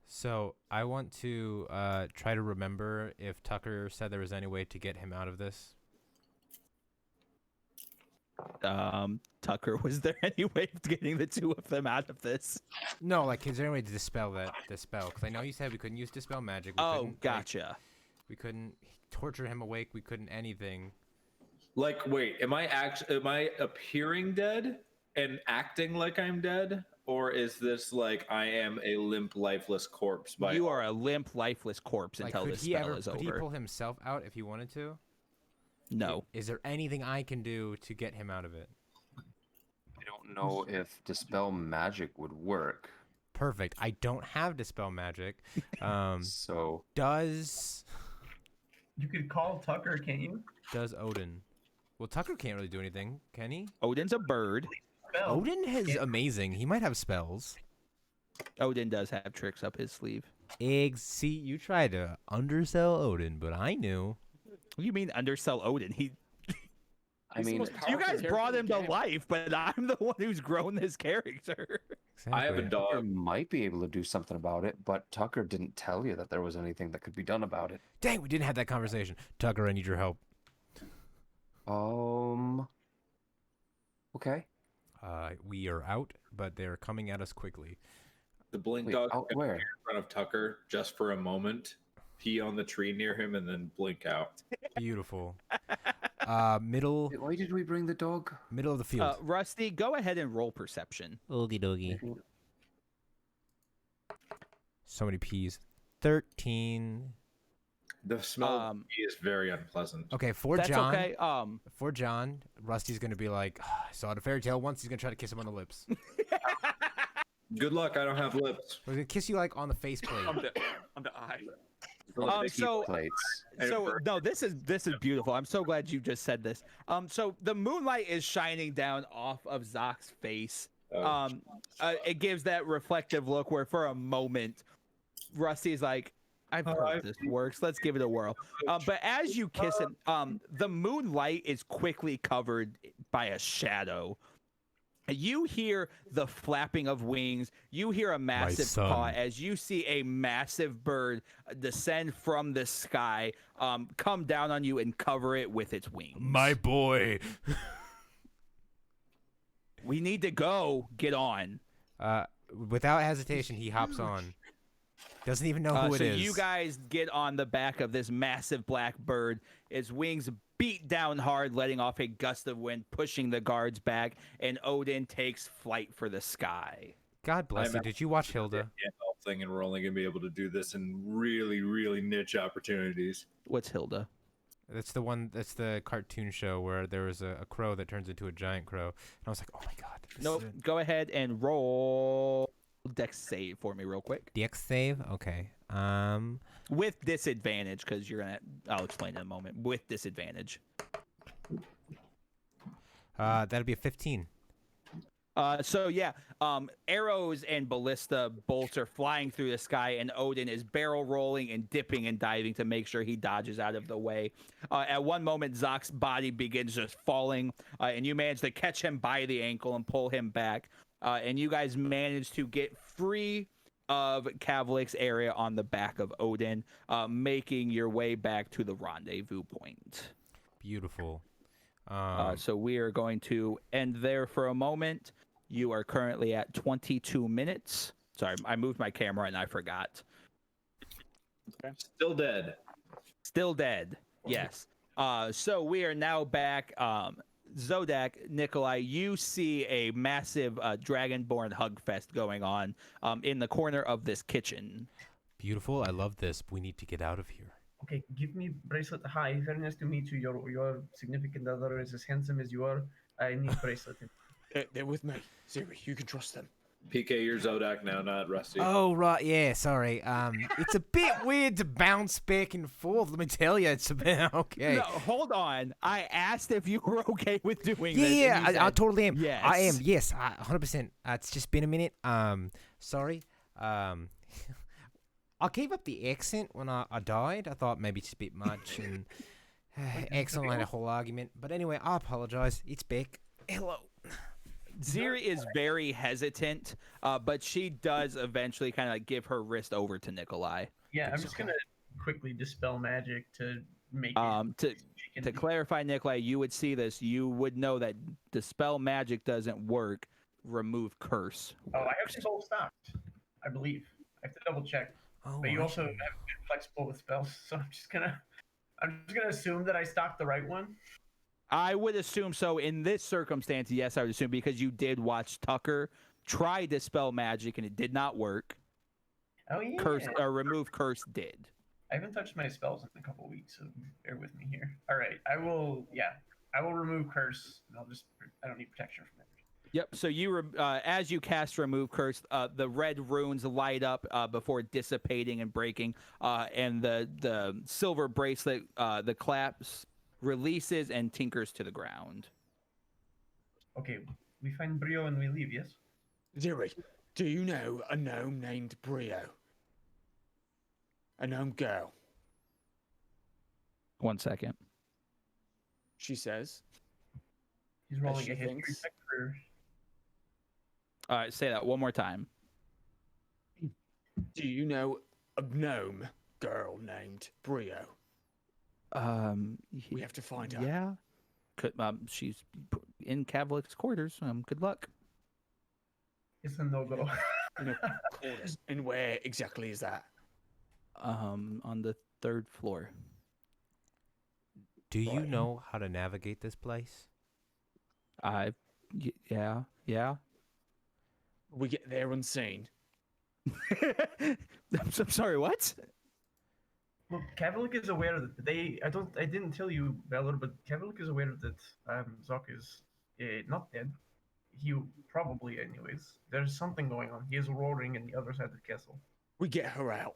So I want to try to remember if Tucker said there was any way to get him out of this. Tucker, was there any way of getting the two of them out of this? No, like, is there any way to dispel the spell? Because I know you said we couldn't use dispel magic. We Oh, couldn't, like, gotcha. we couldn't torture him awake. We couldn't anything. Like, wait, am I appearing dead and acting like I'm dead, or is this like I am a limp, lifeless corpse? By You are a limp, lifeless corpse Like, until could this he spell ever? is Could he over. pull himself out if he wanted to? No. Is there anything I can do to get him out of it? I don't know if Dispel Magic would work. Perfect. I don't have Dispel Magic. So Does You could call Tucker, can't you? Odin? Well, Tucker can't really do anything, can he? Odin's a bird. Spell. Odin is amazing. He might have spells. Odin does have tricks up his sleeve. See, you tried to undersell Odin, but I knew. What do you mean undersell Odin? I He's the mean, most You powerful guys character brought in him the to game. life, but I'm the one who's grown this character. I have a Exactly. Tucker dog. might be able to do something about it, but Tucker didn't tell you that there was anything that could be done about it. Dang, we didn't have that conversation. Tucker, I need your help. Okay. We are out, but they're coming at us quickly. The blink Wait, dog out can where? appear in front of Tucker just for a moment, pee on the tree near him, and then blink out. Beautiful. Middle Wait, why did we bring the dog? of the field. Rusty, go ahead and roll perception. Oogie doogie. So many peas. 13. The smell of Um, pee is very unpleasant. Okay, for That's John. okay. For John, Rusty's gonna be like, "Ah, I saw it a fairy tale once. He's gonna try to kiss him on the lips. Good luck. I don't have lips. He's gonna kiss you like on the faceplate. On the eye. So Plates. So no, this is beautiful. I'm so glad you just said this. So the moonlight is shining down off of Zock's face. Oh. It gives that reflective look where for a moment, Rusty's like, I've heard this works. Let's give it a whirl. But as you kiss him, the moonlight is quickly covered by a shadow. You hear the flapping of wings. You hear a massive son. caw as you see a massive bird descend from the sky, come down on you and cover it with its wings. My boy. We need to go. Get on. Without hesitation, he hops on. Doesn't even know who it So is. you guys get on the back of this massive black bird. Its wings beat down hard, letting off a gust of wind, pushing the guards back, and Odin takes flight for the sky. God bless you. Did you watch Hilda? Gandalf thing, and we're only gonna be able to do this in really, really niche opportunities. What's Hilda? That's the one. That's the cartoon show where there was a crow that turns into a giant crow, and I was like, oh my god. This Nope. is it. Go ahead and roll Dex save for me real quick. DX save. Okay. With disadvantage, because you're gonna. I'll explain in a moment. With disadvantage. That'd be a 15. So yeah, arrows and ballista bolts are flying through the sky, and Odin is barrel rolling and dipping and diving to make sure he dodges out of the way. At one moment, Zock's body begins just falling, and you manage to catch him by the ankle and pull him back. And you guys manage to get free of Kavlik's area on the back of Odin, making your way back to the rendezvous point. Beautiful. So we are going to end there for a moment. You are currently at 22 minutes. Sorry, I moved my camera and I forgot. Still dead. Still dead. Yes. So we are now back. Zodak, Nikolai, you see a massive Dragonborn hugfest going on in the corner of this kitchen. Beautiful. I love this. We need to get out of here. Okay, give me bracelet. Hi, very nice to meet you. Your significant other is as handsome as you are. I need bracelet. They're with me. Siri, you can trust them. PK, you're Zodak now, not Rusty. Oh right, yeah. Sorry. It's a bit weird to bounce back and forth. Let me tell you, it's a bit okay. No, hold on. I asked if you were okay with doing Yeah, this. and yeah, you I said totally am. Yes. I am. Yes, 100%. It's just been a minute. Sorry. I gave up the accent when I died. I thought maybe it's a bit much, and accent had a whole argument. But anyway, I apologize. It's back. Hello. Ziri is very hesitant, but she does eventually kind of like give her wrist over to Nikolai. Yeah, I'm It's just okay. gonna quickly dispel magic to make it. To clarify, Nikolai, you would see this. You would know that dispel magic doesn't work. Remove curse. Oh, I have spell stocked, I believe. I have to double check. Oh, But you I also see. have been flexible with spells, so I'm just gonna assume that I stocked the right one. I would assume so. In this circumstance, yes, I would assume because you did watch Tucker tried dispel magic and it did not work. Oh yeah. Curse or remove curse did. I haven't touched my spells in a couple weeks, so bear with me here. All right, I will. Yeah, I will remove curse. And I don't need protection from it. Yep. So as you cast remove curse, the red runes light up before dissipating and breaking, and the silver bracelet, the clasp releases and tinkers to the ground. Okay, we find Brio and we leave. Yes. Ziri, do you know a gnome named Brio? A gnome girl. 1 second. She says. He's rolling she a hit. thinks. All right, say that one more time. Do you know a gnome girl named Brio? We have to find her. Yeah. She's in Cavalik's quarters. Good luck. It's a no-go. Quarters. And where exactly is that? On the 3rd floor. Do you Right. know how to navigate this place? Yeah. We get there unseen. I'm sorry, what? Look, Kavalik is aware that I didn't tell you, Valor, but Kavalik is aware that Zok is not dead. He probably, anyways. There's something going on. He is roaring in the other side of the castle. We get her out,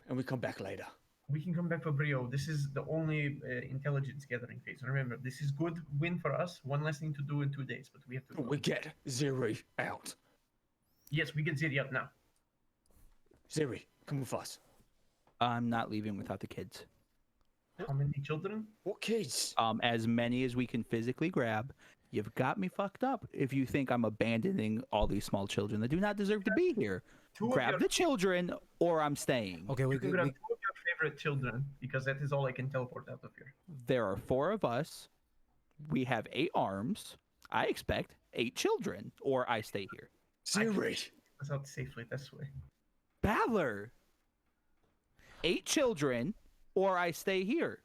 and we come back later. We can come back for Brio. This is the only intelligence gathering phase. Remember, this is good win for us. One less thing to do in 2 days, but we have to. We get Ziri out. Yes, we get Ziri out now. Ziri, come with us. I'm not leaving without the kids. How many children? What kids? As many as we can physically grab. You've got me fucked up if you think I'm abandoning all these small children that do not deserve to be here. Grab the children, or I'm staying. Okay, You can grab 2 of your favorite children, because that is all I can teleport out of here. There are 4 of us. We have 8 arms. I expect 8 children, or I stay here. Ziri. Let's out safely this way. Battler. 8 children, or I stay here.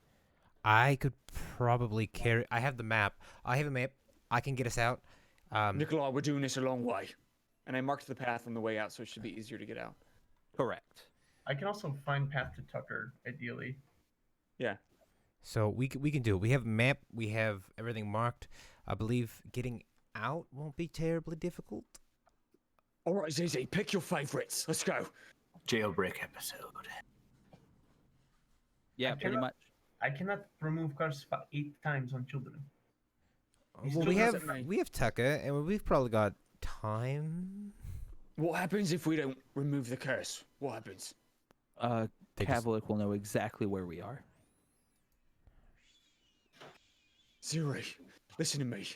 I could probably carry. I have the map. I have a map. I can get us out. Nikolai, we're doing this a long way. And I marked the path on the way out, so it should be easier to get out. Correct. I can also find path to Tucker, ideally. Yeah. So we can do it. We have a map. We have everything marked. I believe getting out won't be terribly difficult. All right, Zizi, pick your favorites. Let's go. Jailbreak episode. Yeah, I pretty cannot- much. I cannot remove curse 8 times on children. He Well, still we doesn't have know. we have Tucker, and we've probably got time. What happens if we don't remove the curse? What happens? They just- Kavalik will know exactly where we are. Ziri, listen to me.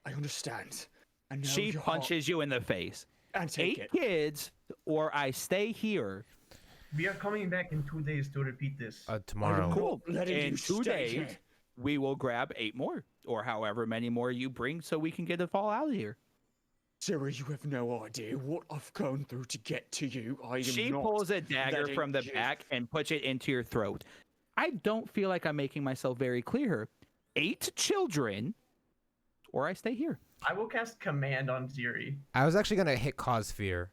I understand. I know She your punches you in the face. heart. And take 8 it. kids, or I stay here. We are coming back in 2 days to repeat this. Tomorrow. Cool. letting In you 2 stay days, here. we will grab 8 more, or however many more you bring, so we can get it all out of here. Ziri, you have no idea what I've gone through to get to you. I am She not pulls a dagger letting from the you- back and puts it into your throat. I don't feel like I'm making myself very clear. 8 children, or I stay here. I will cast command on Ziri. I was actually gonna hit cause fear.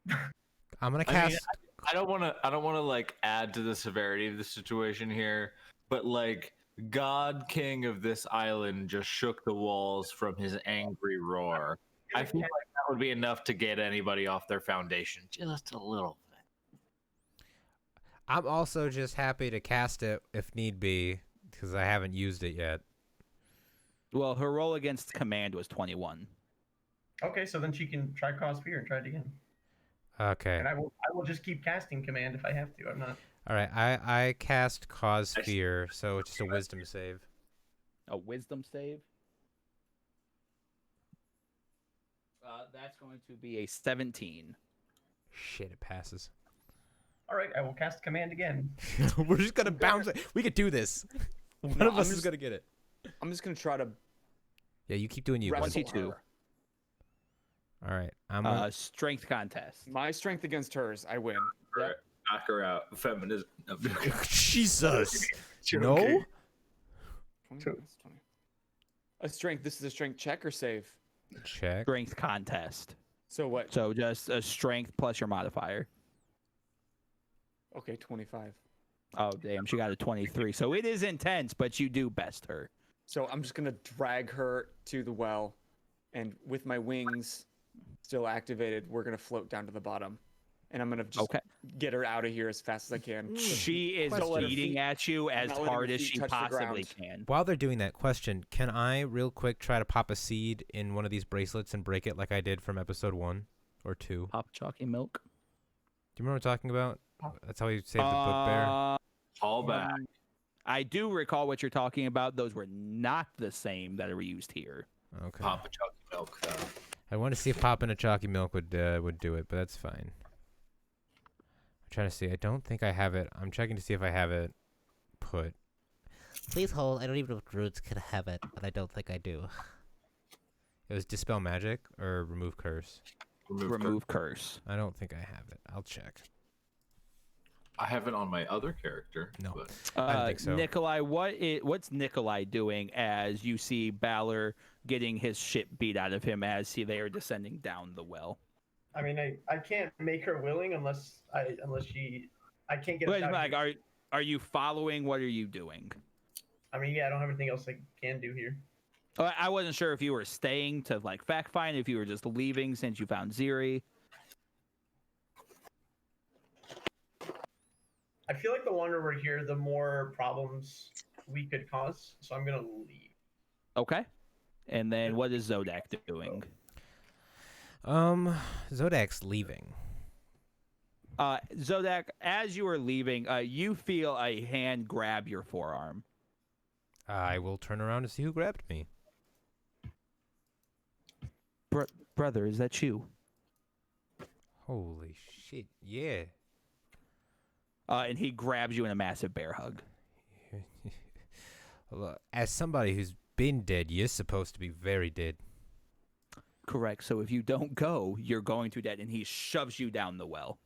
I'm gonna cast. I don't want to like add to the severity of the situation here, but like God King of this island just shook the walls from his angry roar. I feel like that would be enough to get anybody off their foundation, just a little bit. I'm also just happy to cast it if need be, because I haven't used it yet. Well, her roll against command was 21. Okay, so then she can try cause fear and try it again. Okay. And I will just keep casting command if I have to. I'm not. All right. I cast cause fear, so it's just a wisdom save. A wisdom save? That's going to be a 17. Shit, it passes. All right, I will cast command again. We're just gonna bounce it. We could do this. One No, of I'm us is just- gonna get it. I'm just gonna try to Yeah, you keep doing you. wrestle buddy. 22. her. All right. I'm gonna, Strength contest. My strength against hers, I win. Right. Knock her out. Feminism. No, Jesus. You're No. okay. 20, that's 20. A strength. This is a strength check or save. Check. Strength contest. So what? So just a strength plus your modifier. Okay, 25. Oh damn, she got a 23. So it is intense, but you do best her. So I'm just gonna drag her to the well, and with my wings still activated, we're gonna float down to the bottom, and I'm gonna just Okay. get her out of here as fast as I can. She is Don't let her beating feet- at you as not letting hard her as feet she touch the possibly ground. can. While they're doing that, question: can I real quick try to pop a seed in one of these bracelets and break it like I did from episode 1 or 2? Pop chalky milk. Do you remember what I'm talking about? That's how he saved the book Call back. I do recall what you're talking about. Those were not the same that were used here. bear. Okay. Papa Chucky milk, though. I want to see if popping a chalky milk would do it, but that's fine. I'm trying to see. I don't think I have it. I'm checking to see if I have it put. Please hold. I don't even know if druids can have it, but I don't think I do. It was dispel magic or remove curse. Remove curse. I don't think I have it. I'll check. I have it on my other character. No. But I don't think so. Nikolai, what's Nikolai doing as you see Balor getting his shit beat out of him as they are descending down the well? I mean, I can't make her willing unless she. I can't get. Wait, us out like, here. are you following? What are you doing? I mean, yeah, I don't have anything else I can do here. I wasn't sure if you were staying to like fact find, if you were just leaving since you found Ziri. I feel like the longer we're here, the more problems we could cause. So I'm gonna leave. Okay. And then what is Zodak doing? Zodak's leaving. Zodak, as you are leaving, you feel a hand grab your forearm. I will turn around to see who grabbed me. Brother, is that you? Holy shit! Yeah. And he grabs you in a massive bear hug. Look, as somebody who's been dead, you're supposed to be very dead. Correct. So if you don't go, you're going to dead, and he shoves you down the well.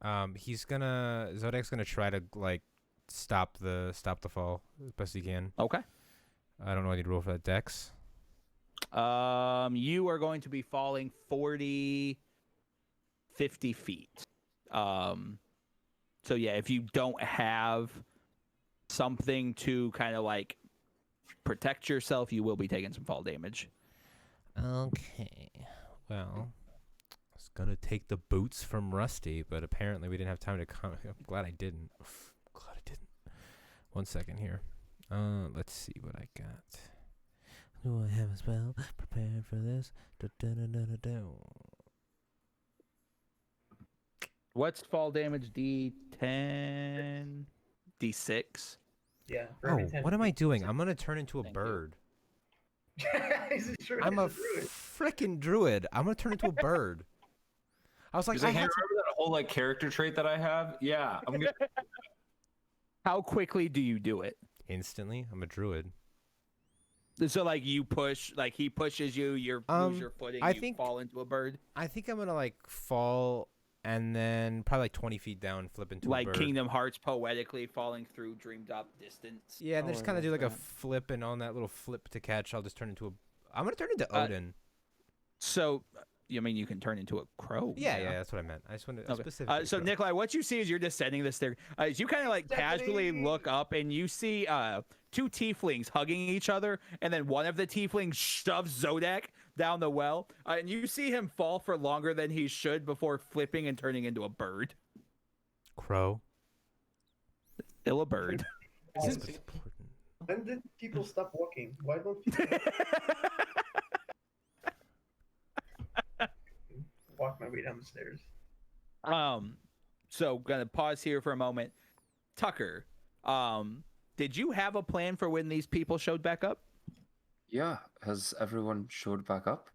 Zodak's gonna try to like stop the fall as best he can. Okay. I don't know. I need to roll for that dex. You are going to be falling 40, 50 feet. So yeah, if you don't have something to kind of like protect yourself, you will be taking some fall damage. Okay. Well, I was gonna take the boots from Rusty, but apparently we didn't have time to come. I'm glad I didn't. Glad I didn't. 1 second here. Let's see what I got. Do I have a spell prepared for this? What's fall damage? D10, D6. Yeah. for Oh, every 10 what am I feet. doing? I'm gonna turn into a Thank you. bird. He's a I'm a druid. freaking druid. I'm gonna turn into a bird. I was like, He's like, I hey, had remember that whole like character trait that I have? Yeah, I'm gonna. How quickly do you do it? instantly. I'm a druid. So like you push, like he pushes you, you lose your footing, I you think- fall into a bird, I think I'm gonna like fall and then probably like 20 feet down, flip into a like bird. Kingdom Hearts poetically falling through dreamed up distance. Yeah, and then Oh, just I kind of do love like a that. flip, and on that little flip to catch, I'll just turn into a. I'm gonna turn into Uh, Odin. So, you mean you can turn into a crow? Yeah, now. yeah, that's what I meant. I just wanted Okay. specifically. So Nikolai, what you see is you're descending the stair. As you kind of like casually look up, and you see two tieflings hugging each other, and then one of the tieflings shoves Zodak down the well, and you see him fall for longer than he should before flipping and turning into a bird. Crow. Still a bird. That's Since- what's important. When did people stop walking? Why don't people walk my way down the stairs? So gonna pause here for a moment. Tucker, did you have a plan for when these people showed back up? Yeah. Has everyone showed back up?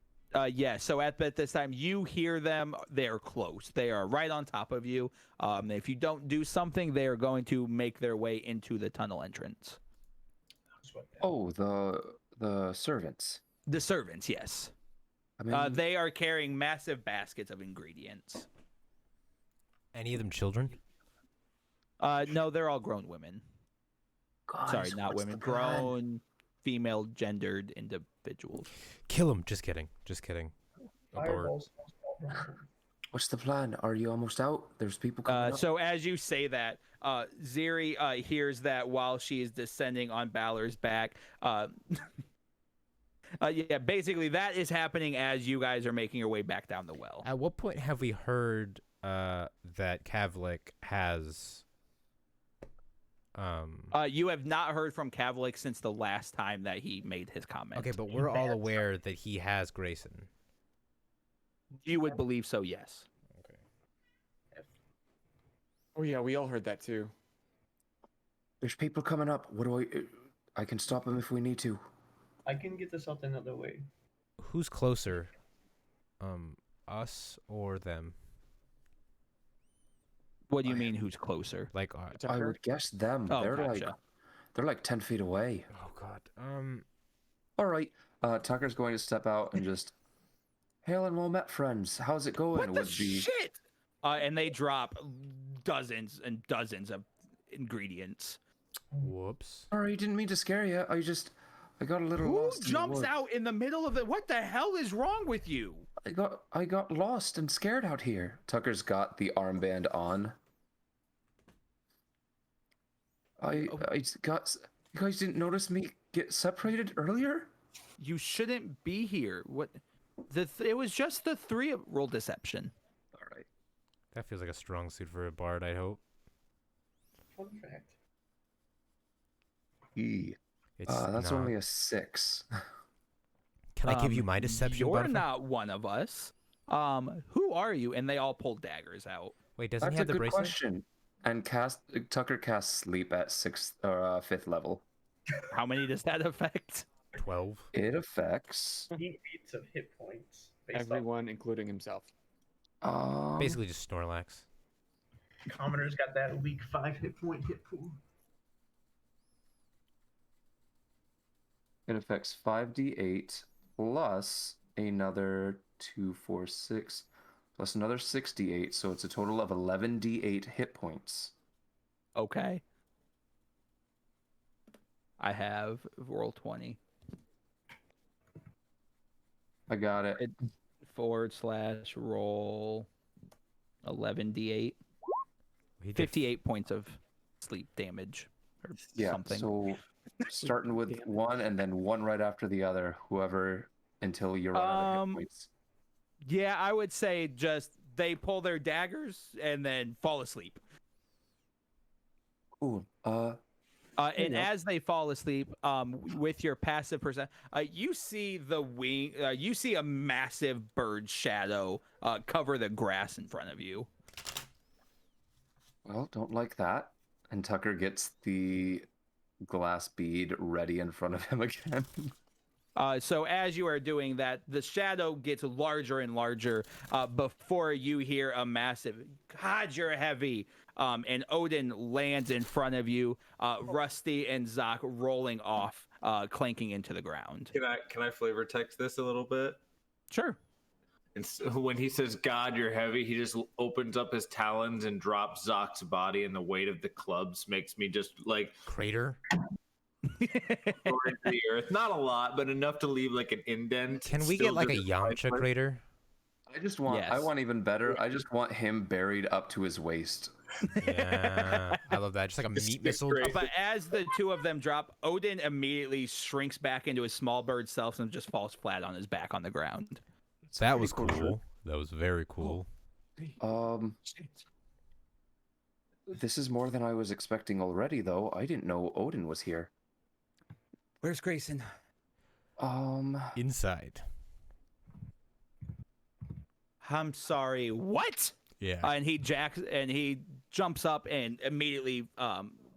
Yeah, so at this time, you hear them. They're close. They are right on top of you. If you don't do something, they are going to make their way into the tunnel entrance. Oh, the servants. The servants, yes. I mean, They are carrying massive baskets of ingredients. Any of them children? No, they're all grown women. guys, Sorry, not what's women. the plan? Grown female gendered individuals. Kill him. Just kidding. Just kidding. Abort. Fireballs. What's the plan? Are you almost out? There's people coming up. So as you say that, Ziri hears that while she is descending on Balor's back. Yeah, basically that is happening as you guys are making your way back down the well. At what point have we heard that Kavlik has? You have not heard from Kavlik since the last time that he made his comment. Okay, but we're all aware that he has Grayson. You would believe so, yes. Oh yeah, we all heard that too. There's people coming up. What do I can stop them if we need to. I can get this out another way. Who's closer? Us or them? What do you mean? Who's closer? Like, I would guess them. Oh, they're gotcha. like 10 feet away. oh god. All right. Tucker's going to step out and just, hail and well met, friends. How's it going? What the shit? And they drop dozens and dozens of ingredients. Whoops. Sorry, didn't mean to scare you. I got a little Who lost. in the jumps woods. out in the middle of it? What the hell is wrong with you? I got lost and scared out here. Tucker's got the armband on. I got. You guys didn't notice me get separated earlier? You shouldn't be here. What? It was just the three of roll deception. All right. That feels like a strong suit for a bard, I hope. Fun fact. It's That's not. only a 6. Can I give you my deception You're buffer? not one of us. Who are you? And they all pull daggers out. Wait, doesn't That's he a have the good bracelet? question. And Tucker casts sleep at 6th or 5th level. How many does that affect? 12. It affects 8 beats of hit points. Based Everyone, including himself. Basically just Snorlax. Commoner's got that weak 5 hit point hit pool. It affects 5d8 plus another 2, 4, 6 plus another 6d8, so it's a total of 11d8 hit points. Okay. I have roll 20. I got it. / roll 11d8. He did 58 points of sleep damage or Yeah, something. so starting with 1 and then 1 right after the other, whoever, until you run out of hit points. Yeah, I would say just they pull their daggers and then fall asleep. Cool. And as they fall asleep, with your passive percent, you see the wing. You see a massive bird shadow cover the grass in front of you. Well, don't like that. And Tucker gets the glass bead ready in front of him again. So as you are doing that, the shadow gets larger and larger before you hear a massive, God, you're heavy. And Odin lands in front of you, Rusty and Zoc rolling off, clanking into the ground. Can I flavor text this a little bit? Sure. And so when he says, God, you're heavy, he just opens up his talons and drops Zoc's body, and the weight of the clubs makes me just like Crater? go into the earth. Not a lot, but enough to leave like an indent. Can we Still get like a just Yamcha crater? I want even better. I just want him buried up to his waist. Yeah, I love that. Just like a meat missile. great. But as the two of them drop, Odin immediately shrinks back into his small bird self and just falls flat on his back on the ground. That was cool. That was very cool. This is more than I was expecting already, though. I didn't know Odin was here. Where's Grayson? Inside. I'm sorry. What? Yeah. And he jumps up and immediately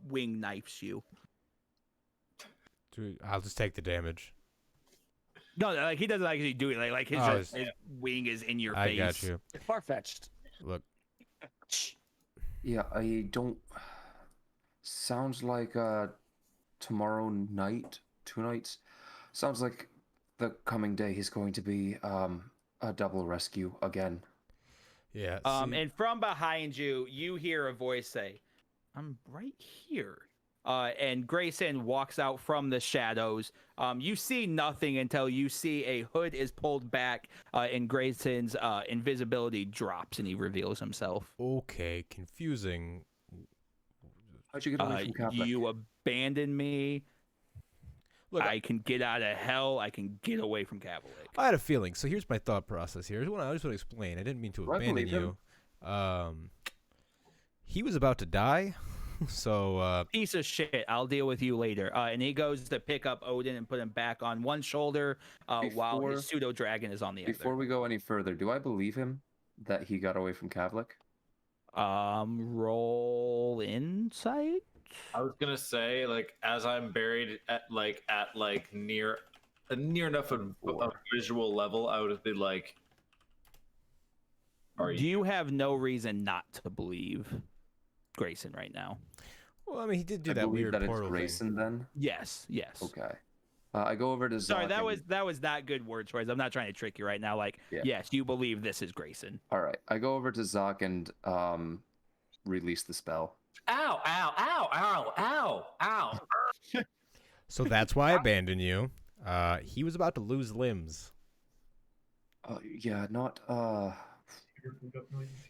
wing knifes you. Dude, I'll just take the damage. No, like he doesn't actually do it. Like his wing is in your I face. got you. Far-fetched. Look. Yeah, I don't. Sounds like tomorrow night, 2 nights. Sounds like the coming day is going to be a double rescue again. Yeah. And from behind you, you hear a voice say, "I'm right here." and Grayson walks out from the shadows. You see nothing until you see a hood is pulled back, and Grayson's invisibility drops, and he reveals himself. Okay, confusing. How'd you get away from Catholic? You abandoned me. Look, I can get out of hell. I can get away from Cavalic. I had a feeling. So here's my thought process here. I just want to explain. I didn't mean to Do I abandon believe him? you. He was about to die, so Piece of shit. I'll deal with you later. And he goes to pick up Odin and put him back on one shoulder, while Before- his pseudo dragon is on the Before other. we go any further, do I believe him that he got away from Kavlik? Roll insight. I was gonna say, like, as I'm buried at near enough of a visual level, I would be like, "Are you?" You have no reason not to believe Grayson right now. well, I mean, he did do I that believe weird that it's portal thing. Grayson then. Yes. Okay. I go over to Sorry, Zoc that and- was not good word choice. I'm not trying to trick you right now. Like, Yeah. yes, you believe this is Grayson. All right. I go over to Zoc and release the spell. Ow! Ow! Ow! Ow! Ow! Ow! So that's why I abandoned you. He was about to lose limbs. Yeah, not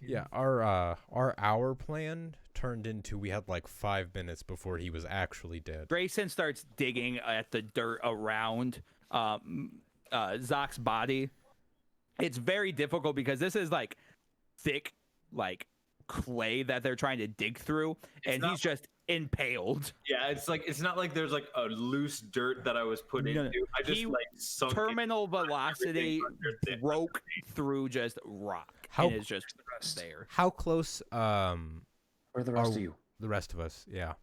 Yeah, our hour plan turned into we had like 5 minutes before he was actually dead. Grayson starts digging at the dirt around Zoc's body. It's very difficult because this is like thick, like clay that they're trying to dig through, and not- he's just impaled. Yeah, it's not like there's like a loose dirt that I was put No, no. into. I just He- like sunk Terminal velocity underneath. broke through just rock, How- and is just there. How close where are the rest Are- of you? the rest of us? Yeah.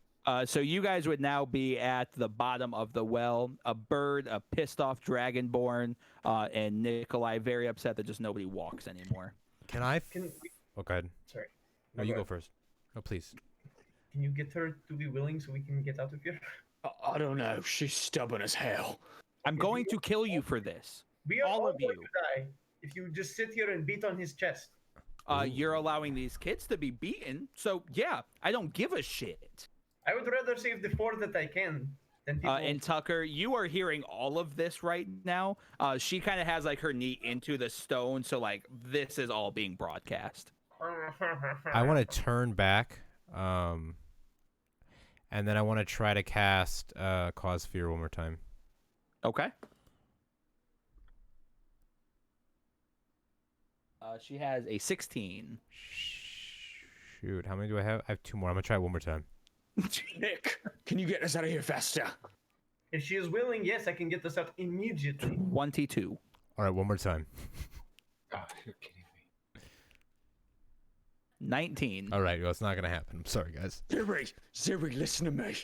So you guys would now be at the bottom of the well. A bird, a pissed off dragonborn, and Nikolai very upset that just nobody walks anymore. Can I? Can Oh, go ahead. sorry. No, you go first. Oh, please. Can you get her to be willing so we can get out of here? I don't know. She's stubborn as hell. I'm going to kill you for this. We are All all of going you. to die if you just sit here and beat on his chest. You're allowing these kids to be beaten, so yeah, I don't give a shit. I would rather save the 4 that I can than people. And Tucker, you are hearing all of this right now. She kind of has like her knee into the stone, so like this is all being broadcast. I want to turn back, and then I want to try to cast Cause Fear one more time. Okay. She has a 16. Shoot, how many do I have? I have 2 more. I'm gonna try one more time. Nick, can you get us out of here faster? If she is willing, yes, I can get this out immediately. 22. All right, one more time. Oh, you're kidding me. 19. All right, well, it's not gonna happen. I'm sorry, guys. Ziri, listen to me.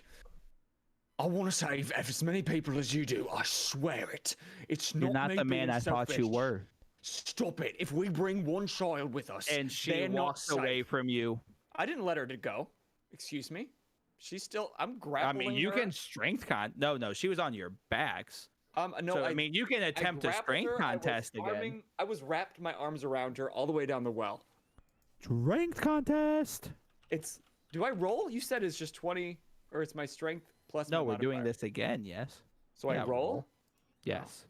I want to save as many people as you do. I swear it. It's You're not me the man being I thought you selfish. were. Stop it. If we bring one child with us, And she they're not walks away safe. from you. I didn't let her to go. Excuse me. She's still. I'm I grappling. mean, you her. can strength No, she was on your backs. No, So, I mean, you can attempt a grappled strength her, I was contest again. arming- I was wrapped my arms around her all the way down the well. Strength contest. It's. Do I roll? You said it's just 20, or it's my strength plus. No, my we're doing modifier. this again. Yes. So I Yeah, roll. roll. Yes.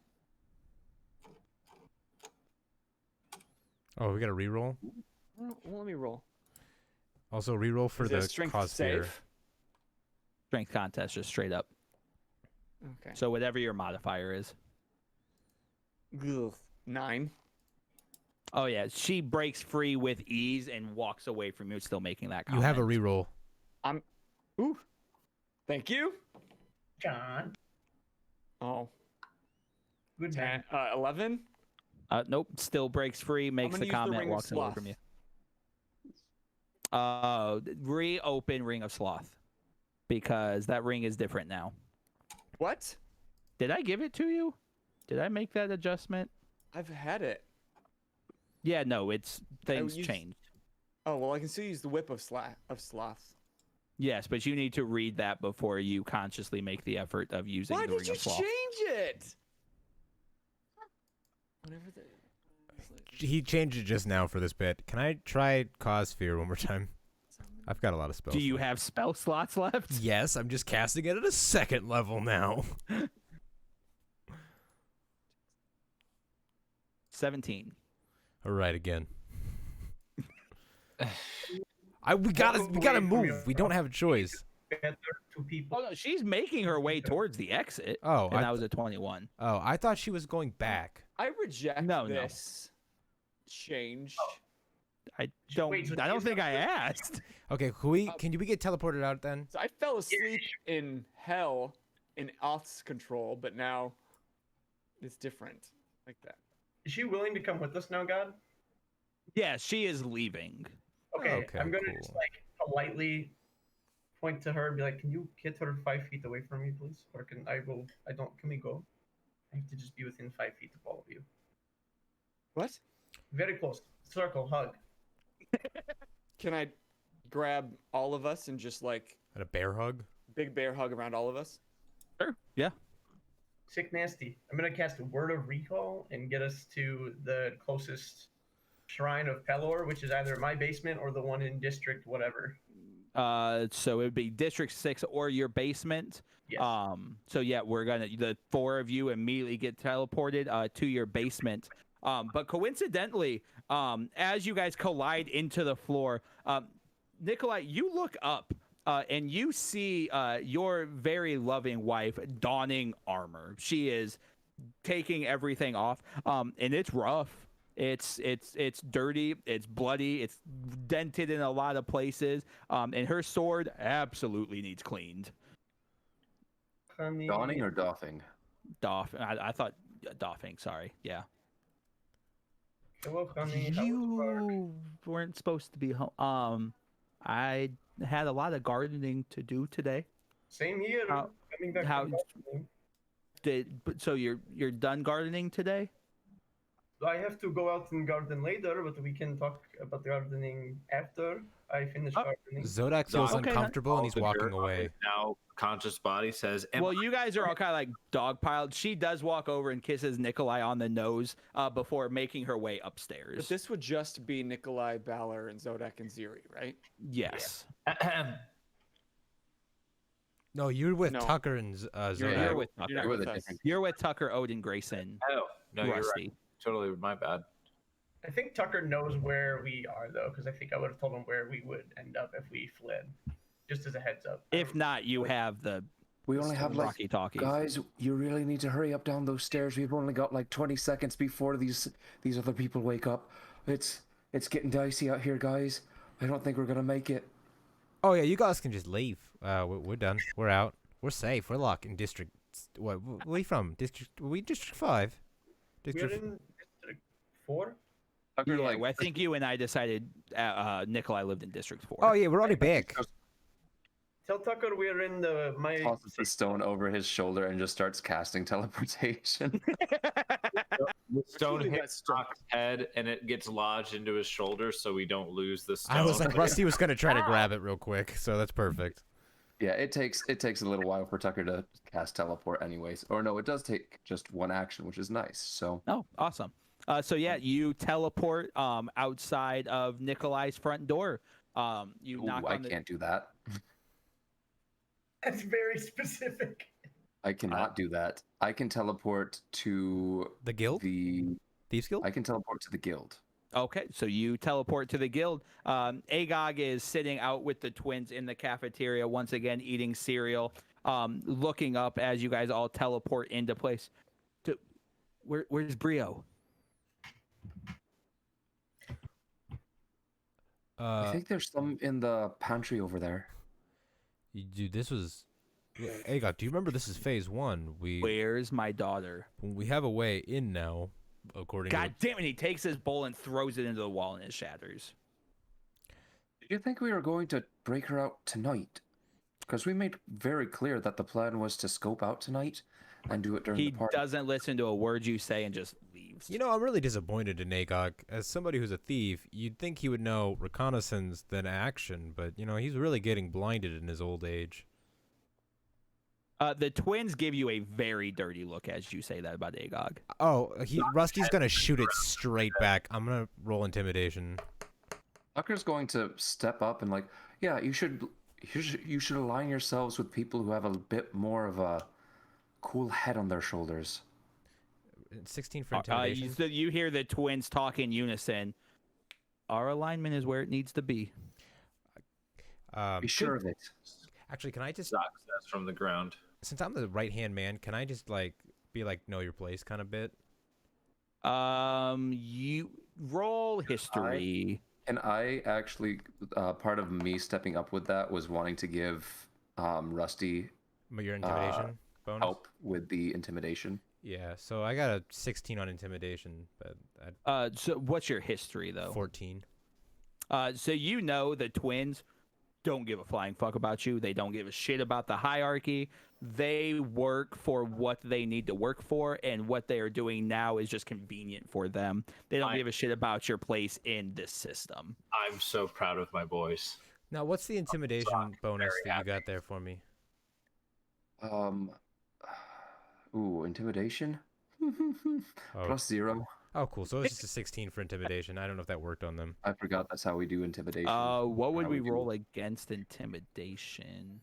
Oh, we got to reroll. Well, let me roll. Also, reroll for Is it a the strength Cause Fear. save? Strength contest, just straight up. Okay. So whatever your modifier is. Ugh. 9. Oh yeah, she breaks free with ease and walks away from you, still making that You comment. have a reroll. Ooh. Thank you. John, Oh. good man. 11. Nope, still breaks free, makes gonna the use the comment, Ring of walks away Sloth. from you. Reopen Ring of Sloth, because that ring is different now. What? Did I give it to you? Did I make that adjustment? I've had it. Yeah, no, it's things used- changed. Oh well, I can still use the whip of sloths. Yes, but you need to read that before you consciously make the effort of using Why the did Ring you of Sloth. change it? Whatever the. He changed it just now for this bit. Can I try Cause Fear one more time? I've got a lot of spells. Do you have spell slots left? Yes, I'm just casting it at a 2nd level now. 17. All right, again. We gotta move. We don't have a choice. Better to people. Oh no, she's making her way towards the exit. Oh, and that was a 21. Oh, I thought she was going back. I reject No. this change. I don't. Wait, so I don't she's think not I good? asked. Okay, can we get teleported out then? So I fell asleep in hell in Oth's control, but now it's different like that. Is she willing to come with us now, God? Yeah, she is leaving. Okay, Okay, I'm gonna cool. just like politely point to her and be like, "Can you get her 5 feet away from me, please? Or can we go? I have to just be within 5 feet of all of you. What? Very close. Circle, hug. Can I grab all of us and just like And a bear hug? big bear hug around all of us? Sure. Yeah. Sick nasty. I'm gonna cast a word of recall and get us to the closest shrine of Pelor, which is either my basement or the one in district whatever. So it would be District 6 or your basement. Yes. So yeah, the 4 of you immediately get teleported to your basement. But coincidentally, as you guys collide into the floor, Nikolai, you look up and you see your very loving wife donning armor. She is taking everything off, and it's rough. It's dirty, it's bloody, it's dented in a lot of places, and her sword absolutely needs cleaned. Honey. Donning or doffing? I thought doffing. Sorry, yeah. Hello, honey. How was work? You weren't supposed to be home. I had a lot of gardening to do today. Same here. How- Coming back how- from gardening. So you're done gardening today? I have to go out and garden later, but we can talk about gardening after I finish gardening. Zodak feels Okay, uncomfortable and he's All the walking dirt on away. his now conscious body says, "Am Well, you guys are all kind of like dogpiled. She does walk over and kisses Nikolai on the nose before making her way But upstairs. this would just be Nikolai, Balor, and Zodak and Ziri, right? Yes. No, you're with No. Tucker and Zodak. You're with Tucker. You're not With with a us. different- You're with Tucker, Odin, Grayson, Oh, no, you're Rusty. right. Totally my bad. I think Tucker knows where we are though, because I think I would have told him where we would end up if we fled. Just as a heads up. If not, you have the We only have like, Rocky Talkies. guys, you really need to hurry up down those stairs. We've only got like 20 seconds before these other people wake up. It's getting dicey out here, guys. I don't think we're gonna make it. Oh yeah, you guys can just leave. We're done. We're out. We're safe. We're locked in District. Where are you from? District 5. We're District. in District 4. Tucker, Yeah, like, well, I think you and I decided Nikolai lived in District 4. Oh yeah, we're already back. Tell Tucker we're in my. tosses the stone over his shoulder and just starts casting teleportation. The stone Truly hits Rock's head and it gets lodged into his shoulder, so we don't lose the stone. I was like, Rusty was gonna try to grab it real quick, so that's perfect. Yeah, it takes a little while for Tucker to cast teleport, anyways. Or no, it does take just one action, which is nice. So Oh, awesome. So yeah, you teleport outside of Nikolai's front door. You ooh, knock I on the can't do that. That's very specific. I cannot do that. I can teleport to The guild, the. Thieves Guild. I can teleport to the guild. Okay, so you teleport to the guild. Agog is sitting out with the twins in the cafeteria, once again eating cereal, looking up as you guys all teleport into place. Where's Brio? I think there's some in the pantry over there. Dude, this was. Hey, God, do you remember this is phase 1? Where's my daughter? We have a way in now, according God damn it! He takes his bowl and throws it into the wall, and it shatters. Did you think we were going to break her out tonight? Because we made very clear that the plan was to scope out tonight and do it during He the party. doesn't listen to a word you say and just leaves. You know, I'm really disappointed in Agog. As somebody who's a thief, you'd think he would know reconnaissance than action, but, you know, he's really getting blinded in his old age. The twins give you a very dirty look as you say that about Agog. Oh, Rusty's gonna shoot it straight back. I'm gonna roll intimidation. Tucker's going to step up and like, Yeah, you should align yourselves with people who have a bit more of a cool head on their shoulders. 16 for intimidation. So you hear the twins talk in unison. Our alignment is where it needs to be. Be sure of it. Actually, can I just, Zoc says from the ground. since I'm the right hand man, can I just like be like know your place kind of bit? You roll history. And I actually, part of me stepping up with that was wanting to give Rusty Your intimidation bonus. help with the intimidation. Yeah, so I got a 16 on intimidation, but So what's your history though? 14. So you know the twins don't give a flying fuck about you. They don't give a shit about the hierarchy. They work for what they need to work for, and what they are doing now is just convenient for them. They don't give a shit about your place in this system. I'm so proud of my boys. Now, what's the intimidation bonus that you got there for me? Intimidation? Oh. +0. Oh, cool. So it's just a 16 for intimidation. I don't know if that worked on them. I forgot that's how we do intimidation. What would How we do- roll against intimidation?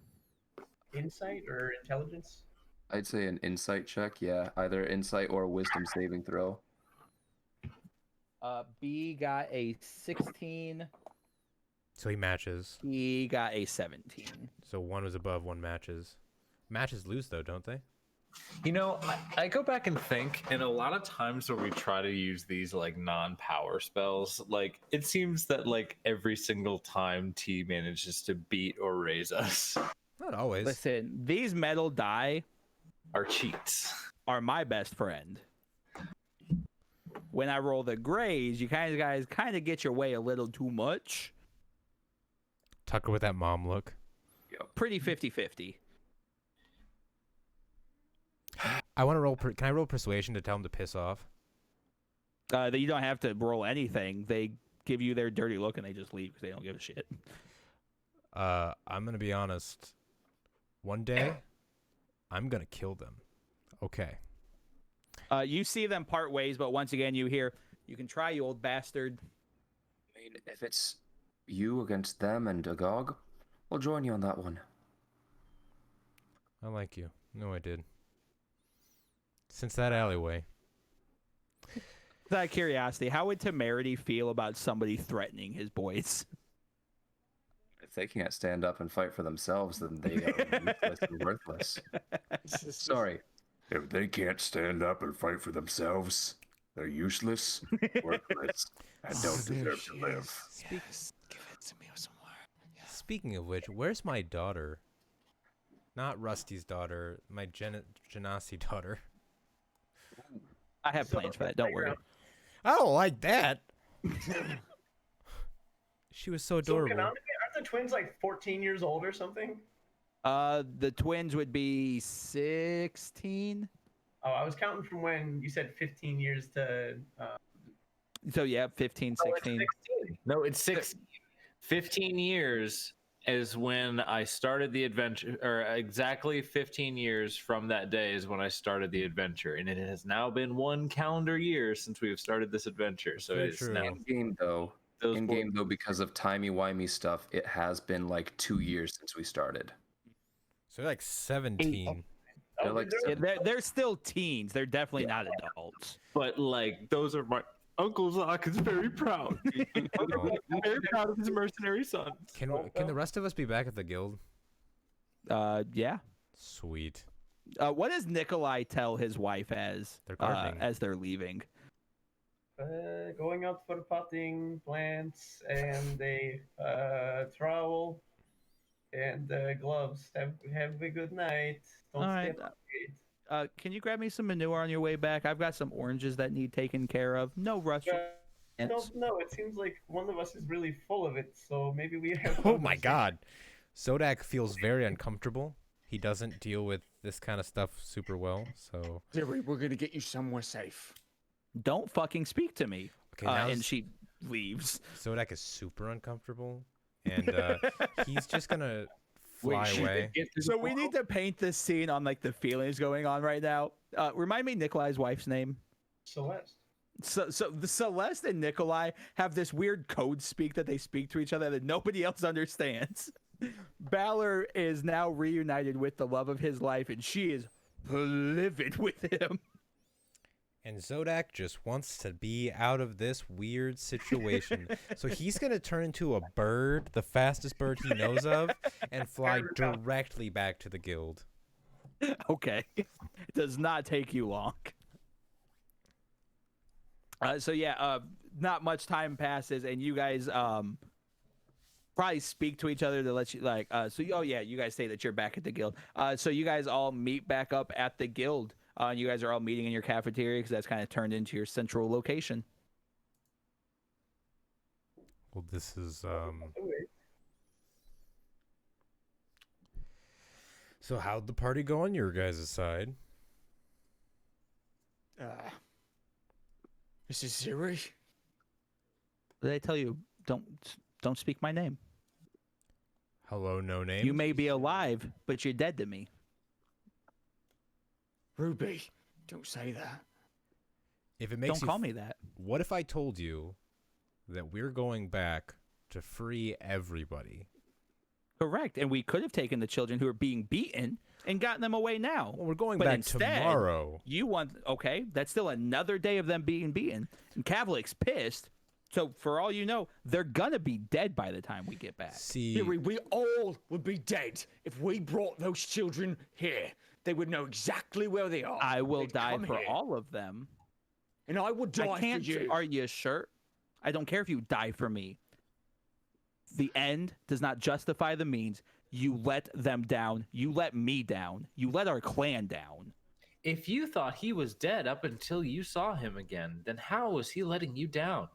Insight or intelligence? I'd say an insight check, yeah. Either insight or wisdom saving throw. B got a 16. So he matches. He got a 17. So one was above, one matches. Matches lose, though, don't they? You know, I go back and think, and a lot of times when we try to use these like non-power spells, like it seems that like every single time T manages to beat or raise us Not always. Listen, these metal die are cheats. are my best friend. When I roll the grays, you guys kind of get your way a little too much. Tucker with that mom look. Pretty 50-50. I want to roll. Can I roll persuasion to tell him to piss off? You don't have to roll anything. They give you their dirty look and they just leave because they don't give a shit. I'm gonna be honest. One day, I'm gonna kill them. Okay. You see them part ways, but once again, you hear, "You can try, you old bastard." I mean, if it's you against them and Agog, we'll join you on that one. I like you. No, I did. Since that alleyway. Out of curiosity, how would Temerity feel about somebody threatening his boys? If they can't stand up and fight for themselves, then they are useless and worthless. Sorry. If they can't stand up and fight for themselves, they're useless, worthless, and don't deserve to live. Give it to me somewhere. Speaking of which, where's my daughter? Not Rusty's daughter, my Genasi daughter. I have plans for that. Don't worry. I don't like that. She was so So adorable. canonically, aren't the twins like 14 years old or something? The twins would be 16. Oh, I was counting from when you said 15 years to. So yeah, 15, Oh, it's 16. 16. No, it's 15 years is when I started the adventure, or exactly 15 years from that day is when I started the adventure, and it has now been 1 calendar year since we have started this adventure. So Very it's true. now In game though, because of timey-wimey stuff, it has been like 2 years since we started. So like 17. They're like Yeah, they're still teens. They're definitely not adults. but like those are my Uncle Zoc is very proud. Very proud of his mercenary sons. Can the rest of us be back at the guild? Yeah. Sweet. What does Nikolai tell his wife They're gardening. as they're leaving? Going out for potting plants and a trowel and gloves. Have a good night. Don't All stay right. up late. Can you grab me some manure on your way back? I've got some oranges that need taken care of. No rush. I don't know. It seems like one of us is really full of it, so maybe we have. Oh my god. Sodak feels very uncomfortable. He doesn't deal with this kind of stuff super well, so Ziri, we're gonna get you somewhere safe. Don't fucking speak to me. okay, now And she leaves. Sodak is super uncomfortable, and he's just gonna fly away. So we need to paint this scene on like the feelings going on right now. Remind me Nikolai's wife's name. Celeste. So the Celeste and Nikolai have this weird code speak that they speak to each other that nobody else understands. Balor is now reunited with the love of his life, and she is livid with him. And Zodak just wants to be out of this weird situation. So he's going to turn into a bird, the fastest bird he knows of, and fly directly back to the guild. Okay. It does not take you long. Not much time passes, and you guys probably speak to each other to let you you guys say that you're back at the guild. So you guys all meet back up at the guild. You guys are all meeting in your cafeteria because that's kind of turned into your central location. Well, this is So how'd the party go on your guys' side? This is Ziri. Did I tell you don't speak my name? Hello, no name. You may be alive, but you're dead to me. Ruby, don't say that. If it makes Don't call me that. What if I told you that we're going back to free everybody? Correct, and we could have taken the children who are being beaten and gotten them away now. Well, we're going But back instead, tomorrow. You want that's still another day of them being beaten. And Kavalik's pissed. So for all you know, they're gonna be dead by the time we get back. See, Ziri, we all would be dead if we brought those children here. They would know exactly where they are. I will They'd die come for here, all of them. and I would die I can't. for you. Are you sure? I don't care if you die for me. The end does not justify the means. You let them down. You let me down. You let our clan down. If you thought he was dead up until you saw him again, then how was he letting you down?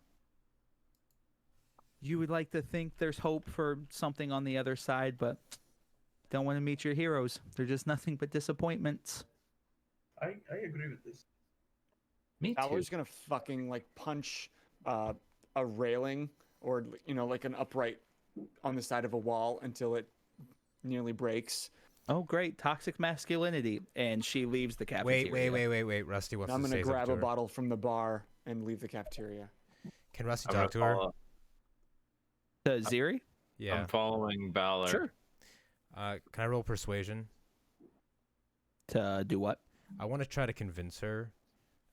You would like to think there's hope for something on the other side, but don't want to meet your heroes. They're just nothing but disappointments. I agree with this. Me too. Balor's gonna fucking like punch a railing or like an upright on the side of a wall until it nearly breaks. Oh, great. Toxic masculinity. And she leaves the cafeteria. Wait. Rusty wants I'm to gonna say grab something a to her. bottle from the bar and leave the cafeteria. Can Rusty I'm talk to gonna her? follow- To Ziri? Yeah. I'm following Balor. Sure. Can I roll persuasion? To do what? I want to try to convince her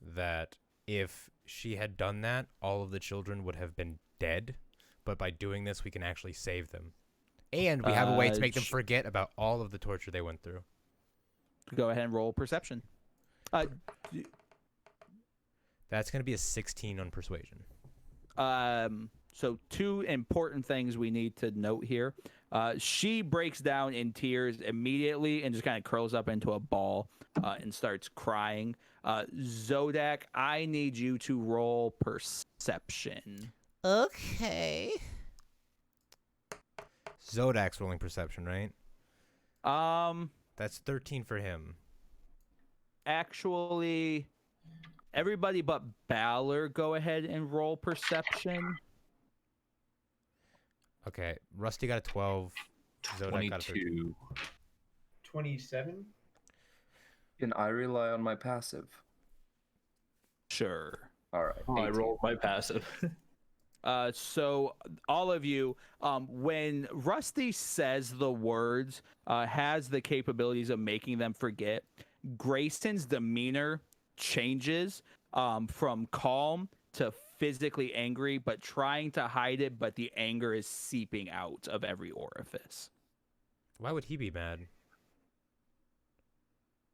that if she had done that, all of the children would have been dead. But by doing this, we can actually save them. And we have a way to make them forget about all of the torture they went through. Go ahead and roll perception. That's going to be a 16 on persuasion. So two important things we need to note here. She breaks down in tears immediately and just kind of curls up into a ball and starts crying. Zodak, I need you to roll perception. Okay. Zodak's rolling perception, right? That's 13 for him. Actually, everybody but Balor, go ahead and roll perception. Okay, Rusty got a 12. Zodak got a 13. 22. 27. Can I rely on my passive? Sure. All right. Oh, I 18. rolled my passive. So all of you, when Rusty says the words, has the capabilities of making them forget, Grayson's demeanor changes from calm to physically angry, but trying to hide it, but the anger is seeping out of every orifice. Why would he be mad?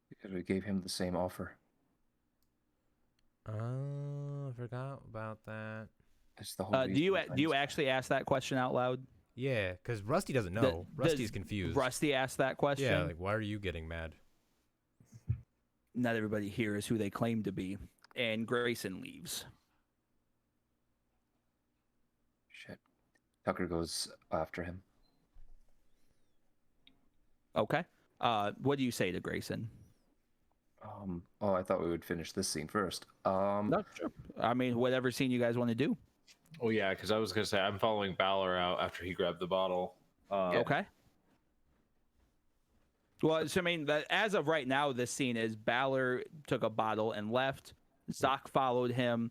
Because we gave him the same offer. Oh, I forgot about that. It's the whole Do you reason do you behind actually ask that question out loud? Yeah, because Rusty doesn't know. Rusty's confused. Rusty asked that question. Yeah, like, why are you getting mad? Not everybody here is who they claim to be, and Grayson leaves. Shit. Tucker goes after him. Okay. What do you say to Grayson? Oh, I thought we would finish this scene first. No, sure. I mean, whatever scene you guys want to do. Oh yeah, because I was gonna say I'm following Balor out after he grabbed the bottle. Okay. Well, so I mean, as of right now, this scene is Balor took a bottle and left. Zoc followed him.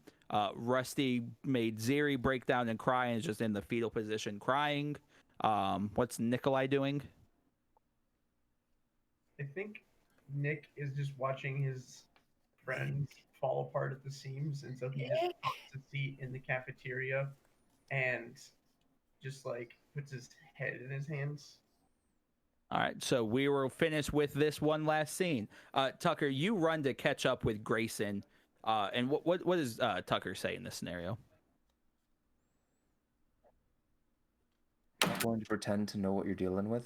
Rusty made Ziri break down and cry and is just in the fetal position crying. What's Nikolai doing? I think Nick is just watching his friends fall apart at the seams, and so he just takes a seat in the cafeteria and just like puts his head in his hands. All right, so we will finish with this one last scene. Tucker, you run to catch up with Grayson. And what does Tucker say in this scenario? I'm going to pretend to know what you're dealing with.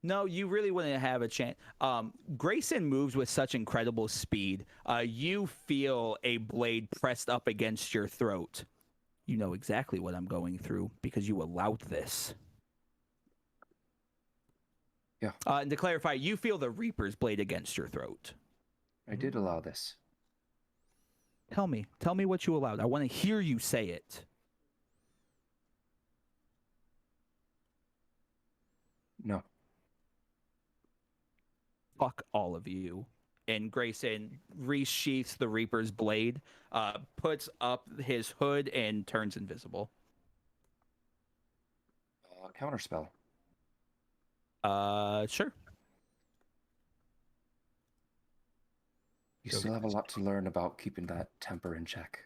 No, you really wouldn't have a chance. Grayson moves with such incredible speed. You feel a blade pressed up against your throat. You know exactly what I'm going through because you allowed this. Yeah. And to clarify, you feel the Reaper's blade against your throat. I did allow this. Tell me what you allowed. I want to hear you say it. No. Fuck all of you. And Grayson resheaths the Reaper's blade, puts up his hood, and turns invisible. Counterspell. Sure. You still have a lot to learn about keeping that temper in check.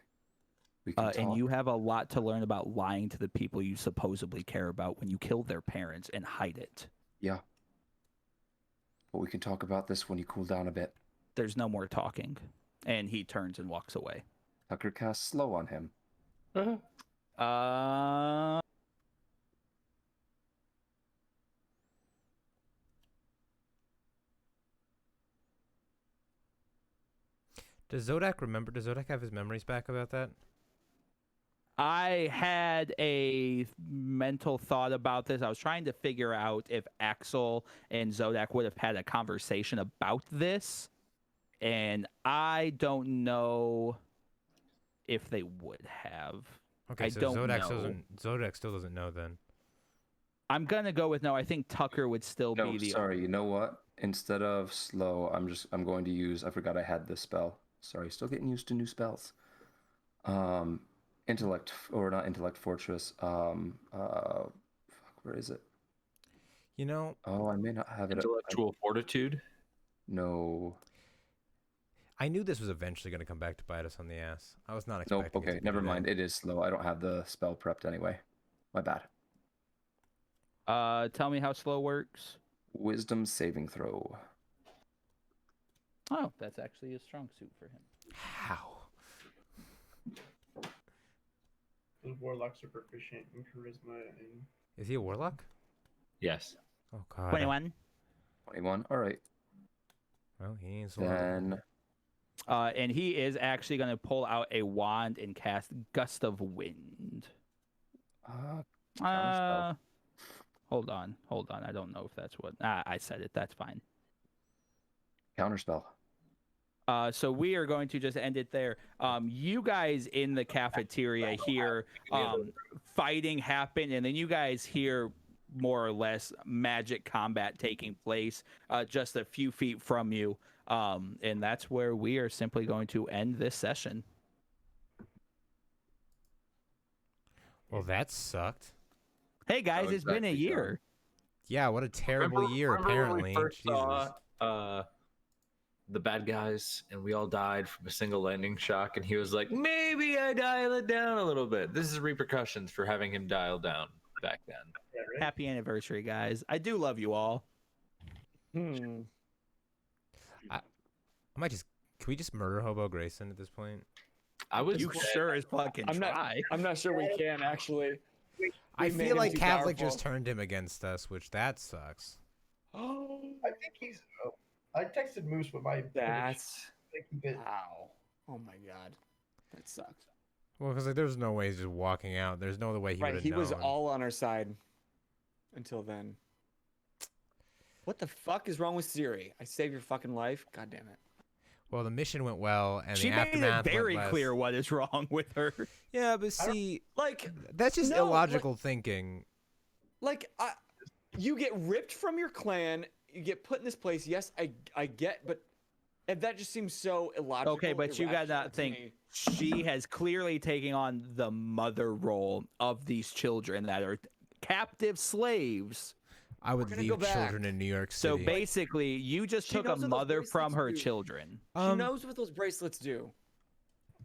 We can And talk. you have a lot to learn about lying to the people you supposedly care about when you kill their parents and hide it. Yeah. But we can talk about this when you cool down a bit. There's no more talking. And he turns and walks away. Tucker casts slow on him. Does Zodak remember? Does Zodak have his memories back about that? I had a mental thought about this. I was trying to figure out if Axel and Zodak would have had a conversation about this. And I don't know if they would have. Okay, I so don't Zodak know. Zodak still doesn't know then. I'm going to go with no. I think Tucker would still No, be the... sorry. You know what? Instead of slow, I'm going to use. I forgot I had this spell. Sorry, still getting used to new spells. Intellect, or not intellect fortress. Fuck, where is it? You know, Oh, I may not have it. Intellectual fortitude. No. I knew this was eventually going to come back to bite us on the ass. I was not Nope. expecting. Okay, never mind. It is slow. I don't have the spell prepped anyway. My bad. Tell me how slow works. Wisdom saving throw. Oh, that's actually a strong suit for him. How? Those warlocks are proficient in charisma and Is he a warlock? Yes. Oh god. 21. 21. All right. Well, he ain't so. Then And he is actually going to pull out a wand and cast Gust of Wind. counterspell. Hold on. I don't know if that's what... I said it. That's fine. Counterspell. So we are going to just end it there. You guys in the cafeteria hear fighting happen, and then you guys hear more or less magic combat taking place just a few feet from you. And that's where we are simply going to end this session. Well, that sucked. Hey guys, Oh, it's been a exactly, year. Yeah, what a terrible year, apparently. When we first Jesus. saw the bad guys and we all died from a single lightning shock, and he was like, maybe I dial it down a little bit. This is repercussions for having him dial down back then. yeah, right? Happy anniversary, guys. I do love you all. Hmm. I might just. Can we just murder Hobo Grayson at this point? I was You sure as fucking I'm not. try. I'm not sure we can actually. I We made feel him like too Catholic powerful. just turned him against us, which that sucks. Oh, I think he's. I texted Moose with my. that's I keep it. wow. Oh my god, that sucks. Well, because like, there's no way he's just walking out. There's no other way he would Right, have he known. was all on our side until then. What the fuck is wrong with Siri? I saved your fucking life. God damn it. Well, the mission went well, and She the made it aftermath very went less. clear what is wrong with her. Yeah, but see, Like, that's just No, illogical thinking. you get ripped from your clan. you get put in this place. Yes, I get, but and that just seems so illogical. Okay, but you got irrational to to think me. she has clearly taken on the mother role of these children that are captive slaves. I would gonna leave go back. children in New York So City. basically, you just She took a knows what those mother from her bracelets do. children. She knows what those bracelets do.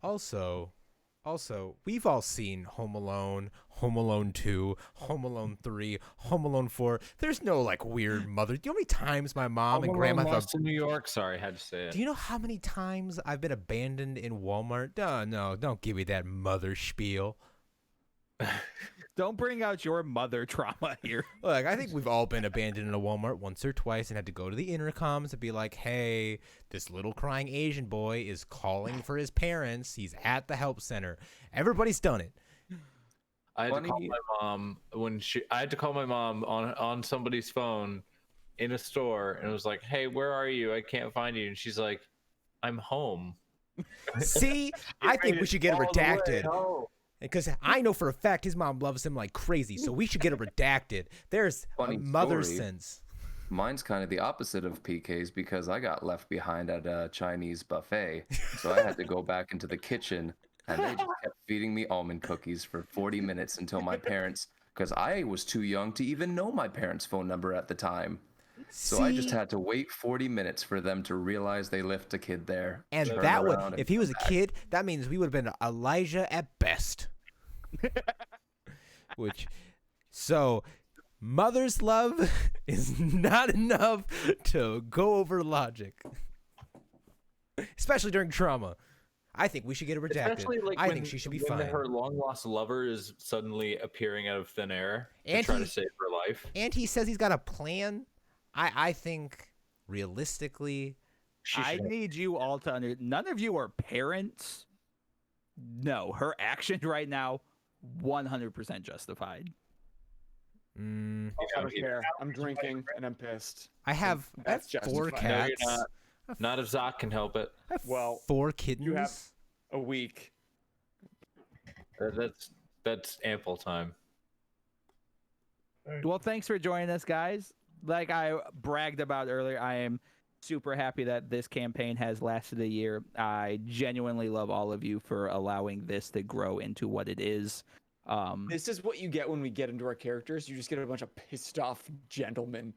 Also, we've all seen Home Alone, Home Alone 2, Home Alone 3, Home Alone 4. There's no like weird mother. Do you know how many times my mom and grandma thought, Lost in New York. Sorry, had to say it. do you know how many times I've been abandoned in Walmart? No, don't give me that mother spiel. Don't bring out your mother trauma here. Look, I think we've all been abandoned in a Walmart once or twice and had to go to the intercoms and be like, hey, this little crying Asian boy is calling for his parents. He's at the help center. Everybody's done it. I had to call Funny- my mom I had to call my mom on somebody's phone in a store, and it was like, "Hey, where are you? I can't find you." And she's like, "I'm home." See, I think we should get it All the way redacted. home. Because I know for a fact his mom loves him like crazy, so we should get it redacted. There's a Funny mother story. sense. Mine's kind of the opposite of PK's because I got left behind at a Chinese buffet. So I had to go back into the kitchen and they just kept feeding me almond cookies for 40 minutes until my parents, because I was too young to even know my parents' phone number at the time. So I just See? had to wait 40 minutes for them to realize they left a kid there. And turn that would, around and if he come was a back. kid, that means we would have been Elijah at best. So mother's love is not enough to go over logic, especially during trauma. I think we should get it redacted. Especially like I when, think she should be when fine. her long lost lover is suddenly appearing out of thin air And to try he- to save her life. And he says he's got a plan. I think realistically, I need you all to none of you are parents. No, her actions right now, 100% justified. mm, I don't care. I'm drinking and I'm pissed. I have That's 4 justified. No, you're cats. not. Not if Zoc can help it. I have Well, 4 kittens. you have a week. That's ample time. Well, thanks for joining us, guys. Like I bragged about earlier, I am super happy that this campaign has lasted a year. I genuinely love all of you for allowing this to grow into what it is. This is what you get when we get into our characters. You just get a bunch of pissed off gentlemen.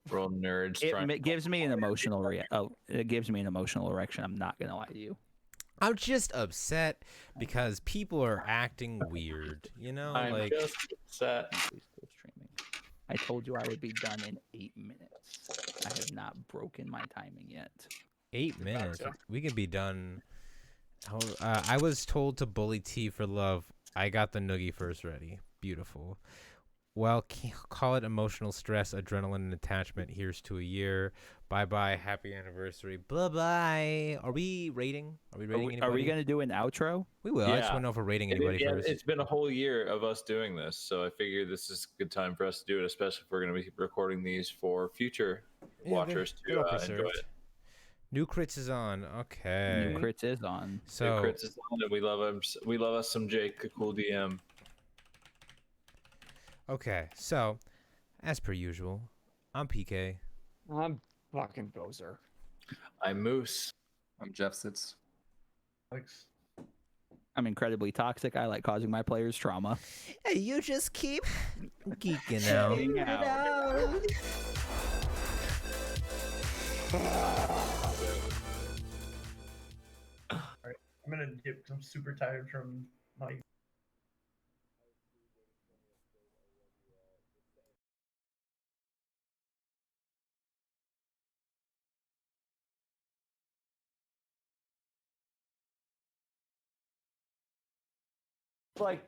We're all nerds. It gives me an emotional it gives me an emotional erection. I'm not gonna lie to you. I'm just upset because people are acting weird. You know, I'm like just upset. Please quit streaming. I told you I would be done in 8 minutes. I have not broken my timing yet. 8 minutes. We can be done. I was told to bully T for love. I got the noogie first ready. Beautiful. Well, call it emotional stress, adrenaline, and attachment. Here's to a year. Bye-bye. Happy anniversary. Bye-bye. Are we rating? Are we rating anybody? Are we gonna do an outro? We will. I just Yeah. want to know if we're rating anybody first. It's been a whole year of us doing this, so I figure this is a good time for us to do it, especially if we're going to be recording these for future watchers they're to all enjoy preserved. it. New crits is on. Okay. New Crits is on. So Chris is on it. We love him. We love us some Jake, the cool DM. okay. So, as per usual, I'm PK. I'm fucking Bozer. I'm Moose. I'm Jeff Sitz. Alex. I'm incredibly toxic. I like causing my players trauma. Hey, you just keep geeking out. I'm gonna dip 'cause I'm super tired from not Like